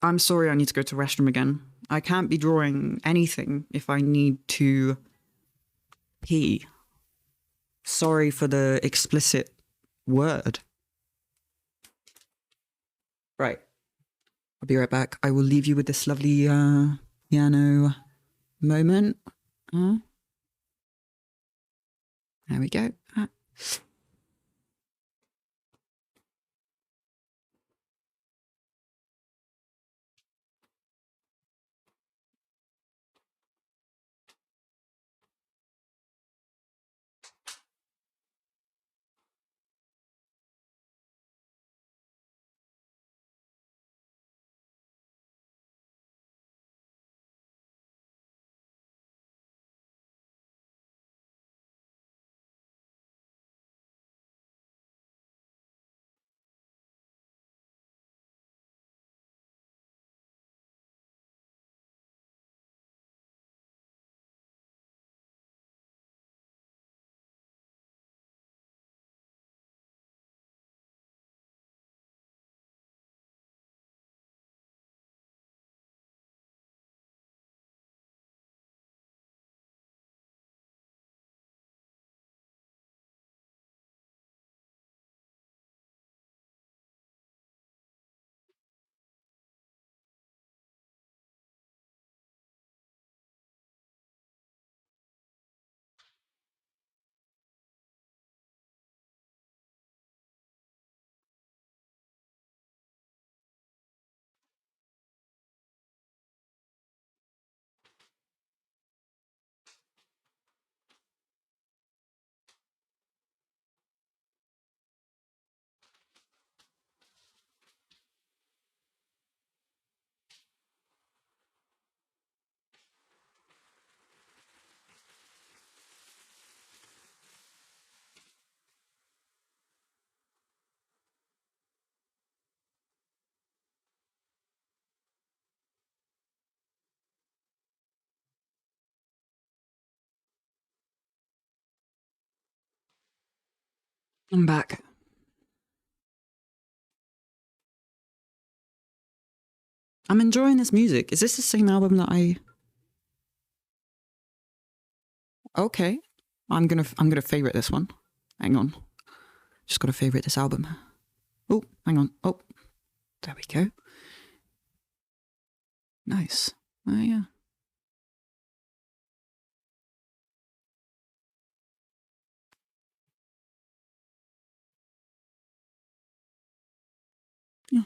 Speaker 1: I'm sorry, I need to go to the restroom again. I can't be drawing anything if I need to pee. Sorry for the explicit word. Right. I'll be right back. I will leave you with this lovely piano moment. There we go. I'm back. I'm enjoying this music. Is this the same album that I... Okay. I'm gonna favorite this one. Hang on. Just gotta favorite this album. Oh, hang on. Oh, there we go. Nice. Oh, yeah. Yeah.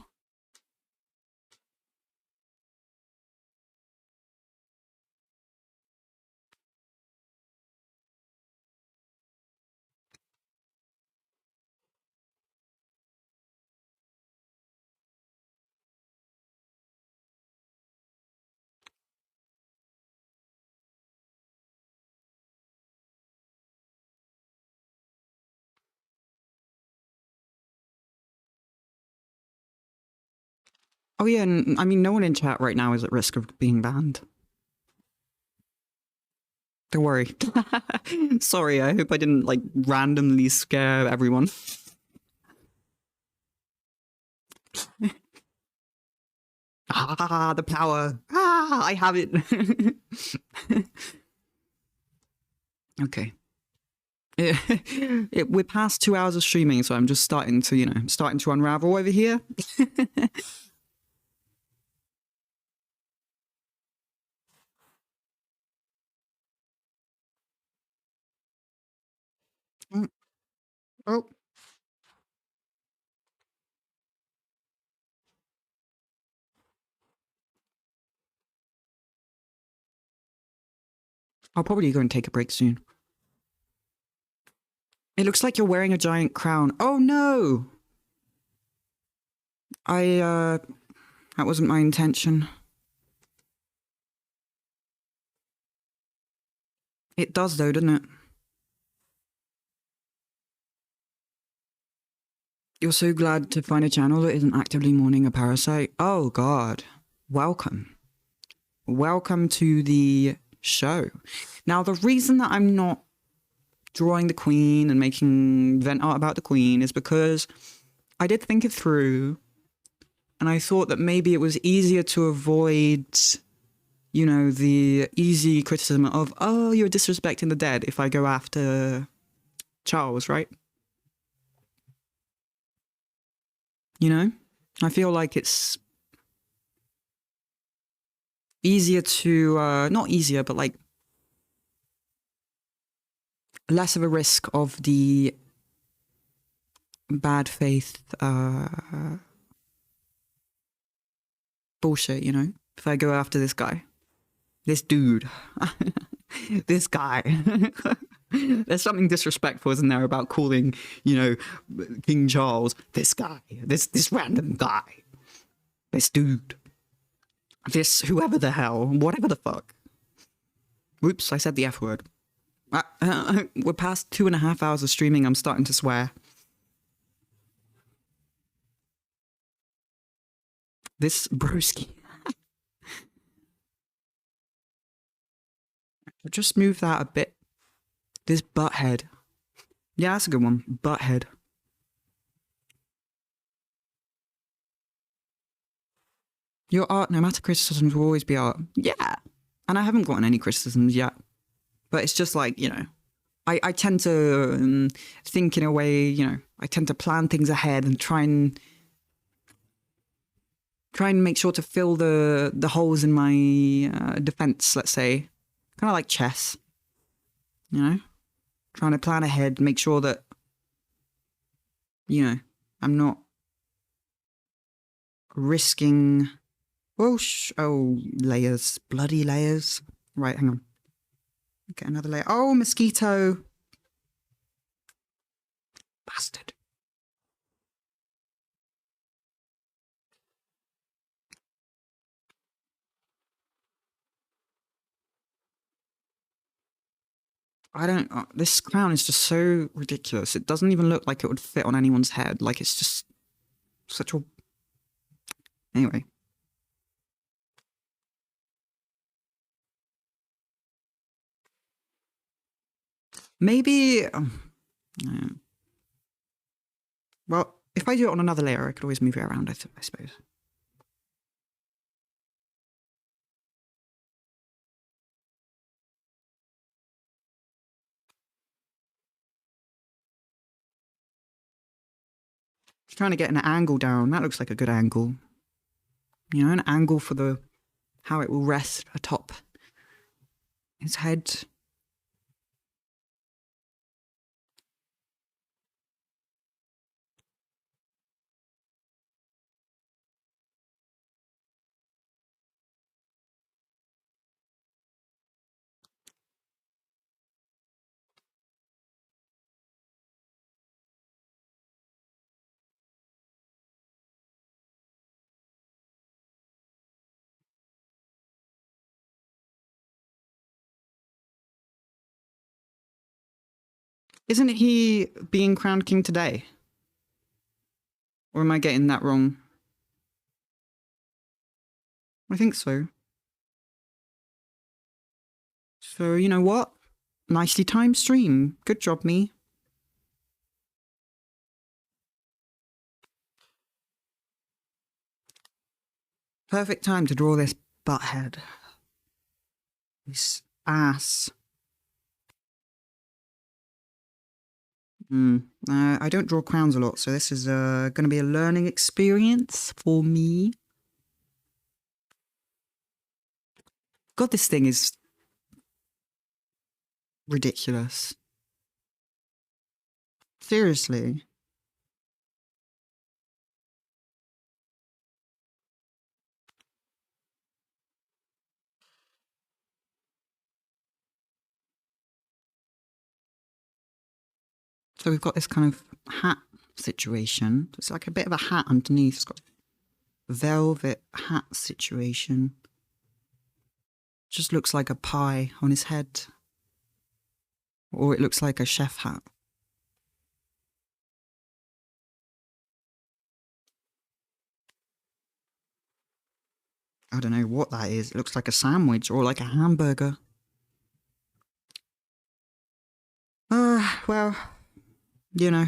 Speaker 1: Oh, yeah, and I mean, no one in chat right now is at risk of being banned. Don't worry. Sorry, I hope I didn't, like, randomly scare everyone. Ah, the power. Ah, I have it. Okay. We're past 2 hours of streaming, so I'm just starting to unravel over here. Oh. I'll probably go and take a break soon. It looks like you're wearing a giant crown. Oh no! That wasn't my intention. It does though, doesn't it? You're so glad to find a channel that isn't actively mourning a parasite. Oh god. Welcome. Welcome to the show. Now, the reason that I'm not drawing the queen and making vent art about the queen is because I did think it through, and I thought that maybe it was easier to avoid, you know, the easy criticism of, oh, you're disrespecting the dead if I go after Charles, right? You know? I feel like it's easier to, not easier, but like less of a risk of the bad faith bullshit, you know? If I go after this guy, this dude, this guy. There's something disrespectful, isn't there, about calling, you know, King Charles this guy, this random guy, this dude, this whoever the hell, whatever the fuck. Whoops, I said the F word. We're past 2.5 hours of streaming. I'm starting to swear. This broski. Just move that a bit. This butthead. Yeah, that's a good one. Butthead. Your art, no matter criticisms, will always be art. Yeah. And I haven't gotten any criticisms yet. But it's just like, you know, I tend to think in a way, you know, I tend to plan things ahead and try and make sure to fill the holes in my defense, let's say. Kind of like chess, you know? Trying to plan ahead, make sure that, you know, I'm not risking... Oh, layers. Bloody layers. Right, hang on. Get another layer. Oh, mosquito. Bastard. I don't... this crown is just so ridiculous. It doesn't even look like it would fit on anyone's head. Like, it's just such a... Anyway. Maybe... Well, if I do it on another layer, I could always move it around, I suppose. Just trying to get an angle down. That looks like a good angle. You know, an angle for the how it will rest atop his head. Isn't he being crowned king today? Or am I getting that wrong? I think so. So, you know what? Nicely timed stream. Good job, me. Perfect time to draw this butthead. This ass. I don't draw crowns a lot, so this is going to be a learning experience for me. God, this thing is ridiculous. Seriously. So we've got this kind of hat situation. It's like a bit of a hat underneath. It's got a velvet hat situation. Just looks like a pie on his head. Or it looks like a chef hat. I don't know what that is. It looks like a sandwich or like a hamburger. Well, you know,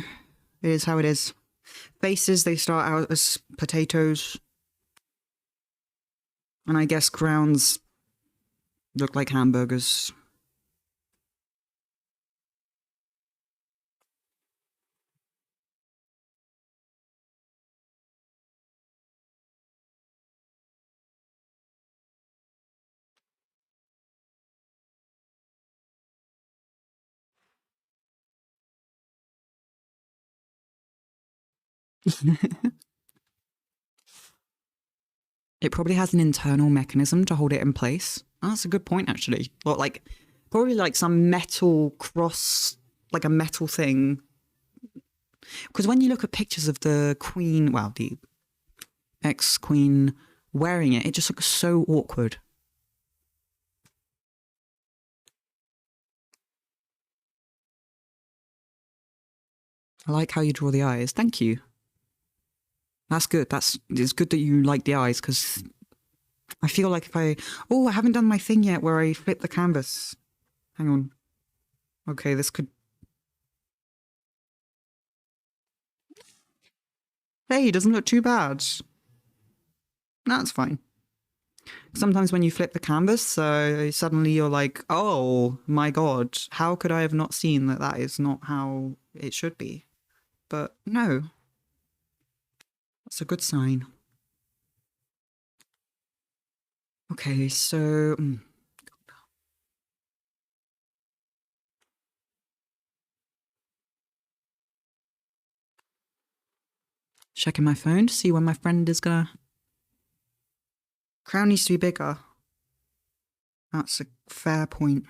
Speaker 1: it is how it is. Faces, they start out as potatoes. And I guess crowns look like hamburgers. It probably has an internal mechanism to hold it in place. Oh, that's a good point, actually. Well, like, probably like some metal cross, like a metal thing. Because when you look at pictures of the queen, well, the ex-queen wearing it, it just looks so awkward. I like how you draw the eyes. Thank you. That's good. It's good that you like the eyes, because I feel like if I haven't done my thing yet where I flip the canvas. Hang on. Okay, this could... Hey, it doesn't look too bad. That's fine. Sometimes when you flip the canvas, suddenly you're like, oh my god, how could I have not seen that that is not how it should be? But no. That's a good sign. Okay, so... Checking my phone to see when my friend is gonna... Crown needs to be bigger. That's a fair point.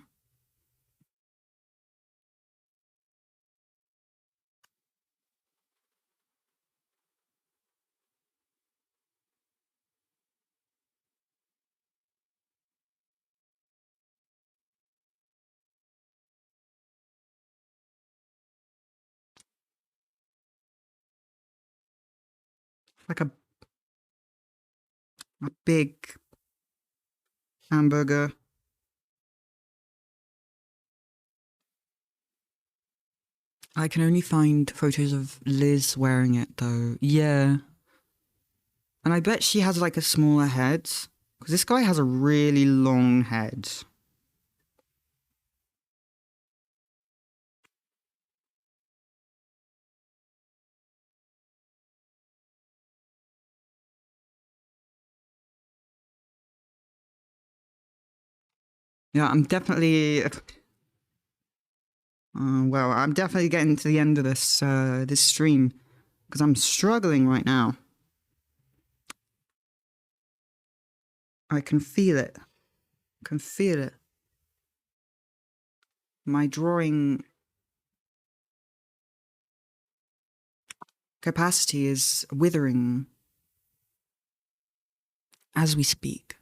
Speaker 1: Like a big hamburger. I can only find photos of Liz wearing it, though. Yeah. And I bet she has, like, a smaller head. Because this guy has a really long head. Yeah, I'm definitely... well, I'm definitely getting to the end of this this stream. Because I'm struggling right now. I can feel it. I can feel it. My drawing capacity is withering as we speak.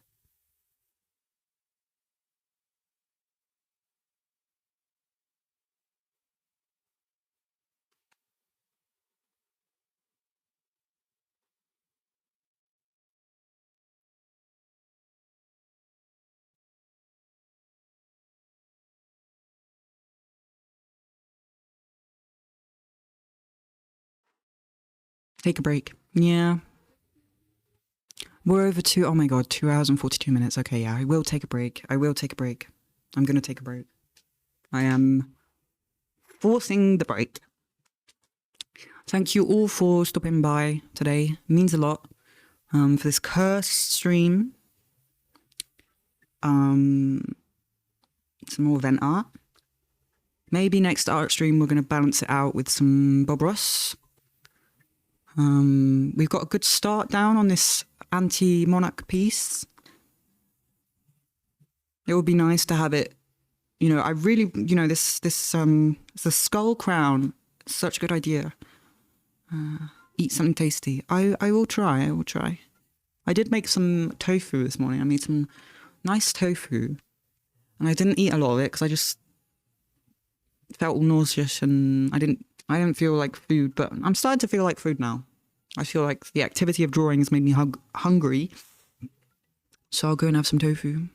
Speaker 1: Take a break. Yeah. We're over oh my god, 2 hours and 42 minutes. Okay, yeah, I will take a break. I will take a break. I'm gonna take a break. I am forcing the break. Thank you all for stopping by today. It means a lot. For this cursed stream. Some more event art. Maybe next art stream we're gonna balance it out with some Bob Ross. We've got a good start down on this anti-monarch piece. It would be nice to have it, you know, I really, you know, this the skull crown, such a good idea. Eat something tasty. I will try, I did make some tofu this morning. I made some nice tofu. And I didn't eat a lot of it because I just felt nauseous and I didn't feel like food, but I'm starting to feel like food now. I feel like the activity of drawing has made me hungry. So I'll go and have some tofu.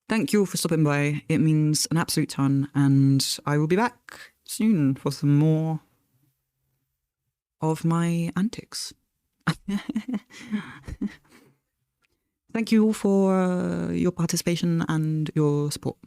Speaker 1: Thank you all for stopping by. It means an absolute ton, and I will be back soon for some more of my antics. Thank you all for your participation and your support.